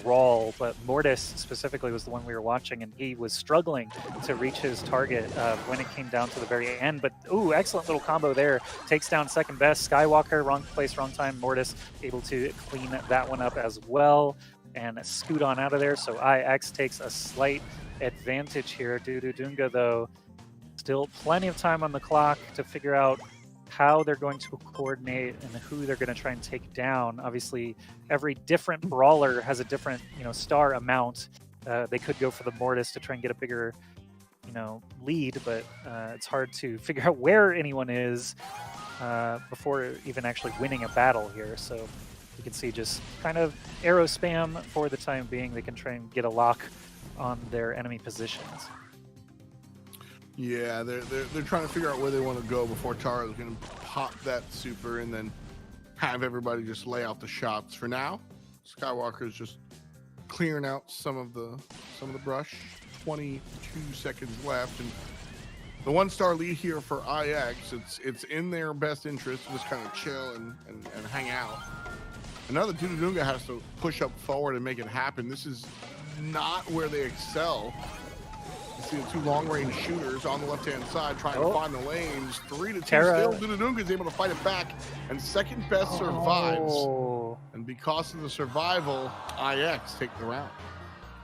brawl, but Mortis specifically was the one we were watching, and he was struggling to reach his target when it came down to the very end. But ooh, excellent little combo there. Takes down second best. Skywalker, wrong place, wrong time. Mortis able to clean that one up as well and scoot on out of there. So IX takes a slight advantage here. Dudadunga, though, still plenty of time on the clock to figure out how they're going to coordinate and who they're going to try and take down. Obviously, every different brawler has a different, star amount. They could go for the Mortis to try and get a bigger, lead, but it's hard to figure out where anyone is before even actually winning a battle here. So you can see just kind of arrow spam for the time being. They can try and get a lock on their enemy positions. Yeah, they're trying to figure out where they want to go before Tara's going to pop that super and then have everybody just lay out the shots. For now, Skywalker's just clearing out some of the brush. 22 seconds left, and the 1-star lead here for IX. It's in their best interest to just kind of chill and hang out. And now that Dudadunga has to push up forward and make it happen. This is not where they excel. You see the 2 long-range shooters on the left-hand side trying to find the lanes. 3-2 still. Dudadunga is able to fight it back, and second best survives. And because of the survival, IX take the round.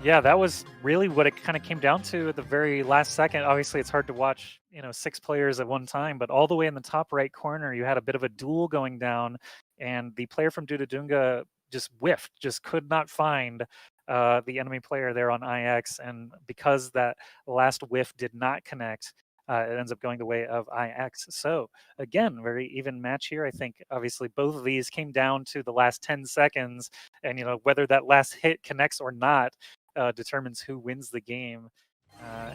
Yeah, that was really what it kind of came down to at the very last second. Obviously, it's hard to watch, 6 players at one time, but all the way in the top right corner, you had a bit of a duel going down, and the player from Dudadunga just whiffed, just could not find the enemy player there on IX, and because that last whiff did not connect, it ends up going the way of IX. So again, very even match here. I think obviously both of these came down to the last 10 seconds, and whether that last hit connects or not determines who wins the game.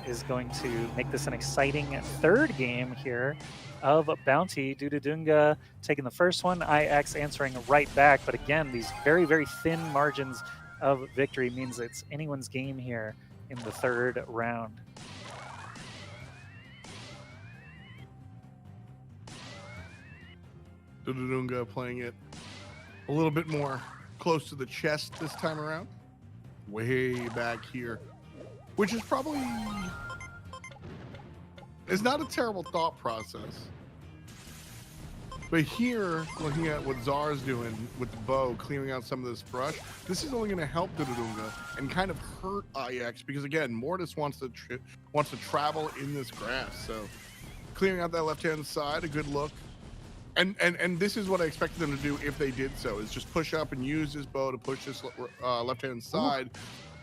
Is going to make this an exciting third game here of Bounty. Dudadunga taking the first one, IX answering right back. But again, these very, very thin margins of victory means it's anyone's game here in the third round. Dudadunga playing it a little bit more close to the chest this time around. Way back here, which is probably is not a terrible thought process. But here, looking at what Czar's doing with the bow, clearing out some of this brush, this is only going to help Dudadunga and kind of hurt IX because again, Mortis wants to travel in this grass. So clearing out that left-hand side, a good look. And this is what I expected them to do if they did so, is just push up and use his bow to push this left-hand side.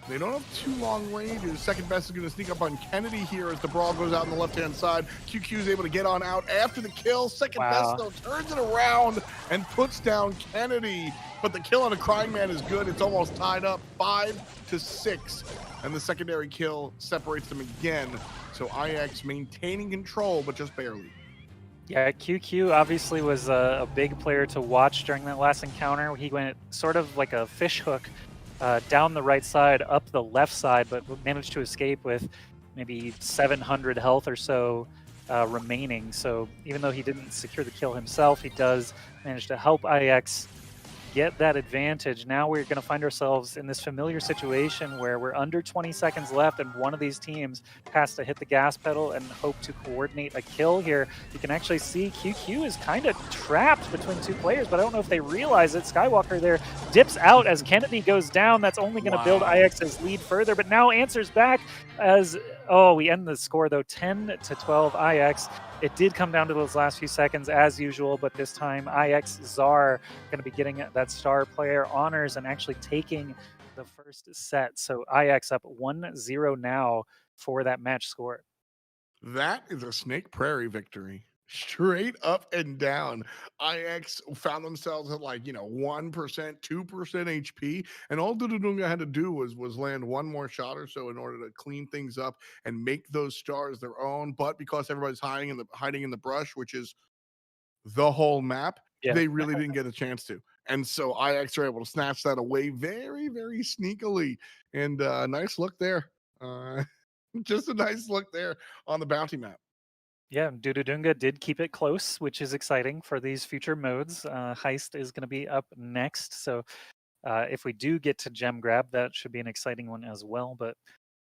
They don't have 2 long ranges. Second best is going to sneak up on Kennedy here as the brawl goes out on the left-hand side. QQ is able to get on out after the kill. Second best, though, turns it around and puts down Kennedy. But the kill on a Crying Man is good. It's almost tied up 5-6. And the secondary kill separates them again. So IX maintaining control, but just barely. Yeah, QQ obviously was a big player to watch during that last encounter. He went sort of like a fish hook down the right side, up the left side, but managed to escape with maybe 700 health or so remaining. So even though he didn't secure the kill himself, he does manage to help IX get that advantage. Now we're going to find ourselves in this familiar situation where we're under 20 seconds left and one of these teams has to hit the gas pedal and hope to coordinate a kill here. You can actually see QQ is kind of trapped between 2 players, but I don't know if they realize it. Skywalker there dips out as Kennedy goes down. That's only going to build IX's lead further, but now answers back as, we end the score though, 10-12 IX. It did come down to those last few seconds as usual, but this time IX Czar going to be getting that star player honors and actually taking the first set. So IX up 1-0 now for that match score. That is a Snake Prairie victory. Straight up and down. IX found themselves at 1%, 2% HP, and all Dudadunga had to do was land one more shot or so in order to clean things up and make those stars their own. But because everybody's hiding in the brush, which is the whole map, they really didn't get a chance to. And so IX are able to snatch that away very, very sneakily. And nice look there. Just a nice look there on the bounty map. Yeah, Dudadunga did keep it close, which is exciting for these future modes. Heist is going to be up next, so if we do get to gem grab, that should be an exciting one as well. But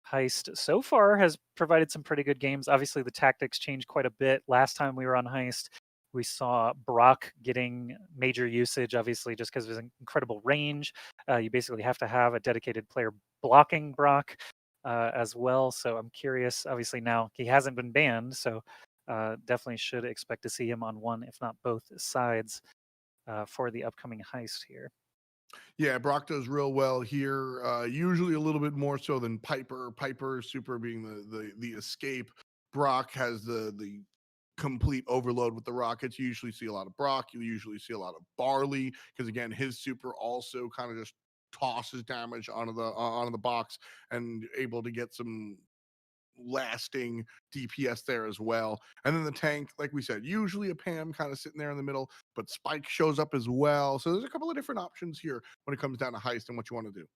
Heist so far has provided some pretty good games. Obviously, the tactics changed quite a bit. Last time we were on Heist, we saw Brock getting major usage, obviously, just because of his incredible range. You basically have to have a dedicated player blocking Brock. as well. So I'm curious. Obviously, now he hasn't been banned, so definitely should expect to see him on one, if not both sides, for the upcoming heist here. Yeah, Brock does real well here. Usually a little bit more so than Piper. Piper Super being the escape. Brock has the complete overload with the rockets. You usually see a lot of Brock. You usually see a lot of Barley because again, his super also kind of just tosses damage onto the box and able to get some lasting DPS there as well. And then the tank, like we said, usually a Pam kind of sitting there in the middle, but Spike shows up as well. So there's a couple of different options here when it comes down to heist and what you want to do.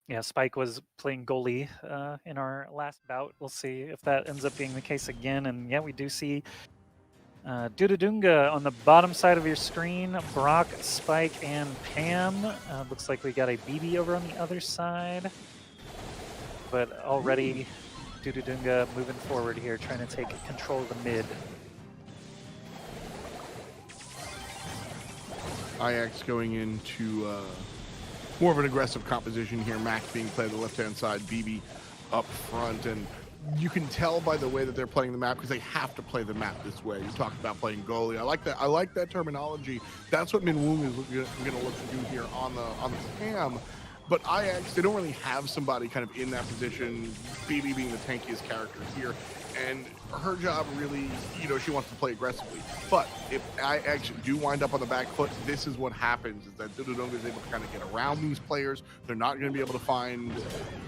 Yeah, Spike was playing goalie in our last bout. We'll see if that ends up being the case again. And yeah, we do see Dudadunga on the bottom side of your screen. Brock, Spike, and Pam. Looks like we got a BB over on the other side. But already Dudadunga moving forward here, trying to take control of the mid. IX going into more of an aggressive composition here. Max being played on the left-hand side, BB up front, and you can tell by the way that they're playing the map because they have to play the map this way. You talked about playing goalie. I like that. I like that terminology. That's what Minwoong is going to look to do here on the Pam. But IX, they don't really have somebody kind of in that position. BB being the tankiest character here, and her job really, she wants to play aggressively. But if IX do wind up on the back foot, this is what happens: is that Dudadunga is able to kind of get around these players. They're not going to be able to find,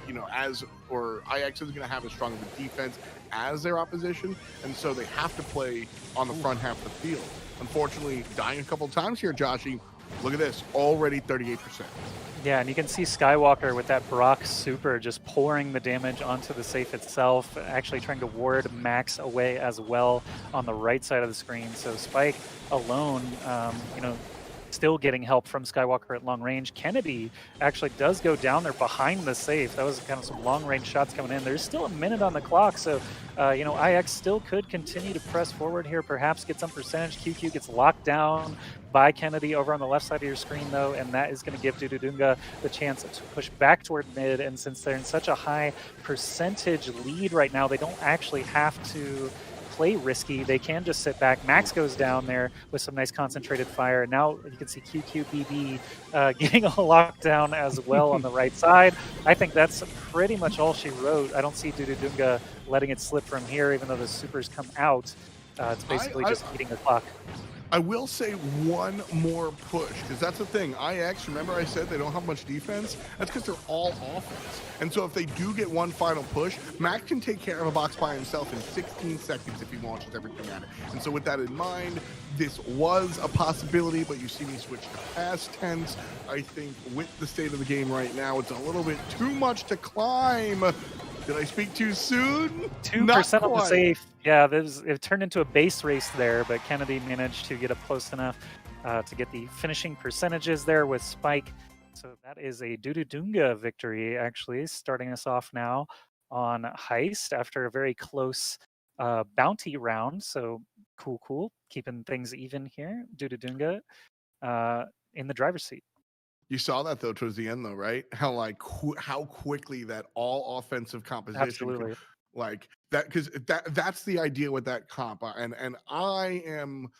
IX isn't going to have as strong of a defense as their opposition, and so they have to play on the front half of the field. Unfortunately, dying a couple of times here, Joshy. Look at this, already 38%. Yeah, and you can see Skywalker with that Brock super just pouring the damage onto the safe itself, actually trying to ward Max away as well on the right side of the screen. So Spike alone, still getting help from Skywalker at long range. Kennedy actually does go down there behind the safe. That was kind of some long range shots coming in. There's still a minute on the clock, so IX still could continue to press forward here, perhaps get some percentage. QQ gets locked down by Kennedy over on the left side of your screen though, and that is going to give Dudadunga the chance to push back toward mid. And since they're in such a high percentage lead right now, they don't actually have to play risky. They can just sit back. Max goes down there with some nice concentrated fire. Now you can see QQBB getting a lockdown as well on the right side. I think that's pretty much all she wrote. I don't see Dudadunga letting it slip from here, even though the supers come out. It's basically just eating the clock. I will say one more push, because that's the thing. IX, remember I said they don't have much defense? That's because they're all offense. And so if they do get one final push, Max can take care of a box by himself in 16 seconds if he launches everything at it. And so with that in mind, this was a possibility, but you see me switch to past tense. I think with the state of the game right now, it's a little bit too much to climb. Did I speak too soon? 2% on the safe. Yeah, it turned into a base race there, but Kennedy managed to get up close enough to get the finishing percentages there with Spike. So that is a Dudadunga victory, actually, starting us off now on Heist after a very close bounty round. So cool. Keeping things even here. Dudadunga in the driver's seat. You saw that though towards the end though, right? How how quickly that all offensive composition, Absolutely. like that, because that's the idea with that comp. And I'm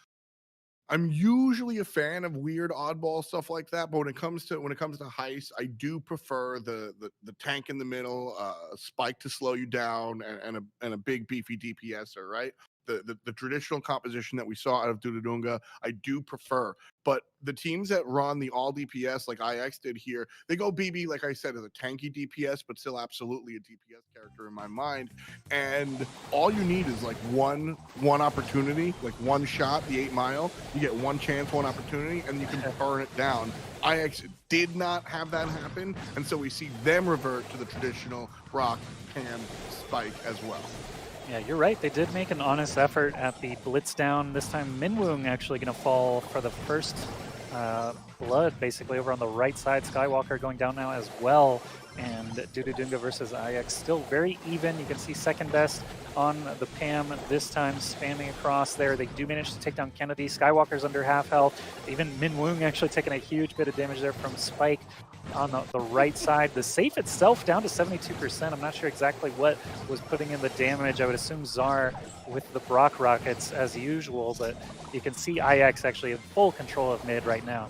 usually a fan of weird oddball stuff like that, but when it comes to heist, I do prefer the tank in the middle, Spike to slow you down, and a big beefy DPSer, right? The traditional composition that we saw out of Dudadunga, I do prefer. But the teams that run the all DPS like IX did here, they go BB, like I said, as a tanky DPS, but still absolutely a DPS character in my mind. And all you need is like one opportunity, like one shot, the 8 Mile. You get one chance, one opportunity, and you can burn it down. IX did not have that happen, and so we see them revert to the traditional Brock, Pam, Spike as well. Yeah, you're right. They did make an honest effort at the blitz down. This time, Minwoong actually going to fall for the first blood, basically, over on the right side. Skywalker going down now as well. And Dudadunga versus IX still very even. You can see second best on the Pam this time, spamming across there. They do manage to take down Kennedy. Skywalker's under half health. Even Minwoong actually taking a huge bit of damage there from Spike. on the right side. The safe itself down to 72%. I'm not sure exactly what was putting in the damage. I would assume Czar with the Brock rockets as usual, but you can see IX actually in full control of mid right now.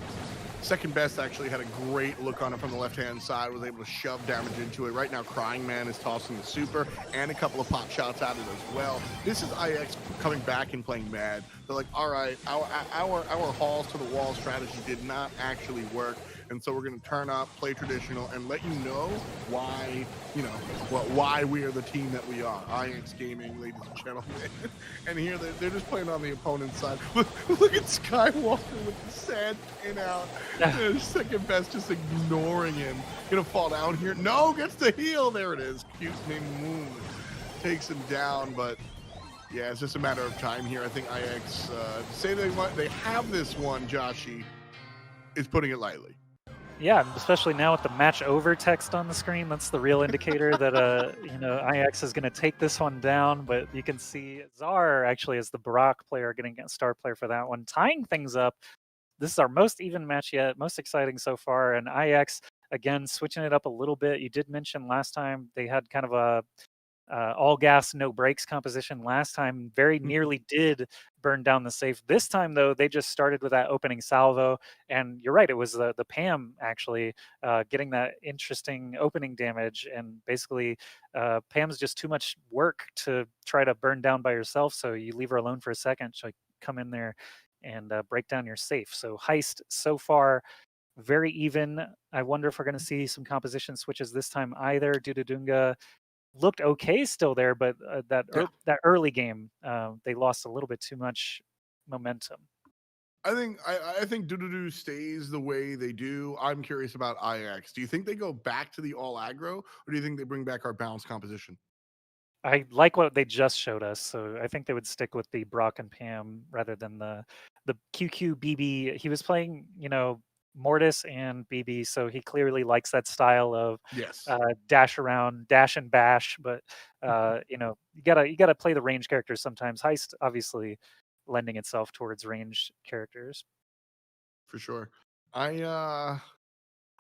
Second best actually had a great look on it from the left-hand side, was able to shove damage into it. Right now, Crying Man is tossing the super and a couple of pot shots at it as well. This is IX coming back and playing mad. They're like, all right, our halls to the wall strategy did not actually work. And so we're going to turn up, play traditional, and let you know why, why we are the team that we are. IX Gaming, ladies and gentlemen. And here they're just playing on the opponent's side. Look at Skywalker with the sad pin out. Second best just ignoring him. Gonna fall down here. No, gets the heal. There it is. Cute name Moon takes him down, but yeah, it's just a matter of time here. I think IX say they have this one, Joshy, is putting it lightly. Yeah, especially now with the match over text on the screen, that's the real indicator that IX is going to take this one down. But you can see Czar actually as the Brock player getting a star player for that one, tying things up. This is our most even match yet, most exciting so far. And IX again switching it up a little bit. You did mention last time they had kind of a all gas no brakes composition last time. Very nearly did burn down the safe. This time though, they just started with that opening salvo, and you're right, it was the Pam actually getting that interesting opening damage. And basically Pam's just too much work to try to burn down by herself, so you leave her alone for a second, she'll come in there and break down your safe. So Heist so far very even. I wonder if we're going to see some composition switches this time either. Dudadunga looked okay still there, but that early game, they lost a little bit too much momentum. I think Doodoo stays the way they do. I'm curious about IX. Do you think they go back to the all aggro, or do you think they bring back our balanced composition? I like what they just showed us, so I think they would stick with the Brock and Pam rather than the QQ BB. He was playing, Mortis and BB, so he clearly likes that style of dash around, dash and bash. But you gotta play the range characters sometimes. Heist obviously lending itself towards ranged characters. For sure. I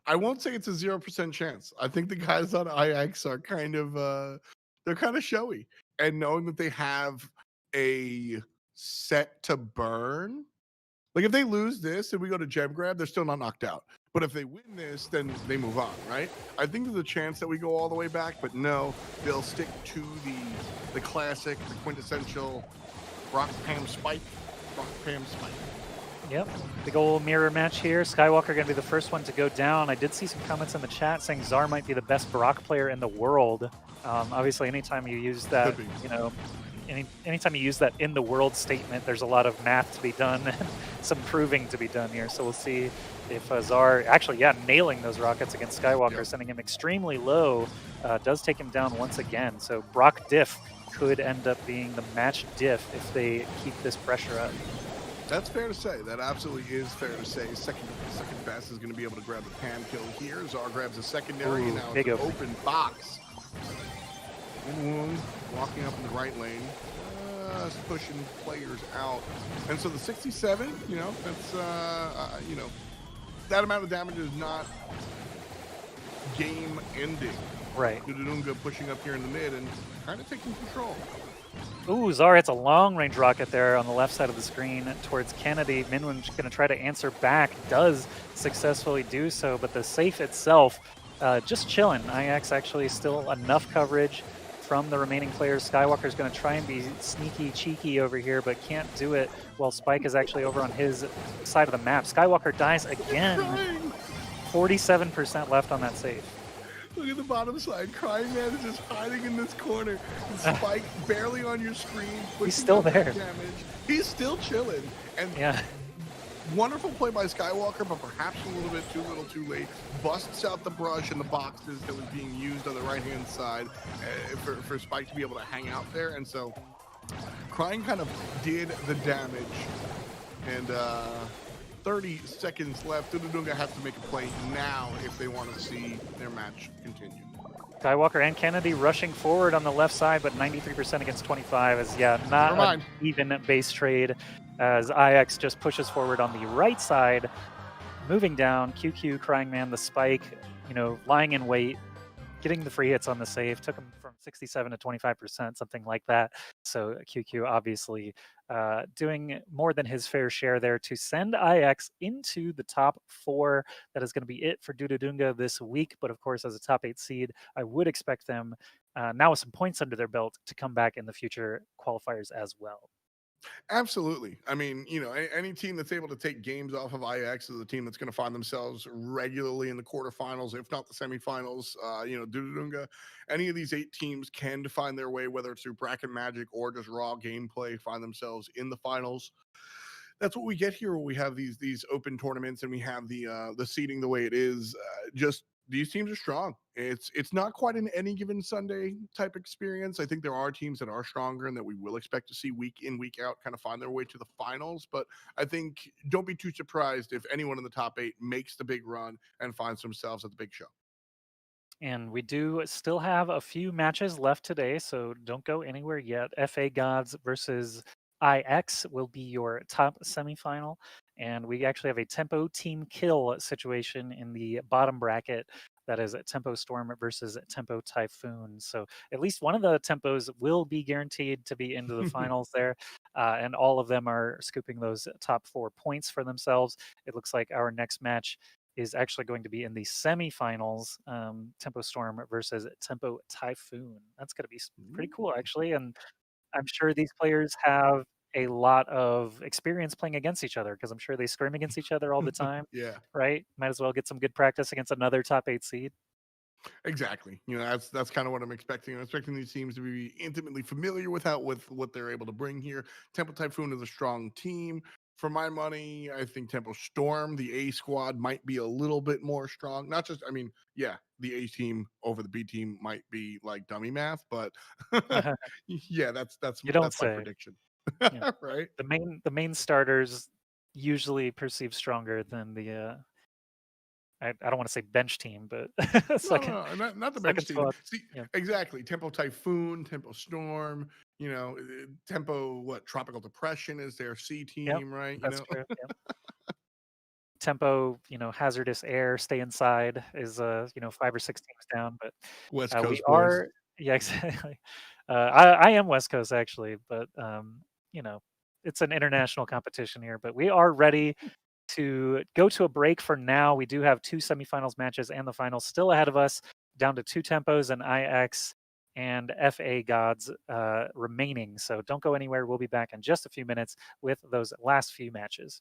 won't say it's a 0% chance. I think the guys on IX are kind of they're kind of showy, and knowing that they have a set to burn. Like if they lose this and we go to gem grab, they're still not knocked out. But if they win this, then they move on, right? I think there's a chance that we go all the way back, but no, they'll stick to the classic, the quintessential Brock Pam Spike. Brock Pam Spike. Yep, big old mirror match here. Skywalker going to be the first one to go down. I did see some comments in the chat saying Czar might be the best Brock player in the world. Obviously, anytime you use that, anytime you use that in the world statement, there's a lot of math to be done and some proving to be done here. So we'll see if Czar actually, nailing those rockets against Skywalker, sending him extremely low, does take him down once again. So Brock diff could end up being the match diff if they keep this pressure up. That's fair to say. That absolutely is fair to say. Second best is going to be able to grab the Pam kill here. Czar grabs a secondary, and now it's an open box. Wound walking up in the right lane, just pushing players out. And so the 67, that's, that amount of damage is not game ending. Right. Dudadunga pushing up here in the mid and kind of taking control. Ooh, Czar hits a long-range rocket there on the left side of the screen towards Kennedy. Minwin's going to try to answer back, does successfully do so, but the safe itself just chilling. IX actually still enough coverage from the remaining players. Skywalker's going to try and be sneaky, cheeky over here, but can't do it while Spike is actually over on his side of the map. Skywalker dies again. 47% left on that safe. Look at the bottom side. Crying Man is just hiding in this corner. And Spike barely on your screen. He's still there. Damage. He's still chilling. And wonderful play by Skywalker, but perhaps a little bit too little too late. Busts out the brush and the boxes that was being used on the right-hand side for Spike to be able to hang out there. And so Crying kind of did the damage. And 30 seconds left. Dudadunga has to make a play now if they want to see their match continue. Skywalker and Kennedy rushing forward on the left side, but 93% against 25 is, not an even base trade as IX just pushes forward on the right side. Moving down, QQ, Crying Man, the Spike. lying in wait, getting the free hits on the save. Took him from 67 to 25%, something like that. So QQ obviously doing more than his fair share there to send IX into the top 4. That is going to be it for Dudadunga this week. But of course, as a top 8 seed, I would expect them now with some points under their belt to come back in the future qualifiers as well. Absolutely. I mean, any team that's able to take games off of IX is a team that's going to find themselves regularly in the quarterfinals, if not the semifinals. Dudadunga, any of these 8 teams can find their way, whether it's through bracket magic or just raw gameplay, find themselves in the finals. That's what we get here when we have these open tournaments and we have the seating the way it is. Just these teams are strong. It's not quite an any given Sunday type experience. I think there are teams that are stronger and that we will expect to see week in, week out kind of find their way to the finals. But I think don't be too surprised if anyone in the top 8 makes the big run and finds themselves at the big show. And we do still have a few matches left today, so don't go anywhere yet. FA Gods versus IX will be your top semifinal. And we actually have a Tempo Team Kill situation in the bottom bracket. That is Tempo Storm versus Tempo Typhoon. So at least one of the tempos will be guaranteed to be into the finals there. And all of them are scooping those top 4 points for themselves. It looks like our next match is actually going to be in the semifinals, Tempo Storm versus Tempo Typhoon. That's going to be pretty cool, actually. And I'm sure these players have a lot of experience playing against each other because I'm sure they scrim against each other all the time, Yeah. right? Might as well get some good practice against another top 8 seed. Exactly. That's kind of what I'm expecting. I'm expecting these teams to be intimately familiar with what they're able to bring here. Temple Typhoon is a strong team. For my money, I think Temple Storm, the A squad, might be a little bit more strong. Not just, I mean, yeah, the A team over the B team might be like dummy math, but yeah, You don't that's my say. prediction. Yeah. Right? The main starters usually perceived stronger than the I don't want to say bench team, but No, second no, no, not the bench second team. squad. See, Yeah. exactly. Tempo Typhoon, Tempo Storm, Tempo, what, Tropical Depression is their C Yep. team, right? That's true. Yep. Tempo, hazardous air, stay inside is 5 or 6 teams down, but West we Coast boys. are yeah, exactly. I am West Coast actually, but you know, it's an international competition here, but we are ready to go to a break for now. We do have 2 semifinals matches and the finals still ahead of us, down to 2 tempos and IX and FA gods remaining. So don't go anywhere. We'll be back in just a few minutes with those last few matches.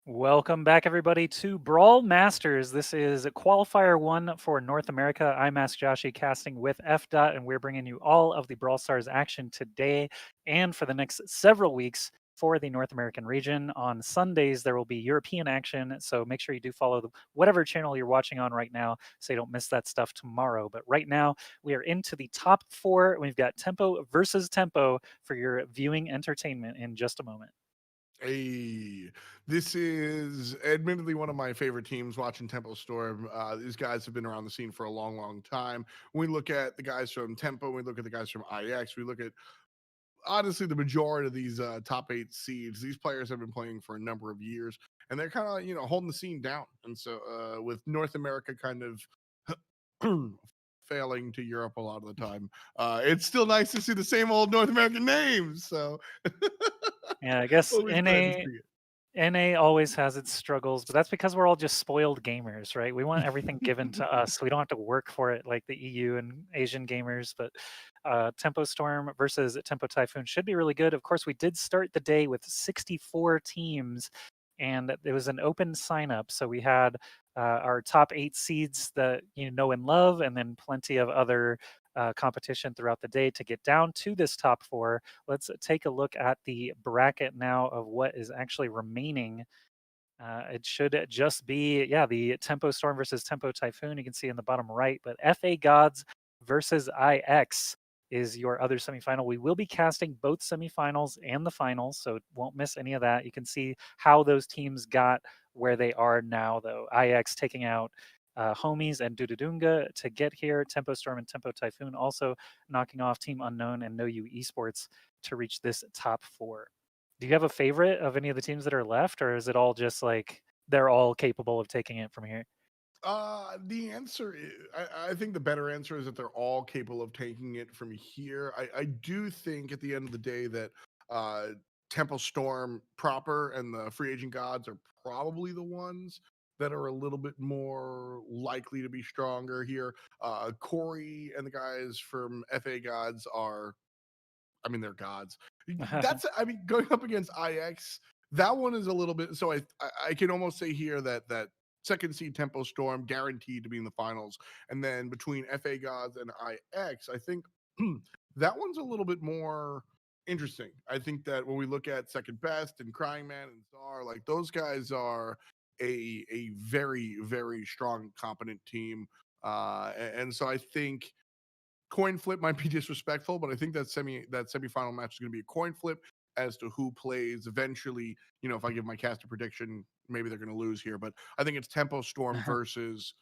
Welcome back, everybody, to Brawl Masters. This is Qualifier 1 for North America. I'm Ask Joshi, casting with F. Dot, and we're bringing you all of the Brawl Stars action today and for the next several weeks for the North American region. On Sundays, there will be European action, so make sure you do follow whatever channel you're watching on right now so you don't miss that stuff tomorrow. But right now, we are into the top 4. We've got Tempo versus Tempo for your viewing entertainment in just a moment. Hey, this is admittedly one of my favorite teams watching Tempo Storm. These guys have been around the scene for a long, long time. When we look at the guys from Tempo, we look at the guys from IX, we look at honestly the majority of these top 8 seeds. These players have been playing for a number of years, and they're kind of holding the scene down. And so with North America kind of failing to Europe a lot of the time, it's still nice to see the same old North American names. So Yeah, I guess always glad to see it. NA always has its struggles, but that's because we're all just spoiled gamers, right? We want everything given to us. We don't have to work for it like the EU and Asian gamers. But Tempo Storm versus Tempo Typhoon should be really good. Of course, we did start the day with 64 teams, and it was an open sign up. So we had our top 8 seeds that you know and love, and then plenty of other competition throughout the day to get down to this top 4. Let's take a look at the bracket now of what is actually remaining. It should just be, yeah, the Tempo Storm versus Tempo Typhoon. You can see in the bottom right, but FA Gods versus IX is your other semifinal. We will be casting both semifinals and the finals, so won't miss any of that. You can see how those teams got where they are now, though. IX taking out Homies and Dudadunga to get here. Tempo Storm and Tempo Typhoon also knocking off Team Unknown and No You Esports to reach this top 4. Do you have a favorite of any of the teams that are left, or is it all just like they're all capable of taking it from here? The answer is, I think the better answer is that they're all capable of taking it from here. I do think at the end of the day that uh, Temple Storm proper and the free agent gods are probably the ones that are a little bit more likely to be stronger here. Corey and the guys from FA Gods are, I mean, they're gods. That's, I mean, going up against IX, that one is a little bit. So I can almost say here that second seed Tempo Storm guaranteed to be in the finals, and then between FA Gods and IX, I think that one's a little bit more interesting. I think that when we look at second best and Crying Man and Czar, like those guys are a very very strong competent team, and so I think coin flip might be disrespectful, but I think that semifinal match is going to be a coin flip as to who plays eventually. If I give my caster prediction, maybe they're going to lose here, but I think it's Tempo Storm versus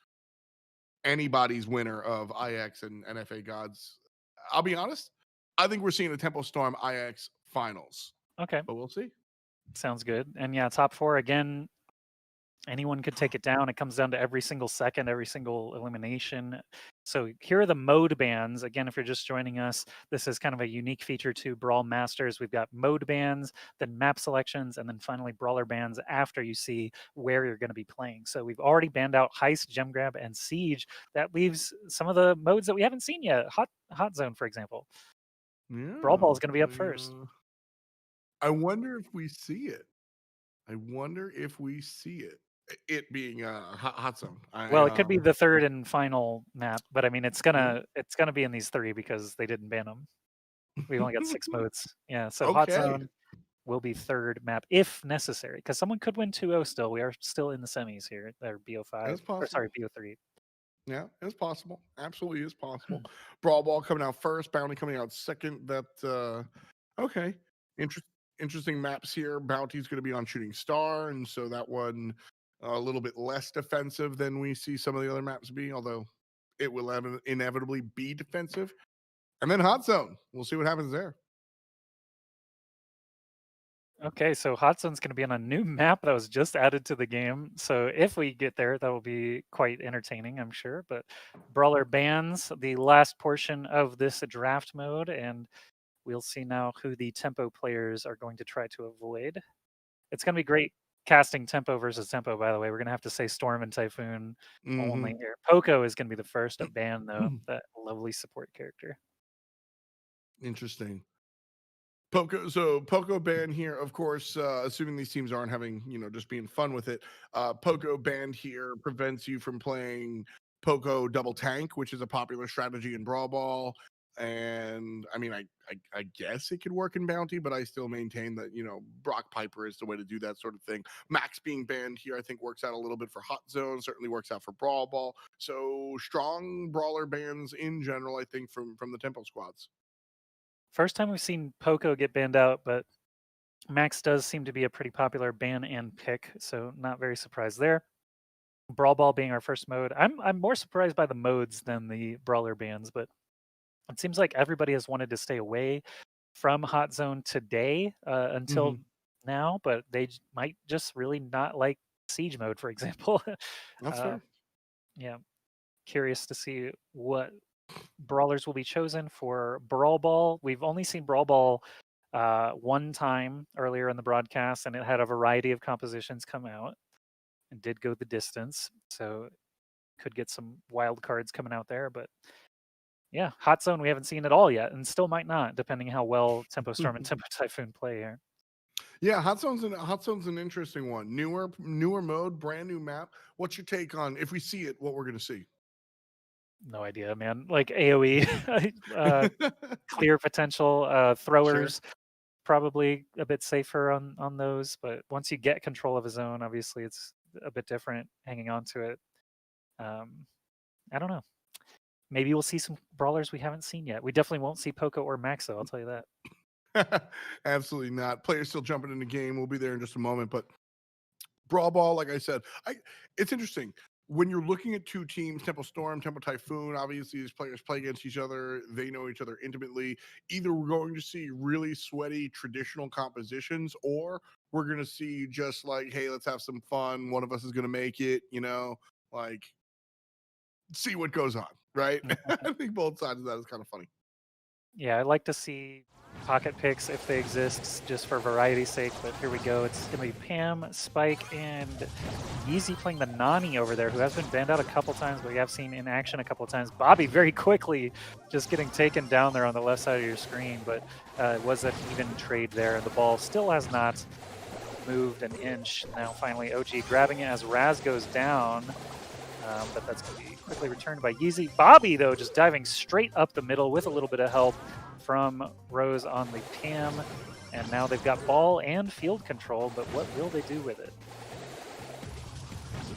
anybody's winner of IX and NFA Gods. I'll be honest, I think we're seeing a Tempo Storm IX finals, Okay, but we'll see. sounds good. And yeah, top 4 again. Anyone could take it down. It comes down to every single second, every single elimination. So here are the mode bans. Again, if you're just joining us, this is kind of a unique feature to Brawl Masters. We've got mode bans, then map selections, and then finally brawler bans after you see where you're going to be playing. So we've already banned out Heist, Gem Grab, and Siege. That leaves some of the modes that we haven't seen yet. Hot Zone, for example. Brawl Ball Yeah, is going to be up first. I wonder if we see it. I wonder if we see it. It being a hot zone. Well, it could be the third and final map, but I mean, it's Yeah. gonna be in these 3 because they didn't ban them. We've only got 6 modes. Yeah, so Hot Okay, Zone will be third map if necessary, because someone could win 2-0 still. We are still in the semis here. They're BO5, it's or sorry, possible. BO3. Yeah, it's possible. Absolutely is possible. Brawl Ball coming out first, Bounty coming out second. That okay. Interesting maps here. Bounty's going to be on Shooting Star, and so that one a little bit less defensive than we see some of the other maps being, although it will inevitably be defensive. And then Hot Zone. We'll see what happens there. Okay, so Hot Zone's gonna be on a new map that was just added to the game. So if we get there, that will be quite entertaining, I'm sure. But Brawler bans the last portion of this draft mode, and we'll see now who the tempo players are going to try to avoid. It's going to be great casting tempo versus tempo, by the way. We're going to have to say Storm and Typhoon Mm-hmm. only here. Poco is going to be the first to ban, though, that lovely support character. Interesting. Poco ban here, of course, assuming these teams aren't having, just being fun with it. Poco banned here prevents you from playing Poco double tank, which is a popular strategy in Brawl Ball. And I mean, I guess it could work in Bounty, but I still maintain that, Brock Piper is the way to do that sort of thing. Max being banned here, I think works out a little bit for Hot Zone, certainly works out for Brawl Ball. So strong brawler bans in general, I think, from the Tempo squads. First time we've seen Poco get banned out, but Max does seem to be a pretty popular ban and pick, so not very surprised there. Brawl Ball being our first mode. I'm more surprised by the modes than the brawler bans, but it seems like everybody has wanted to stay away from Hot Zone today until now, but they might just really not like Siege mode, for example. That's fair. Yeah, curious to see what brawlers will be chosen for Brawl Ball. We've only seen Brawl Ball one time earlier in the broadcast, and it had a variety of compositions come out and did go the distance. So could get some wild cards coming out there, but yeah, Hot Zone we haven't seen at all yet, and still might not, depending how well Tempo Storm and Tempo Typhoon play here. Yeah, Hot Zone's an interesting one. Newer mode, brand new map. What's your take on, if we see it, what we're gonna see? No idea, man. Like AoE, clear potential, throwers. Sure. Probably a bit safer on those, but once you get control of a zone, obviously it's a bit different hanging on to it. I don't know. Maybe we'll see some brawlers we haven't seen yet. We definitely won't see Poco or Max, though, I'll tell you that. Absolutely not. Players still jumping in the game. We'll be there in just a moment, but Brawl Ball, like I said, it's interesting. When you're looking at two teams, Tempo Storm, Tempo Typhoon, obviously these players play against each other. They know each other intimately. Either we're going to see really sweaty traditional compositions, or we're going to see just like, hey, let's have some fun. One of us is going to make it, like see what goes on, right? I think both sides of that is kind of funny. Yeah, I'd like to see pocket picks if they exist, just for variety's sake, but here we go. It's going to be Pam, Spike, and Yeezy playing the Nani over there, who has been banned out a couple times, but we have seen in action a couple times. Bobby very quickly just getting taken down there on the left side of your screen, but it was an even trade there, and the ball still has not moved an inch. Now finally OG grabbing it as Raz goes down, but that's going to be quickly returned by Yeezy. Bobby, though, just diving straight up the middle with a little bit of help from Rose on the Pam. And now they've got ball and field control, but what will they do with it?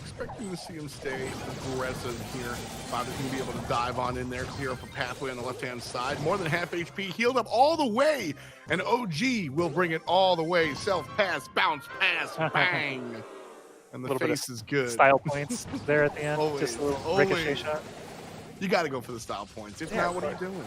Expecting to see him stay aggressive here. Bobby's going to be able to dive on in there, clear up a pathway on the left-hand side. More than half HP, healed up all the way. And OG will bring it all the way. Self-pass, bounce, pass, bang. And the face is good. Style points there at the end. Always, just a little ricochet shot. You got to go for the style points. If not, what are you doing?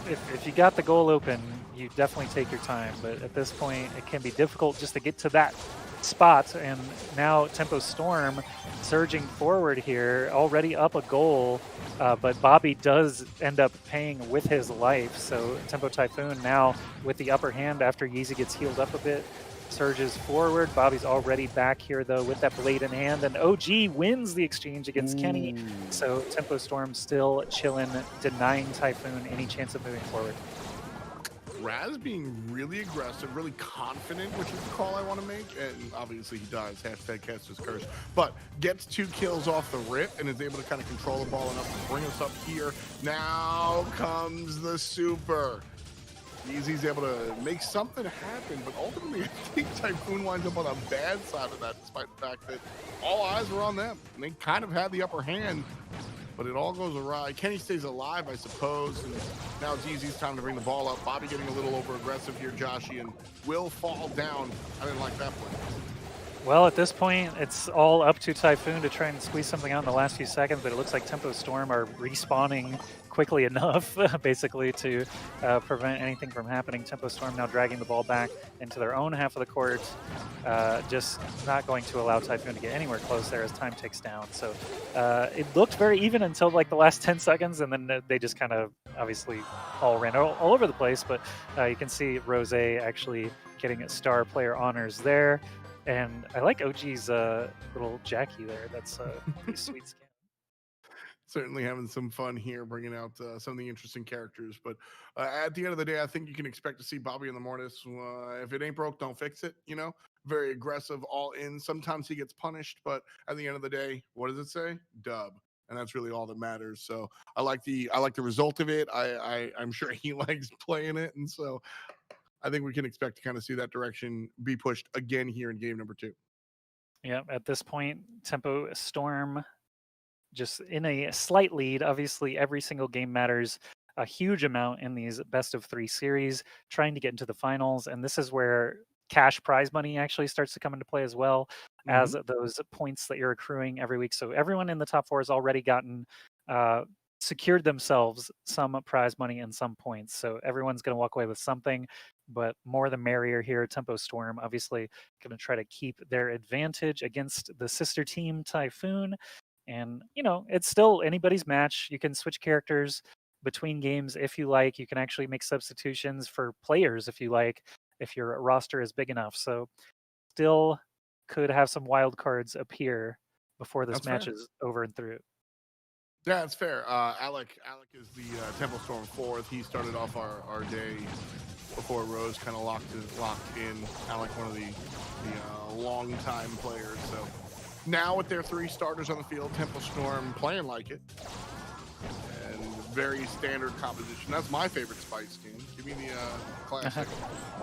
If you got the goal open, you definitely take your time. But at this point, it can be difficult just to get to that spot. And now Tempo Storm surging forward here, already up a goal. But Bobby does end up paying with his life. So Tempo Typhoon now with the upper hand after Yeezy gets healed up a bit. Surges forward. Bobby's already back here, though, with that blade in hand, and OG wins the exchange against Kenny. So Tempo Storm still chilling, denying Typhoon any chance of moving forward. Raz being really aggressive, really confident, which is the call I want to make, and obviously he does, hashtag cast his curse, but gets 2 kills off the rip and is able to kind of control the ball enough to bring us up here. Now comes the super. Yeezy's able to make something happen, but ultimately I think Typhoon winds up on a bad side of that, despite the fact that all eyes were on them. And they kind of had the upper hand, but it all goes awry. Kenny stays alive, I suppose, and now it's Yeezy's time to bring the ball up. Bobby getting a little over-aggressive here, Joshy, and will fall down. I didn't like that play. Well, at this point, it's all up to Typhoon to try and squeeze something out in the last few seconds, but it looks like Tempo Storm are respawning quickly enough, basically, to prevent anything from happening. Tempo Storm now dragging the ball back into their own half of the court, just not going to allow Typhoon to get anywhere close there as time ticks down. So it looked very even until like the last 10 seconds, and then they just kind of obviously all ran all over the place, but you can see Rose actually getting star player honors there. And I like OG's little Jackie there. That's a pretty sweet skin. certainly having some fun here, bringing out some of the interesting characters. But at the end of the day, I think you can expect to see Bobby in the Mortis. If it ain't broke, don't fix it. Very aggressive, all in. Sometimes he gets punished, but at the end of the day, what does it say? Dub. And that's really all that matters. So I like the result of it. I'm sure he likes playing it, and so I think we can expect to kind of see that direction be pushed again here in game number 2. Yeah, at this point, Tempo Storm just in a slight lead. Obviously, every single game matters a huge amount in these best of 3 series, trying to get into the finals. And this is where cash prize money actually starts to come into play as well as those points that you're accruing every week. So everyone in the top 4 has already gotten secured themselves some prize money and some points. So everyone's going to walk away with something, but more the merrier here. Tempo Storm obviously going to try to keep their advantage against the sister team Typhoon. And, it's still anybody's match. You can switch characters between games if you like. You can actually make substitutions for players if you like, if your roster is big enough. So still could have some wild cards appear before this That's match fair. is over and through. Yeah, that's fair. Alec is the Temple Storm 4th. He started off our day before Rose kind of locked in. Alec, one of the long-time players. So now with their 3 starters on the field, Temple Storm playing like it. And very standard composition. That's my favorite Spice team. Give me the classic.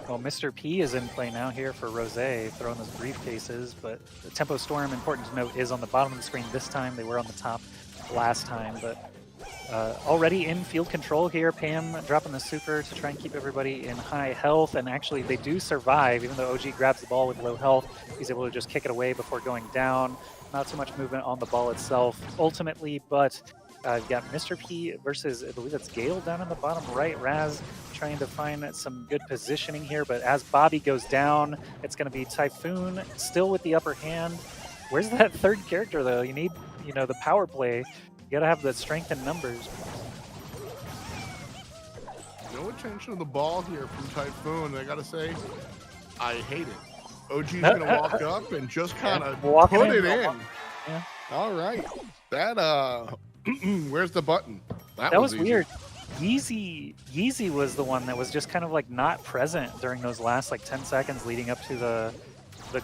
Well, Mr. P is in play now here for Rose, throwing those briefcases. But the Tempo Storm, important to note, is on the bottom of the screen this time. They were on the top last time, but already in field control here. Pam dropping the super to try and keep everybody in high health, and actually they do survive. Even though OG grabs the ball with low health, he's able to just kick it away before going down. Not too much movement on the ball itself ultimately, but you've got Mr. P versus, I believe it's Gale down in the bottom right. Raz trying to find some good positioning here, but as Bobby goes down, it's going to be Typhoon still with the upper hand. Where's that third character, though? You need, the power play. You got to have the strength in numbers. No attention to the ball here from Typhoon. I got to say, I hate it. OG's going to walk up and just kind of put it in. Yeah. All right. That, where's the button? That was weird. Yeezy was the one that was just kind of like not present during those last like 10 seconds leading up to the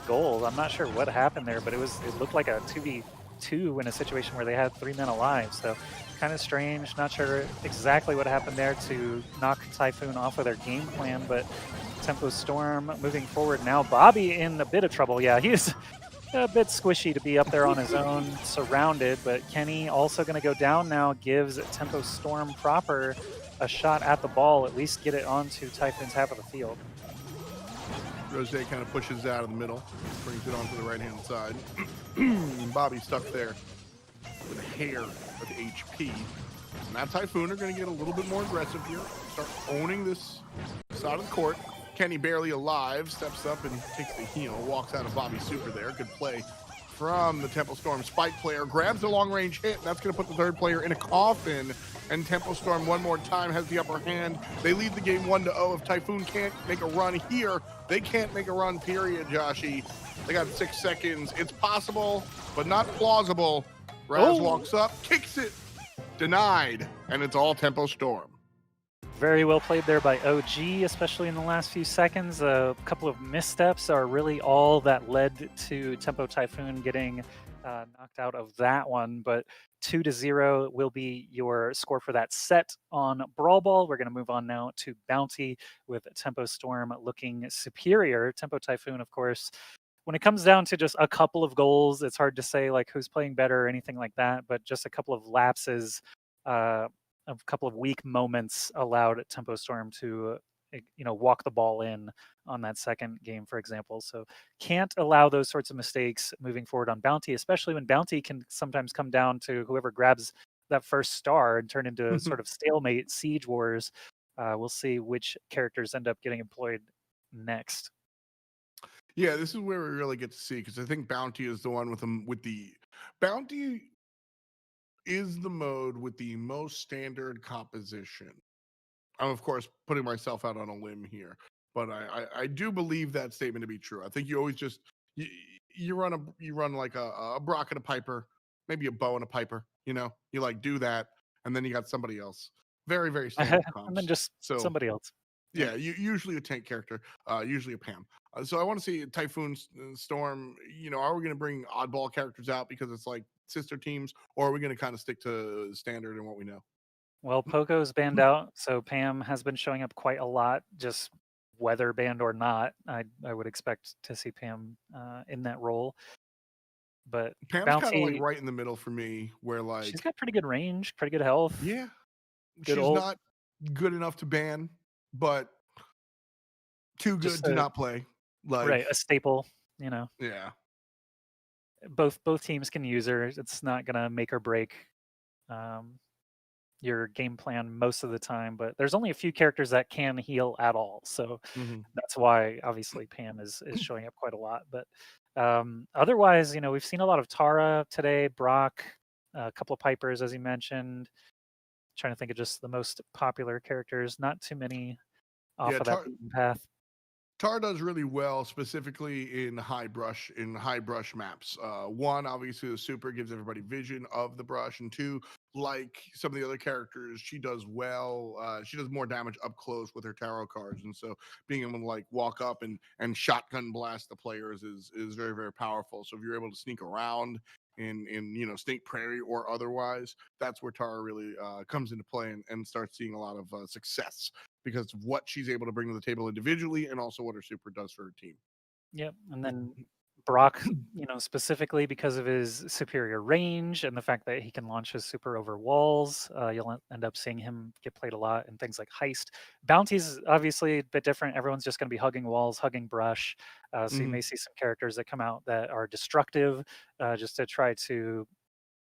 goal. I'm not sure what happened there, but it looked like a 2v2 in a situation where they had 3 men alive. So kind of strange. Not sure exactly what happened there to knock Typhoon off of their game plan, but Tempo Storm moving forward now. Bobby in a bit of trouble. Yeah, he's a bit squishy to be up there on his own, surrounded, but Kenny also going to go down now, gives Tempo Storm proper a shot at the ball, at least get it onto Typhoon's half of the field. Rose kind of pushes out of the middle, brings it onto the right-hand side. Bobby stuck there with a hair of HP. Now Typhoon are going to get a little bit more aggressive here, start owning this side of the court. Kenny barely alive, steps up and takes the heel, walks out of Bobby's super there. Good play from the Temple Storm Spike player, grabs the long-range hit, and that's going to put the third player in a coffin. And Temple Storm one more time has the upper hand. They lead the game 1-0. If Typhoon can't make a run here, they can't make a run, period, Joshy. They got 6 seconds. It's possible, but not plausible. Raz walks up, kicks it, denied, and it's all Tempo Storm. Very well played there by OG, especially in the last few seconds. A couple of missteps are really all that led to Tempo Typhoon getting knocked out of that one. But 2-0 will be your score for that set on Brawl Ball. We're going to move on now to Bounty with Tempo Storm looking superior. Tempo Typhoon, of course, when it comes down to just a couple of goals, it's hard to say like who's playing better or anything like that. But just a couple of lapses, a couple of weak moments allowed Tempo Storm to walk the ball in on that second game, for example. So can't allow those sorts of mistakes moving forward on Bounty, especially when Bounty can sometimes come down to whoever grabs that first star and turn into sort of stalemate siege wars. We'll see which characters end up getting employed next. Yeah, this is where we really get to see, because I think Bounty is the one with the Bounty is the mode with the most standard composition. I'm, of course, putting myself out on a limb here, but I do believe that statement to be true. I think you always just you run like a Brock and a Piper, maybe a bow and a piper. You know, you like do that, and then you got somebody else. Very, very standard And then comps. just So somebody else. Yep. yeah, usually a tank character, usually a Pam. So I want to see Typhoon Storm. You know, are we going to bring oddball characters out because it's like sister teams, or are we going to kind of stick to standard and what we know? Well, Poco's banned out, so Pam has been showing up quite a lot, just weather banned or not. I would expect to see Pam in that role. But Pam's kind of like Bounty, right in the middle for me, where she's like, got pretty good range, pretty good health, yeah, good she's ult. not good enough to ban, but too good Just to a not play. Like, right, a staple. You know, yeah. both teams can use her. It's not gonna make or break um, your game plan most of the time. But there's only a few characters that can heal at all, so Hmm. that's why obviously Pam is showing up quite a lot. But otherwise, you know, we've seen a lot of Tara today, Brock, a couple of Pipers, as you mentioned. Trying to think of just the most popular characters. Not too many off Yeah, of that beaten path. Tar does really well, specifically in high brush maps. One, obviously, the super gives everybody vision of the brush, and two, like some of the other characters, she does well. She does more damage up close with her tarot cards, and so being able to like walk up and shotgun blast the players is very, very powerful. So if you're able to sneak around in you know, Snake Prairie or otherwise, that's where Tara really comes into play and starts seeing a lot of success because of what she's able to bring to the table individually and also what her super does for her team. Yep. And then Brock, you know, specifically because of his superior range and the fact that he can launch his super over walls, you'll end up seeing him get played a lot in things like Heist. Bounty's obviously a bit different. Everyone's just going to be hugging walls, hugging brush. So you Mhm. may see some characters that come out that are destructive just to try to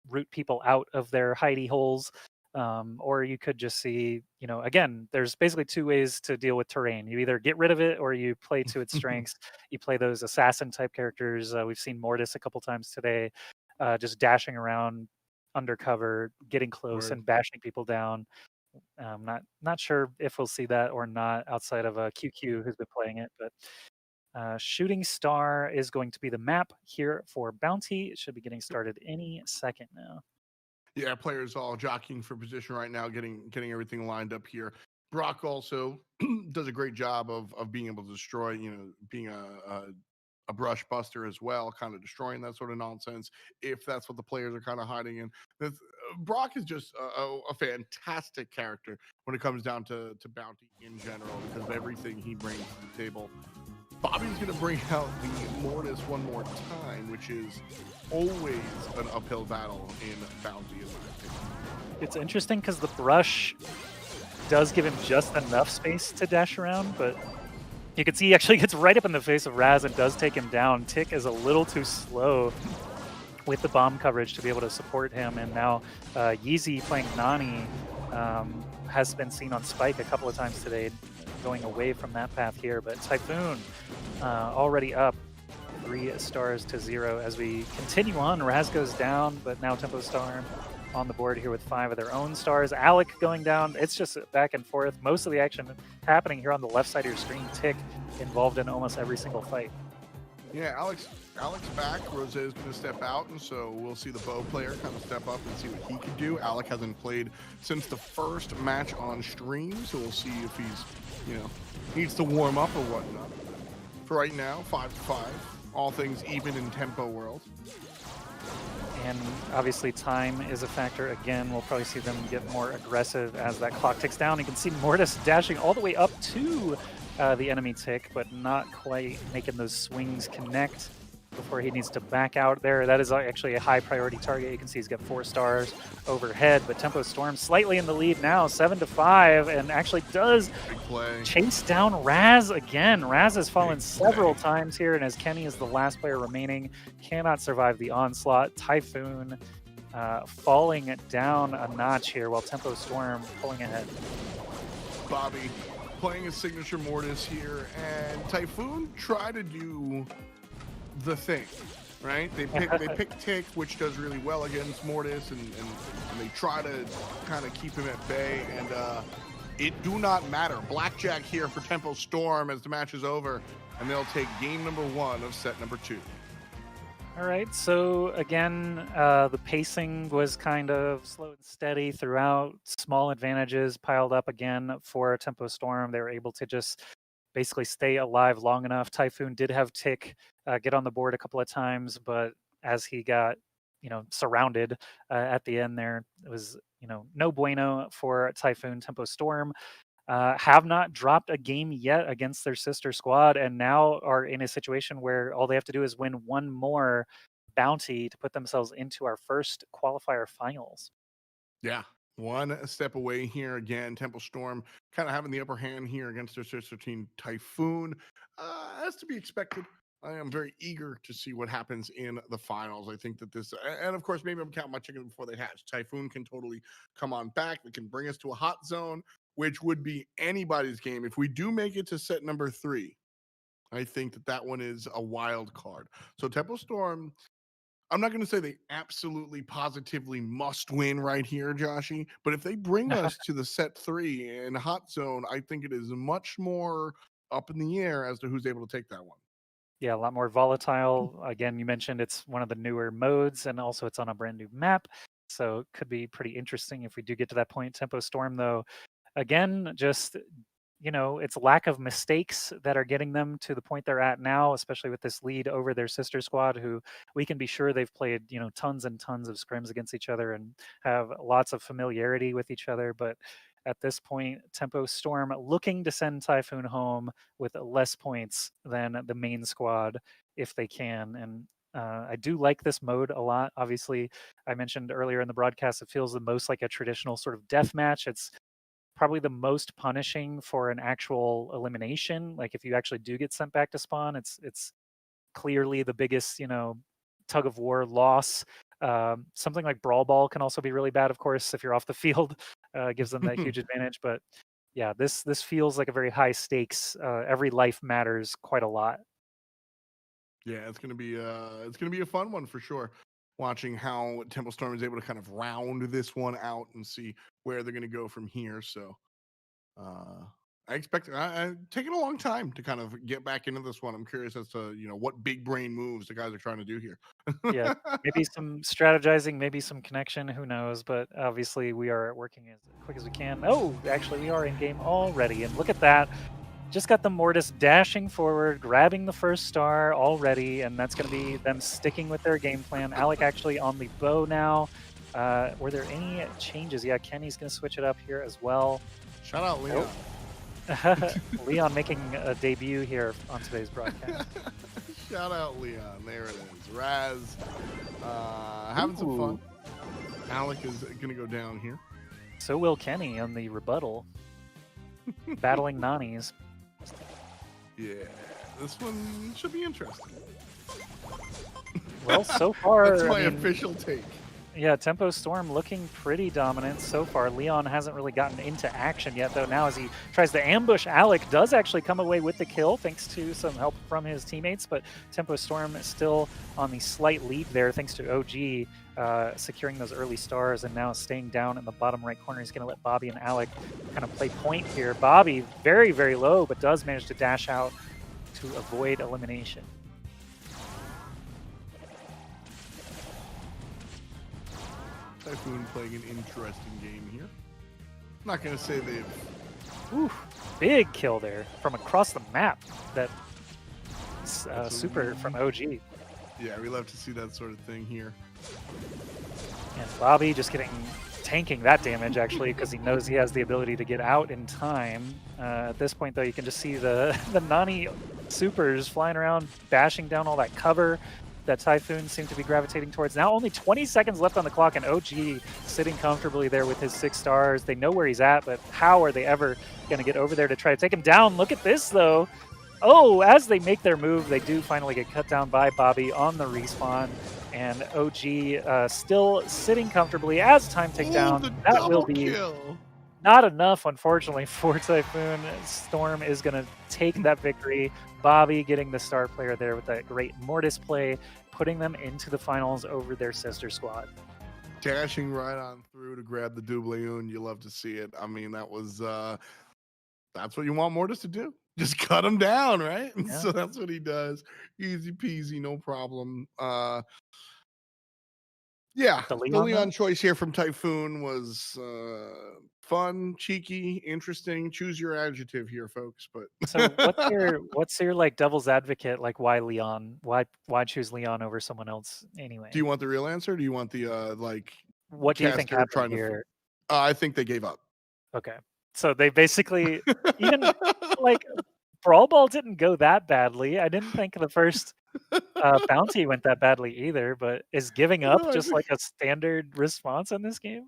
root people out of their hidey holes. Or you could just see, you know, again, there's basically two ways to deal with terrain. You either get rid of it or you play to its strengths. You play those assassin type characters. We've seen Mortis a couple times today, just dashing around undercover, getting close Word. and bashing people down. Not sure if we'll see that or not outside of QQ who's been playing it, but Shooting Star is going to be the map here for Bounty. It should be getting started any second now. Yeah, players all jockeying for position right now, getting everything lined up here. Brock also does a great job of being able to destroy, you know, being a brush buster as well, kind of destroying that sort of nonsense if that's what the players are kind of hiding in. Brock is just a fantastic character when it comes down to Bounty in general because of everything he brings to the table. Bobby's going to bring out the Mortis one more time, which is always an uphill battle in Bounty, in my opinion. It's interesting because the brush does give him just enough space to dash around, but you can see he actually gets right up in the face of Raz and does take him down. Tick is a little too slow with the bomb coverage to be able to support him, and now Yeezy playing Nani has been seen on Spike a couple of times today, going away from that path here, but Typhoon already up 3 stars to 0 as we continue on. Raz goes down, but now Tempo Storm on the board here with 5 of their own stars. Alec going down. It's just back and forth. Most of the action happening here on the left side of your screen. Tick involved in almost every single fight. Yeah, Alex back. Rose is going to step out, and so we'll see the bow player kind of step up and see what he can do. Alec hasn't played since the first match on stream, so we'll see if he's, you know, needs to warm up or whatnot. For right now, 5-5, all things even in tempo world. And obviously time is a factor. Again, we'll probably see them get more aggressive as that clock ticks down. You can see Mortis dashing all the way up to the enemy Tick, but not quite making those swings connect before he needs to back out there. That is actually a high priority target. You can see he's got 4 stars overhead, but Tempo Storm slightly in the lead now, 7-5, and actually does chase down Raz again. Raz has fallen several times here, and as Kenny is the last player remaining, cannot survive the onslaught. Typhoon falling down a notch here while Tempo Storm pulling ahead. Bobby playing a signature Mortis here, and Typhoon try to do the thing, right? They pick Tick, which does really well against Mortis, and they try to kind of keep him at bay, and it do not matter. Blackjack here for Tempo Storm as the match is over, and they'll take game number 1 of set number 2. All right. So again, the pacing was kind of slow and steady throughout. Small advantages piled up again for Tempo Storm. They were able to just basically stay alive long enough. Typhoon did have Tick get on the board a couple of times, but as he got, surrounded at the end there, it was, no bueno for Typhoon. Tempo Storm have not dropped a game yet against their sister squad, and now are in a situation where all they have to do is win one more bounty to put themselves into our first qualifier finals. Yeah, one step away here again. Temple Storm kind of having the upper hand here against their sister team Typhoon. As to be expected. I am very eager to see what happens in the finals. I think that this, and of course, maybe I'm counting my chickens before they hatch. Typhoon can totally come on back. They can bring us to a hot zone, which would be anybody's game. If we do make it to set number 3, I think that that one is a wild card. So Temple Storm, I'm not going to say they absolutely positively must win right here, Joshy, but if they bring us to the set 3 in hot zone, I think it is much more up in the air as to who's able to take that one. Yeah, a lot more volatile. Again, you mentioned it's one of the newer modes, and also it's on a brand new map. So it could be pretty interesting if we do get to that point. Tempo Storm, though, again, just it's lack of mistakes that are getting them to the point they're at now, especially with this lead over their sister squad, who we can be sure they've played, tons and tons of scrims against each other and have lots of familiarity with each other. But at this point, Tempo Storm looking to send Typhoon home with less points than the main squad if they can. And I do like this mode a lot. Obviously, I mentioned earlier in the broadcast, it feels the most like a traditional sort of death match. It's probably the most punishing for an actual elimination. Like if you actually do get sent back to spawn, it's clearly the biggest, tug of war loss. Something like Brawl Ball can also be really bad, of course, if you're off the field. Gives them that huge advantage. But yeah, this feels like a very high stakes. Every life matters quite a lot. Yeah, it's gonna be a fun one for sure. Watching how Temple Storm is able to kind of round this one out and see where they're gonna go from here. So uh I expect taking a long time to kind of get back into this one. I'm curious as to what big brain moves the guys are trying to do here. Yeah, maybe some strategizing, maybe some connection, who knows? But obviously, we are working as quick as we can. Oh, actually, we are in game already, and look at that. Just got the Mortis dashing forward, grabbing the first star already, and that's going to be them sticking with their game plan. Alec actually on the bow now. Were there any changes? Yeah, Kenny's going to switch it up here as well. Shout out Leon. Leon making a debut here on today's broadcast. Shout out Leon. There it is. Raz having some fun. Alec is going to go down here. So will Kenny on the rebuttal. Battling Nanis. Yeah, this one should be interesting. Well, so far, that's my official take. Yeah, Tempo Storm looking pretty dominant so far. Leon hasn't really gotten into action yet, though. Now as he tries to ambush Alec, does actually come away with the kill thanks to some help from his teammates, but Tempo Storm is still on the slight lead there thanks to OG securing those early stars and now staying down in the bottom right corner. He's going to let Bobby and Alec kind of play point here. Bobby very, very low, but does manage to dash out to avoid elimination. Typhoon playing an interesting game here. I'm not going to say they've... Ooh, big kill there from across the map. That super from OG. Yeah, we love to see that sort of thing here. And Bobby just tanking that damage, actually, because he knows he has the ability to get out in time. At this point, though, you can just see the Nani supers flying around, bashing down all that cover that Typhoon seemed to be gravitating towards. Now only 20 seconds left on the clock, and OG sitting comfortably there with his 6 stars. They know where he's at, but how are they ever going to get over there to try to take him down? Look at this, though. Oh, as they make their move, they do finally get cut down by Bobby on the respawn. And OG still sitting comfortably as time tick down. That will be not enough, unfortunately, for Typhoon. Storm is going to take that victory. Bobby getting the star player there with that great Mortis play, putting them into the finals over their sister squad. Dashing right on through to grab the doubleune. You love to see it. I mean, that was That's what you want Mortis to do. Just cut him down, right? And Yeah. so that's what he does. Easy peasy, no problem. Yeah, The the Leon Leon though. choice here from Typhoon was fun, cheeky, interesting. Choose your adjective here, folks. But So what's your like devil's advocate, like why Leon? Why choose Leon over someone else do anyway? you want the real answer? Or do you want the like What do you think caster happened trying to? here? I think they gave up. Okay. So they basically even like Brawl Ball didn't go that badly. I didn't think the first bounty went that badly either, but is giving up No, I just think like a standard response in this game?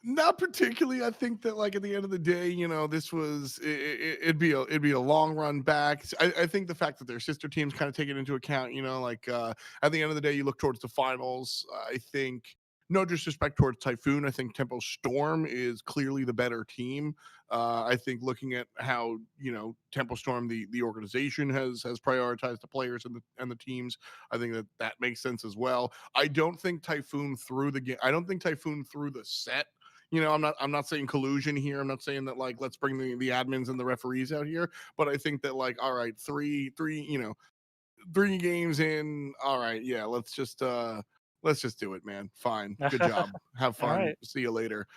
not particularly. I think that like at the end of the day, this was it'd be a long run back. I think the fact that their sister teams kind of take it into account. Like at the end of the day, you look towards the finals. I think no disrespect towards Typhoon. I think Tempo Storm is clearly the better team. I think looking at how Tempo Storm, the organization has prioritized the players and the teams. I think that makes sense as well. I don't think Typhoon threw the game. I don't think Typhoon threw the set. I'm not saying collusion here. I'm not saying that like let's bring the admins and the referees out here, but I think that like all right, three games in, all right, yeah, let's just do it, man. Fine. Good job. Have All fun. right. See you later.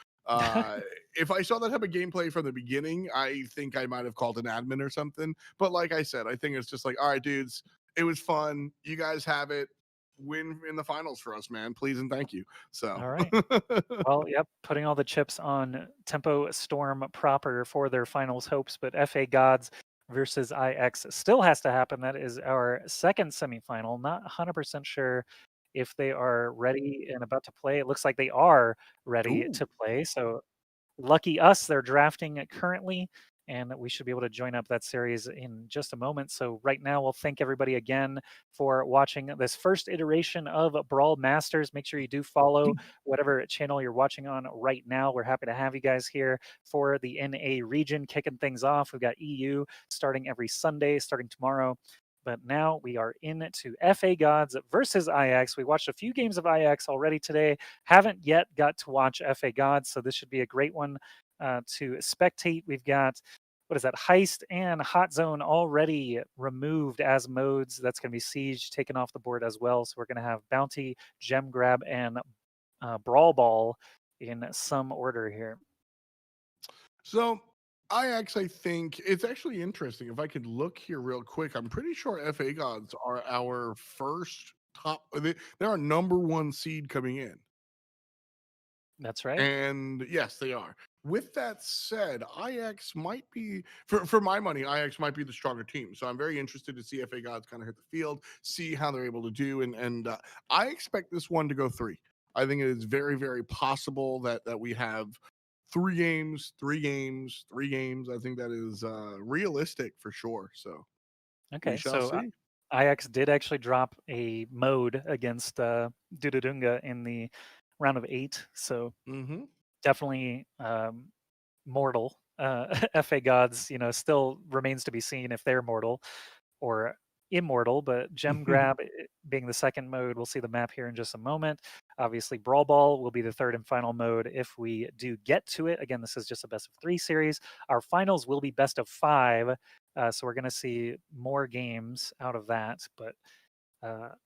If I saw that type of gameplay from the beginning, I think I might have called an admin or something. But like I said, I think it's just like, all right, dudes, it was fun. You guys have it. Win in the finals for us, man. Please and thank you. So All right. Well, yep, putting all the chips on Tempo Storm proper for their finals hopes, but FA Gods versus IX still has to happen. That is our second semifinal. Not 100% sure if they are ready and about to play. It looks like they are ready ooh. to play. So lucky us, they're drafting currently, and we should be able to join up that series in just a moment. So right now, we'll thank everybody again for watching this first iteration of Brawl Masters. Make sure you do follow whatever channel you're watching on right now. We're happy to have you guys here for the NA region kicking things off. We've got EU starting every Sunday, starting tomorrow. But now we are into FA Gods versus IX. We watched a few games of IX already today. Haven't yet got to watch FA Gods, so this should be a great one to spectate. We've got, what is that, Heist and Hot Zone already removed as modes. That's going to be Siege taken off the board as well. So we're going to have Bounty, Gem Grab, and Brawl Ball in some order here. So I think it's actually interesting. If I could look here real quick, I'm pretty sure FA Gods are our first top. They're our number one seed coming in. That's right. And yes, they are. With that said, IX might be for my money, IX might be the stronger team. So I'm very interested to see FA Gods kind of hit the field, see how they're able to do, and I expect this one to go 3. I think it is very, very possible that we have 3 games, 3 games, 3 games. I think that is realistic for sure. So we Okay, shall so see. IX did actually drop a mode against Dudadunga in the round of 8. So Mm-hmm. definitely mortal. FA Gods, still remains to be seen if they're mortal or immortal, but Gem Grab being the second mode, we'll see the map here in just a moment. Obviously, Brawl Ball will be the third and final mode if we do get to it. Again, this is just a best of 3 series. Our finals will be best of 5, so we're going to see more games out of that, but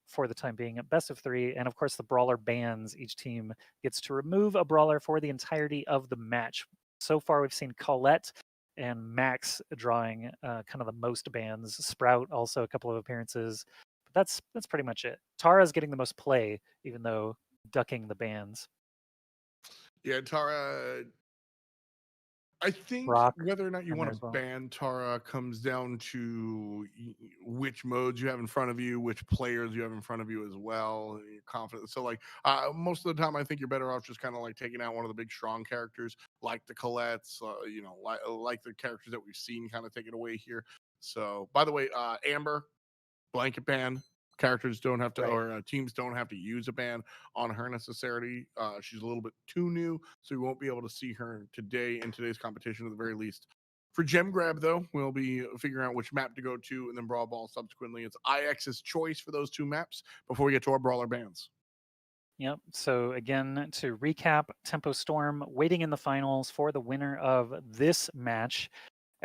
for the time being, best of 3. And of course, the brawler bans. Each team gets to remove a brawler for the entirety of the match. So far, we've seen Colette and Max drawing kind of the most bans. Sprout also a couple of appearances, but that's pretty much it. Tara's getting the most play, even though ducking the bans. Yeah, Tara. I think Brock whether or not you in there want to as well. ban Tara comes down to which modes you have in front of you, which players you have in front of you as well. Your confidence. So, like, most of the time, I think you're better off just kind of like taking out one of the big strong characters, like the Colettes, like the characters that we've seen, kind of take it away here. So, by the way, Amber, blanket ban. Characters don't have to, Right. or teams don't have to use a ban on her necessarily. She's a little bit too new, so we won't be able to see her today in today's competition at the very least. For Gem Grab, though, we'll be figuring out which map to go to, and then Brawl Ball subsequently. It's IX's choice for those 2 maps before we get to our brawler bans. Yep. So again, to recap, Tempo Storm waiting in the finals for the winner of this match.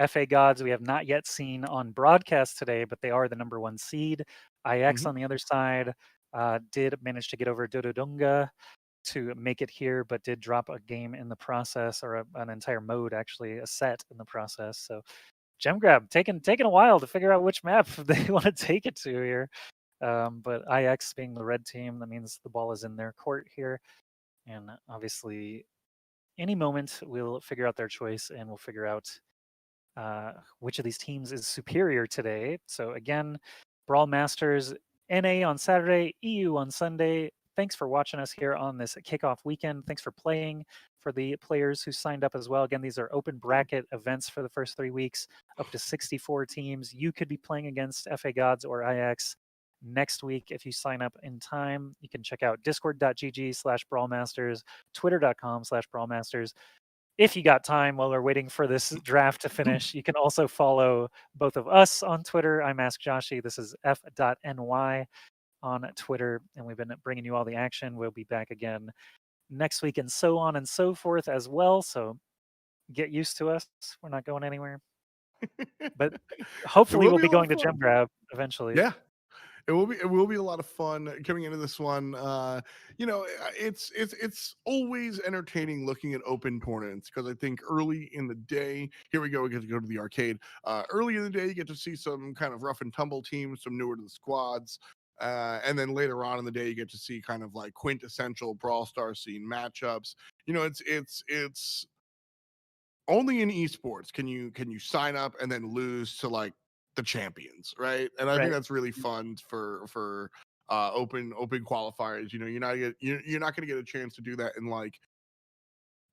FA Gods, we have not yet seen on broadcast today, but they are the number 1 seed. IX Mhm. on the other side did manage to get over Dododunga to make it here, but did drop a game in the process, or an entire mode, actually, a set in the process. So Gem Grab taking a while to figure out which map they want to take it to here. But IX being the red team, that means the ball is in their court here. And obviously, any moment we'll figure out their choice, and we'll figure out which of these teams is superior today. So again, Brawl Masters NA on Saturday, EU on Sunday. Thanks for watching us here on this kickoff weekend. Thanks for playing. For the players who signed up as well. Again, these are open bracket events for the first 3 weeks, up to 64 teams. You could be playing against FA Gods or IX next week if you sign up in time. You can check out discord.gg/brawlmasters, twitter.com/brawlmasters. If you got time while we're waiting for this draft to finish, you can also follow both of us on Twitter. I'm Ask Joshi. This is f.ny on Twitter, and we've been bringing you all the action. We'll be back again next week, and so on and so forth as well. So get used to us. We're not going anywhere. But It hopefully will we'll be be a lot going of to Gem fun. Grab eventually. Yeah. It will be a lot of fun coming into this one. It's always entertaining looking at open tournaments because I think early in the day, here we go, we get to go to the arcade. Early in the day, you get to see some kind of rough and tumble teams, some newer to the squads. And then later on in the day, you get to see kind of like quintessential Brawl Stars scene matchups. It's only in esports can you sign up and then lose to like the champions, right? And I think Right. that's really fun for open qualifiers. You're not going to get a chance to do that in like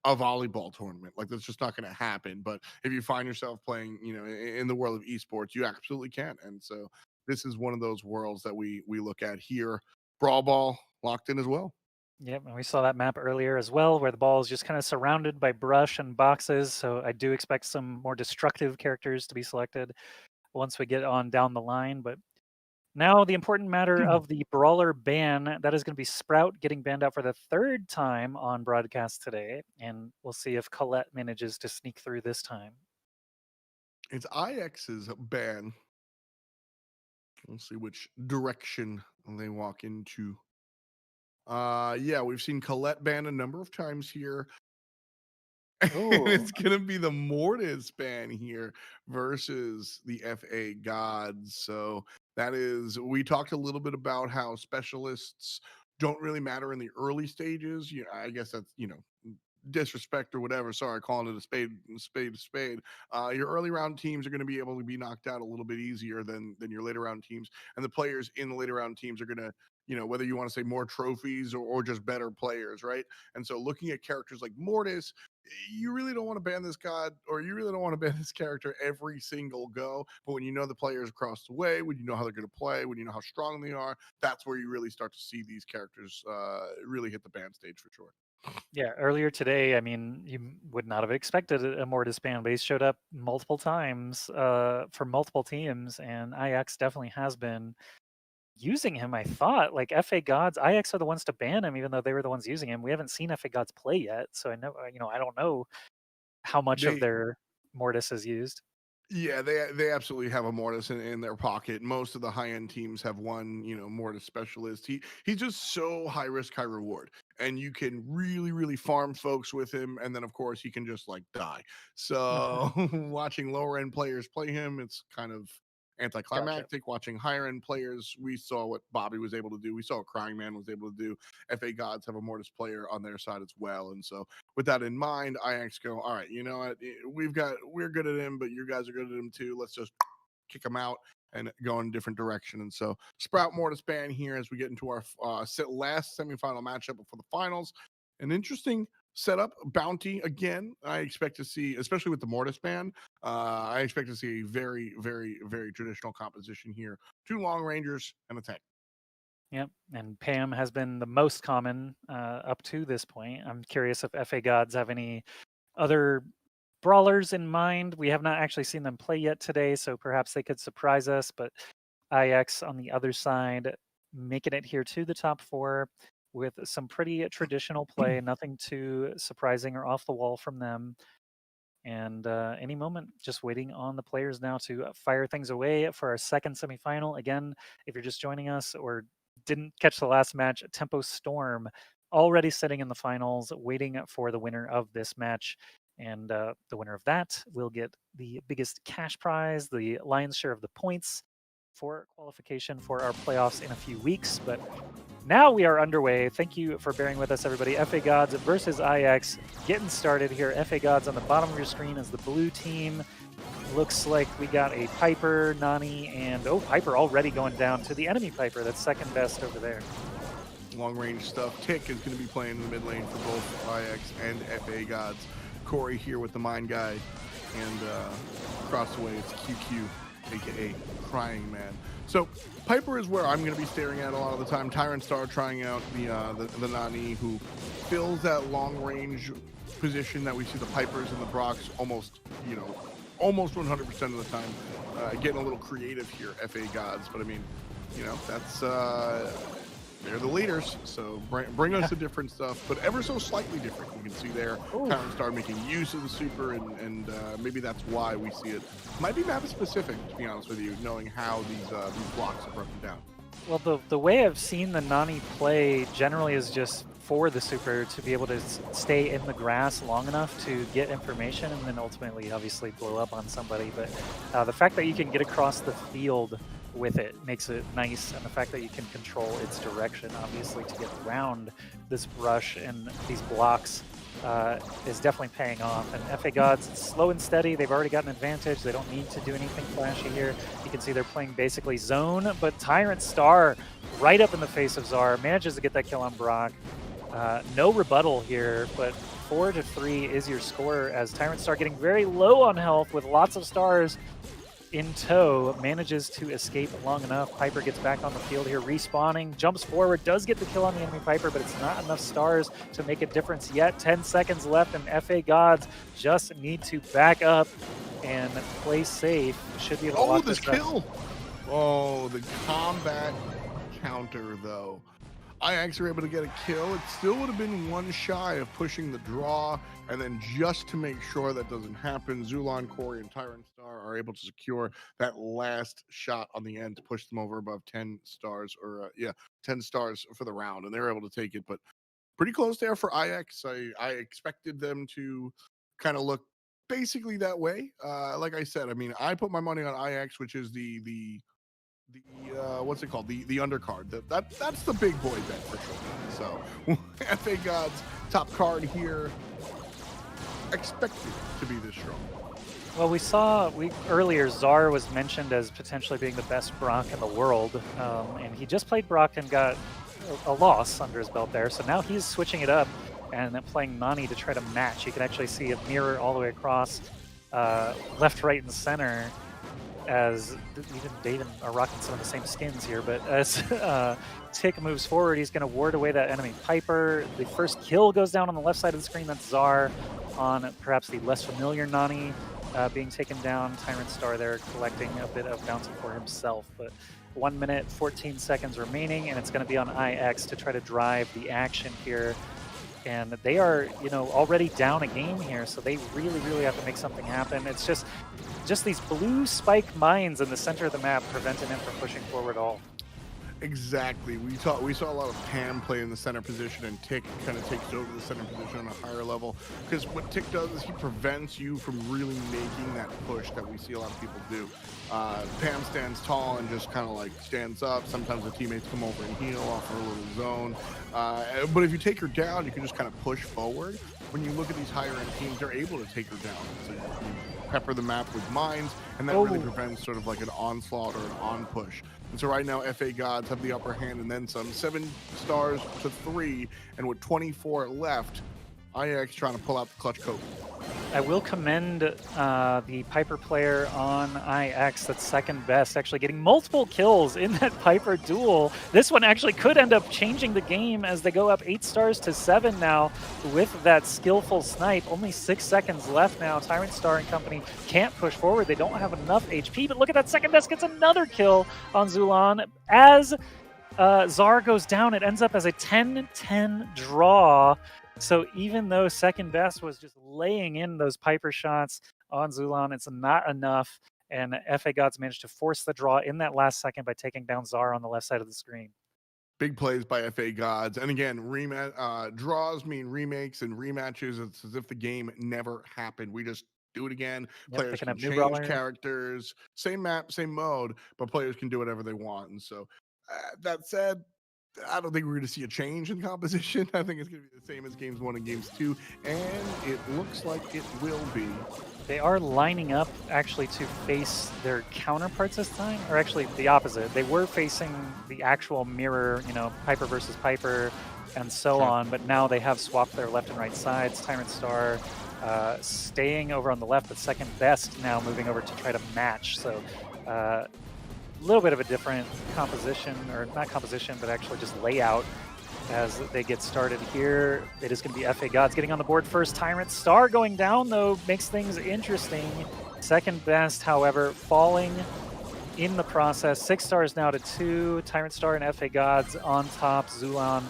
a volleyball tournament. Like that's just not going to happen. But if you find yourself playing, in the world of esports, you absolutely can. And so this is one of those worlds that we look at here. Brawl ball locked in as well. Yep, and we saw that map earlier as well, where the ball is just kind of surrounded by brush and boxes. So I do expect some more destructive characters to be selected once we get on down the line. But now the important matter of the brawler ban, that is going to be Sprout getting banned out for the 3rd time on broadcast today. And we'll see if Colette manages to sneak through this time. It's IX's ban. We'll see which direction they walk into. Yeah, we've seen Colette ban a number of times here. And Oh, it's gonna be the Mortis ban here versus the FA Gods. So that is, we talked a little bit about how specialists don't really matter in the early stages. I guess that's disrespect or whatever. Sorry, calling it a spade. Your early round teams are going to be able to be knocked out a little bit easier than your later round teams, and the players in the later round teams are going to, whether you want to say more trophies or just better players, right? And so looking at characters like Mortis, you really don't want to ban this god, or you really don't want to ban this character every single go. But when you know the players across the way, when you know how they're going to play, when you know how strong they are, that's where you really start to see these characters really hit the ban stage for sure. yeah. Earlier today, I mean, you would not have expected a Mortis ban, but he showed up multiple times for multiple teams, and IX definitely has been using him. I thought like FA Gods, IX are the ones to ban him, even though they were the ones using him. We haven't seen FA Gods play yet, so I know, I don't know how much of They their Mortis is used. Yeah, they absolutely have a Mortis in their pocket. Most of the high end teams have one, Mortis specialist. He's just so high risk, high reward, and you can really farm folks with him. And then of course he can just like die. So watching lower end players play him, it's kind of Gotcha. anticlimactic. Watching higher end players, we saw what Bobby was able to do. We saw what Crying Man was able to do. FA Gods have a Mortis player on their side as well, and so with that in mind, IX go, all right, you know what? We're good at him, but you guys are good at him too. Let's just kick him out and go in a different direction. And so Sprout Mortis ban here as we get into our last semifinal matchup before the finals. An interesting setup. Bounty again. I expect to see, especially with the Mortis ban, I expect to see a very traditional composition here. 2 long rangers and a tank. Yep, and Pam has been the most common up to this point. I'm curious if FA Gods have any other brawlers in mind. We have not actually seen them play yet today, so perhaps they could surprise us. But IX on the other side, making it here to the top 4 with some pretty traditional play, nothing too surprising or off the wall from them. And any moment, just waiting on the players now to fire things away for our second semifinal. Again, if you're just joining us or didn't catch the last match, Tempo Storm already sitting in the finals, waiting for the winner of this match. And the winner of that will get the biggest cash prize, the lion's share of the points for qualification for our playoffs in a few weeks. But now we are underway. Thank you for bearing with us, everybody. FA Gods versus IX getting started here. FA Gods on the bottom of your screen is the blue team. Looks like we got a Piper, Nani, and Piper already going down to the enemy Piper. That's second best over there. Long range stuff. Tick is going to be playing in the mid lane for both IX and FA Gods. Corey here with the Mind Guy, and across the way it's QQ, aka Crying Man. So Piper is where I'm going to be staring at a lot of the time. Tyrant Star trying out the Nani, who fills that long range position that we see the Pipers and the Brocks almost 100% of the time. Getting a little creative here, FA Gods, but I mean, that's they're the leaders, so bring us the different stuff, but ever so slightly different. You can see there, Tyrant Star making use of the super, and maybe that's why we see it. Might be map specific, to be honest with you, knowing how these blocks are broken down. Well, the way I've seen the Nani play generally is just for the super to be able to stay in the grass long enough to get information and then ultimately obviously blow up on somebody. But the fact that you can get across the field with it makes it nice, and the fact that you can control its direction obviously to get around this brush and these blocks is definitely paying off. And FA Gods, slow and steady, they've already got an advantage. They don't need to do anything flashy here. You can see they're playing basically zone, but Tyrant Star right up in the face of Zar manages to get that kill on Brock. No rebuttal here, but 4-3 is your score as Tyrant Star getting very low on health with lots of stars in tow, manages to escape long enough. Piper gets back on the field here, respawning, jumps forward, does get the kill on the enemy Piper, but it's not enough stars to make a difference yet. 10 seconds left, and FA Gods just need to back up and play safe. Should be able to lock this kill! Oh, the combat counter, though. IX are able to get a kill. It still would have been one shy of pushing the draw, and then just to make sure that doesn't happen, Zulon, Corey, and Tyrant Star are able to secure that last shot on the end to push them over above 10 stars, or 10 stars for the round, and they're able to take it, but pretty close there for IX. I expected them to kind of look basically that way. Like I said, I mean, I put my money on IX, which is the what's it called? The undercard. That's the big boy bet for sure. So FA Gods top card here, expected to be this strong. Well, we saw earlier Zar was mentioned as potentially being the best Brock in the world, and he just played Brock and got a loss under his belt there. So now he's switching it up and playing Nani to try to match. You can actually see a mirror all the way across, left, right, and center, as even David are rocking some of the same skins here. But as Tick moves forward, he's going to ward away that enemy Piper. The first kill goes down on the left side of the screen. That's Zar on perhaps the less familiar Nani being taken down. Tyrant Star there collecting a bit of bounty for himself. But 1 minute, 14 seconds remaining, and it's going to be on IX to try to drive the action here. And they are, already down a game here, so they really, really have to make something happen. It's just these blue spike mines in the center of the map preventing them from pushing forward all. Exactly. We saw a lot of Pam play in the center position, and Tick kind of takes over the center position on a higher level. Because what Tick does is he prevents you from really making that push that we see a lot of people do. Pam stands tall and just kind of like stands up. Sometimes the teammates come over and heal off her little zone. But if you take her down, you can just kind of push forward. When you look at these higher end teams, they're able to take her down. So you pepper the map with mines, and that really prevents sort of like an onslaught or an on push. And so right now, FA Gods have the upper hand and then some. 7 stars to 3, and with 24 left, IX trying to pull out the clutch coat. I will commend the Piper player on IX that's second best, actually getting multiple kills in that Piper duel. This one actually could end up changing the game as they go up 8 stars to 7 now with that skillful snipe. Only 6 seconds left now. Tyrant Star and company can't push forward. They don't have enough HP, but look at that, second best gets another kill on Zulon. As Zar goes down, it ends up as a 10-10 draw. So even though second best was just laying in those Piper shots on Zulan, it's not enough. And FA Gods managed to force the draw in that last second by taking down Zara on the left side of the screen. Big plays by FA Gods. And again, draws mean remakes and rematches. It's as if the game never happened. We just do it again. Yep, Players picking can up new change brawler. characters, same map, same mode, but players can do whatever they want. And so, that said, I don't think we're going to see a change in composition. I think it's going to be the same as games 1 and games 2, and it looks like it will be. They are lining up actually to face their counterparts this time, or actually the opposite. They were facing the actual mirror, you know, Piper versus Piper and so on, but now they have swapped their left and right sides. Tyrant Star staying over on the left, but second best now moving over to try to match. So a little bit of a different composition, or not composition, but actually just layout as they get started here. It is going to be FA Gods getting on the board first. Tyrant Star going down, though, makes things interesting. Second best, however, falling in the process. 6 stars now to 2. Tyrant Star and FA Gods on top. Zulan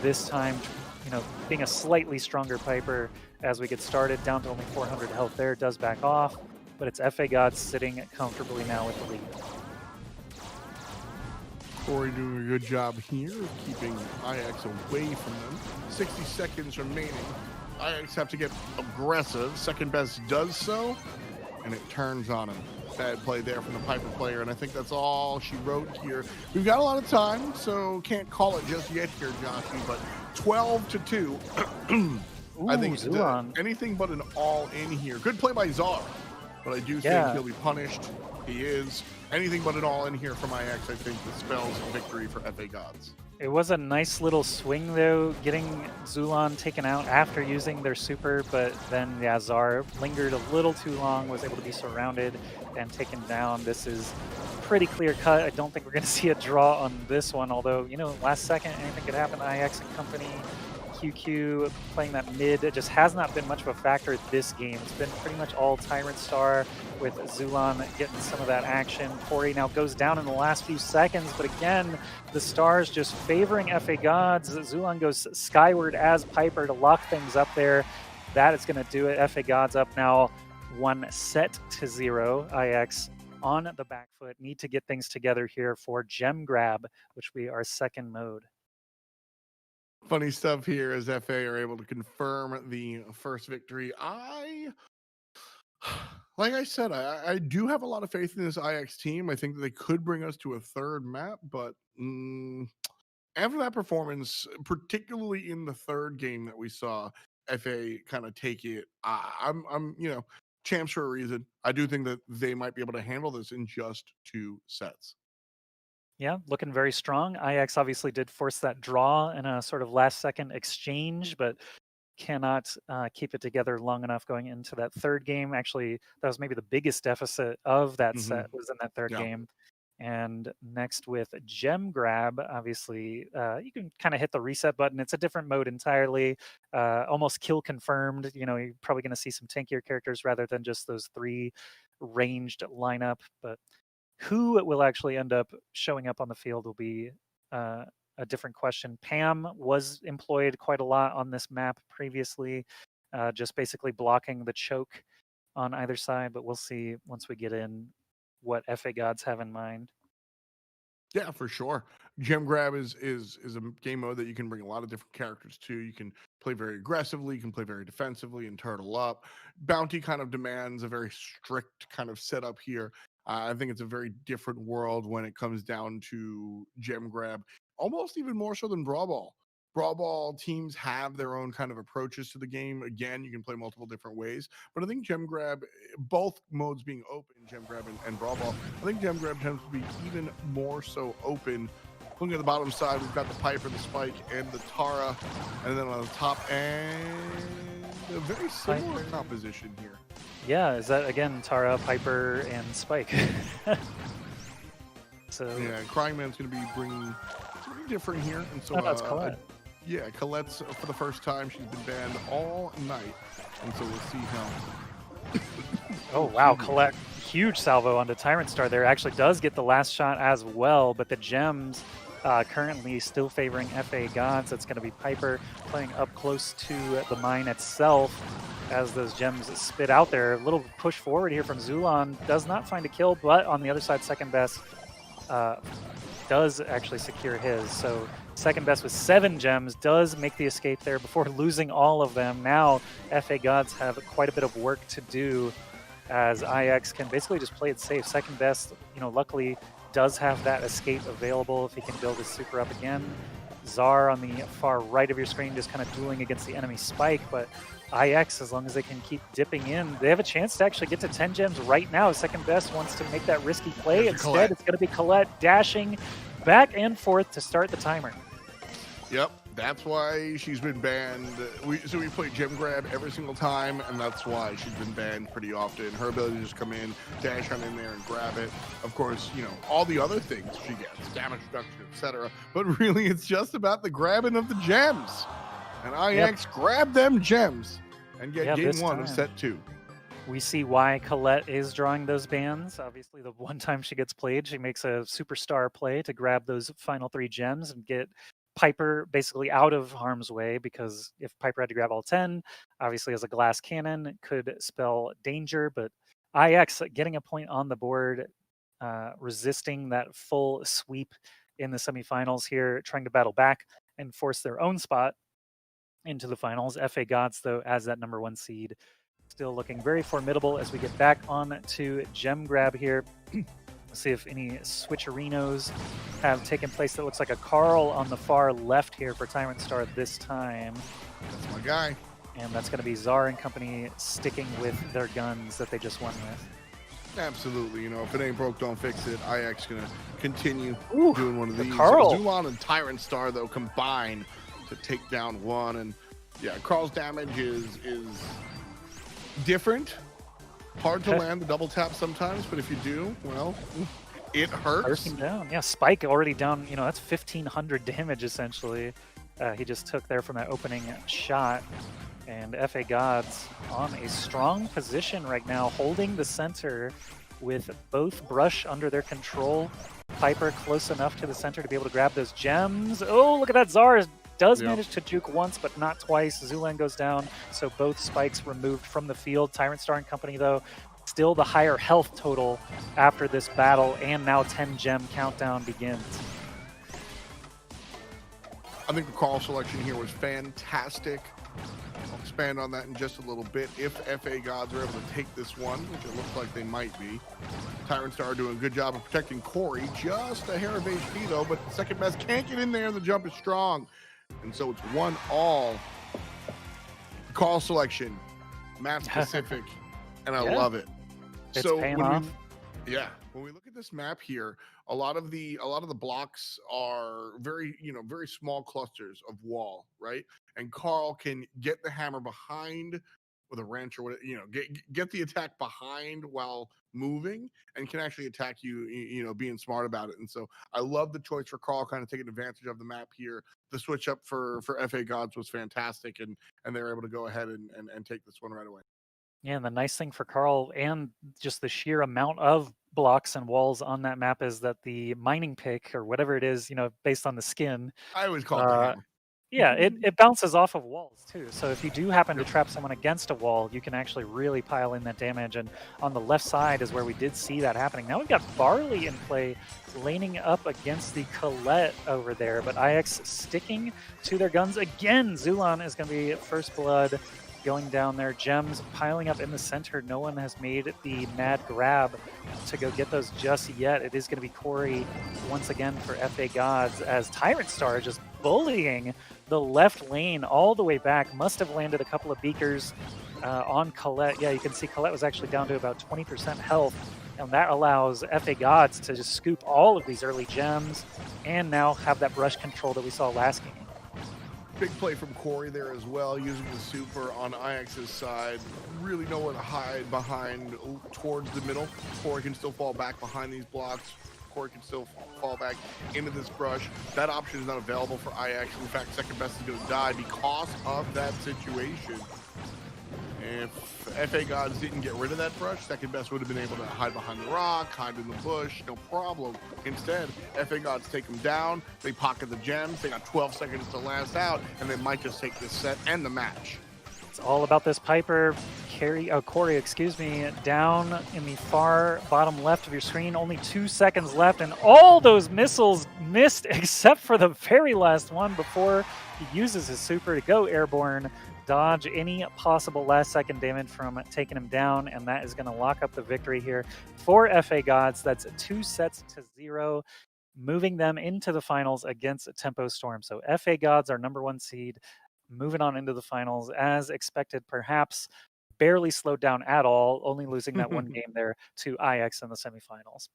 this time, you know, being a slightly stronger Piper as we get started. Down to only 400 health there. Does back off, but it's FA Gods sitting comfortably now with the lead. Corey doing a good job here of keeping IX away from them. 60 seconds remaining. IX have to get aggressive. Second best does so, and it turns on him. Bad play there from the Piper player, and I think that's all she wrote here. We've got a lot of time, so can't call it just yet here, Joshy, but 12-2. I think it's anything but an all-in here. Good play by Czar, but I do think he'll be punished. He is. Anything but an all-in here from IX, I think, that spells victory for FA Gods. It was a nice little swing, though, getting Zulan taken out after using their super, but then Zar lingered a little too long, was able to be surrounded and taken down. This is pretty clear cut. I don't think we're going to see a draw on this one, although, you know, last second, anything could happen. IX and company, QQ playing that mid. It just has not been much of a factor this game. It's been pretty much all Tyrant Star with Zulan getting some of that action. Corey now goes down in the last few seconds, but again, the Stars just favoring FA Gods. Zulan goes skyward as Piper to lock things up there. That is going to do it. FA Gods up now 1-0. IX on the back foot. Need to get things together here for Gem Grab, which we are second mode. Funny stuff here as FA are able to confirm the first victory. Like I said, I do have a lot of faith in this IX team. I think that they could bring us to a third map, but after that performance, particularly in the third game that we saw FA kind of take it, I'm you know, champs for a reason. I do think that they might be able to handle this in just 2 sets. Yeah, looking very strong. IX obviously did force that draw in a sort of last-second exchange, but cannot keep it together long enough going into that third game. Actually, that was maybe the biggest deficit of that set was in that third game. And next with Gem Grab, obviously, you can kind of hit the reset button. It's a different mode entirely, almost kill confirmed. You know, you're probably going to see some tankier characters rather than just those 3 ranged lineup, but who will actually end up showing up on the field will be a different question. Pam was employed quite a lot on this map previously, just basically blocking the choke on either side, but we'll see once we get in what FA Gods have in mind. Yeah, for sure. Gem Grab is a game mode that you can bring a lot of different characters to. You can play very aggressively, you can play very defensively and turtle up. Bounty kind of demands a very strict kind of setup here. I think it's a very different world when it comes down to Gem Grab, almost even more so than Brawl Ball. Brawl Ball teams have their own kind of approaches to the game. Again, you can play multiple different ways, but I think Gem Grab, both modes being open, Gem Grab and Brawl Ball, I think Gem Grab tends to be even more so open. Looking at the bottom side, we've got the Piper, the Spike, and the Tara, and then on the top end, a very similar composition here. Yeah, is that again Tara, Piper, and Spike? So yeah, Crying Man's going to be bringing something different here, and so that's Colette. Yeah, Colette's for the first time. She's been banned all night, and so we'll see how. Oh wow, Colette, huge salvo onto Tyrant Star there. Actually does get the last shot as well, but the gems Currently still favoring FA Gods. That's going to be Piper playing up close to the mine itself as those gems spit out there. A little push forward here from Zulan. Does not find a kill, but on the other side, second best does actually secure his. So second best with 7 gems does make the escape there before losing all of them. Now FA Gods have quite a bit of work to do as IX can basically just play it safe. Second best, luckily does have that escape available if he can build his super up again. Czar on the far right of your screen just kind of dueling against the enemy Spike, but IX, as long as they can keep dipping in, they have a chance to actually get to 10 gems right now. Second best wants to make that risky play. Instead, it's going to be Colette dashing back and forth to start the timer. Yep, that's why she's been banned. We play gem grab every single time, and that's why she's been banned pretty often. Her ability to just come in, dash on in there and grab it. Of course, all the other things she gets, damage reduction, etc. But really, it's just about the grabbing of the gems. And IX grab them gems and get game 1 of set 2. We see why Colette is drawing those bans. Obviously, the one time she gets played, she makes a superstar play to grab those final 3 gems and get Piper basically out of harm's way, because if Piper had to grab all 10, obviously as a glass cannon, it could spell danger. But IX getting a point on the board, resisting that full sweep in the semifinals here, trying to battle back and force their own spot into the finals. FA Gods, though, as that number 1 seed, still looking very formidable as we get back on to gem grab here. See if any switcherinos have taken place. That looks like a Carl on the far left here for Tyrant Star this time. That's my guy. And that's going to be Czar and company sticking with their guns that they just won with. Absolutely. If it ain't broke, don't fix it. IX going to continue doing one of these. Carl. Zulan and Tyrant Star, though, combine to take down 1. And yeah, Carl's damage is different. Hard to land the double tap sometimes, but if you do, well, it hurts. Him down. Yeah, Spike already down, that's 1,500 damage essentially. He just took there from that opening shot. And FA Gods on a strong position right now, holding the center with both brush under their control. Piper close enough to the center to be able to grab those gems. Oh, look at that. Czar does manage to juke once, but not twice. Zulan goes down, so both Spikes removed from the field. Tyrant Star and company, though, still the higher health total after this battle, and now 10 gem countdown begins. I think the Carl selection here was fantastic. I'll expand on that in just a little bit. If FA Gods are able to take this one, which it looks like they might be, Tyrant Star doing a good job of protecting Corey. Just a hair of HP, though, but the second best can't get in there, and the jump is strong. And so it's 1-all. Call selection, map specific, and I love it. It's paying off. When we look at this map here, a lot of the blocks are very small clusters of wall, right? And Carl can get the hammer behind with a wrench or whatever, get the attack behind while moving, and can actually attack you, being smart about it. And so I love the choice for Carl, kind of taking advantage of the map here. The switch up for FA Gods was fantastic, and they were able to go ahead and take this one right away. Yeah, and the nice thing for Carl, and just the sheer amount of blocks and walls on that map, is that the mining pick, or whatever it is, based on the skin, I always call it the hammer. Yeah, it bounces off of walls too. So if you do happen to trap someone against a wall, you can actually really pile in that damage. And on the left side is where we did see that happening. Now we've got Barley in play, laning up against the Colette over there. But IX sticking to their guns again. Zulan is going to be first blood going down there. Gems piling up in the center. No one has made the mad grab to go get those just yet. It is going to be Corey once again for FA Gods, as Tyrant Star just bullying the left lane all the way back. Must have landed a couple of beakers on Colette. Yeah, you can see Colette was actually down to about 20% health, and that allows FA Gods to just scoop all of these early gems and now have that brush control that we saw last game. Big play from Corey there as well, using the super on IX's side. Really nowhere to hide behind towards the middle. Corey can still fall back behind these blocks. Corey can still fall back into this brush. That option is not available for IX. In fact, second best is going to die because of that situation. If FA Gods didn't get rid of that brush, second best would have been able to hide behind the rock, hide in the bush, no problem. Instead, FA Gods take them down, they pocket the gems, they got 12 seconds to last out, and they might just take this set and the match. It's all about this Piper. Corey, excuse me, down in the far bottom left of your screen. Only 2 seconds left, and all those missiles missed except for the very last one before he uses his super to go airborne, dodge any possible last-second damage from taking him down, and that is going to lock up the victory here for FA Gods. That's 2-0, moving them into the finals against Tempo Storm. So FA Gods are #1 seed, moving on into the finals as expected, perhaps barely slowed down at all, only losing that one game there to IX in the semifinals.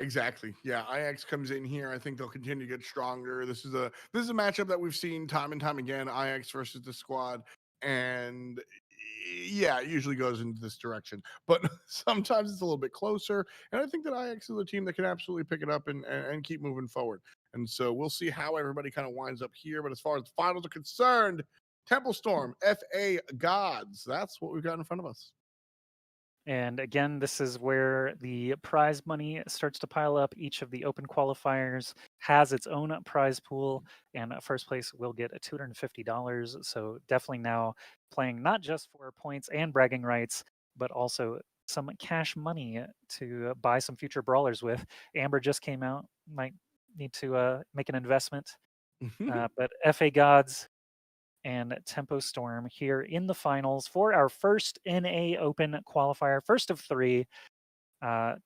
Exactly. Yeah, IX comes in here. I think they'll continue to get stronger. This is a matchup that we've seen time and time again. IX versus the squad, and yeah, it usually goes into this direction. But sometimes it's a little bit closer, and I think that IX is a team that can absolutely pick it up and keep moving forward. And so we'll see how everybody kind of winds up here. But as far as the finals are concerned, Temple Storm, FA Gods. That's what we've got in front of us. And again, this is where the prize money starts to pile up. Each of the open qualifiers has its own prize pool, and first place will get $250. So definitely now playing not just for points and bragging rights, but also some cash money to buy some future brawlers with. Amber just came out, might need to make an investment. But FA Gods and Tempo Storm here in the finals for our first NA Open qualifier, first of 3.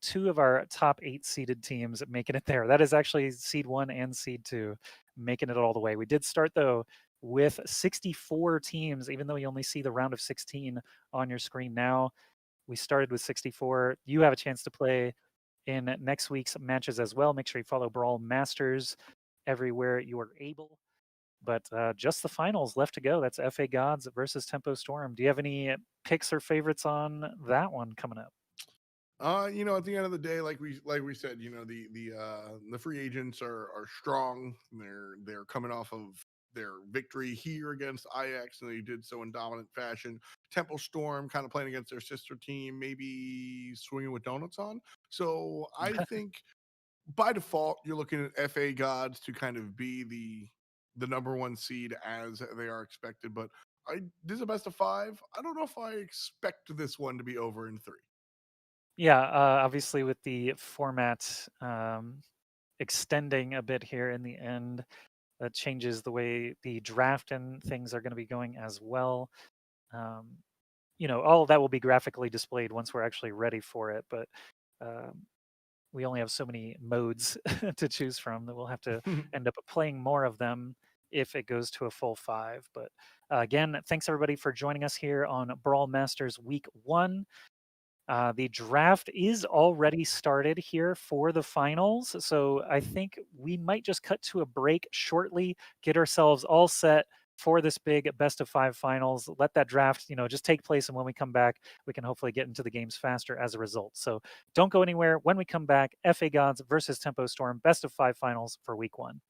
2 of our top 8 seeded teams making it there. That is actually seed 1 and seed 2 making it all the way. We did start though with 64 teams, even though you only see the round of 16 on your screen now. We started with 64. You have a chance to play in next week's matches as well. Make sure you follow Brawl Masters everywhere you are able. But just the finals left to go. That's FA Gods versus Tempo Storm. Do you have any picks or favorites on that one coming up? At the end of the day, like we said, the free agents are strong. They're coming off of their victory here against IX, and they did so in dominant fashion. Temple Storm kind of playing against their sister team, maybe swinging with donuts on. So I think by default, you're looking at FA Gods to kind of be the #1 seed as they are expected. But this is a best of 5. I don't know if I expect this one to be over in 3. Yeah, obviously with the format extending a bit here in the end, that changes the way the draft and things are going to be going as well. All of that will be graphically displayed once we're actually ready for it. But we only have so many modes to choose from that we'll have to end up playing more of them if it goes to a full 5. But again, thanks everybody for joining us here on Brawl Masters Week 1. The draft is already started here for the finals, so I think we might just cut to a break shortly, get ourselves all set for this big best of 5 finals. Let that draft, just take place, and when we come back, we can hopefully get into the games faster as a result. So don't go anywhere. When we come back, FA Gods versus Tempo Storm, best of 5 finals for Week 1.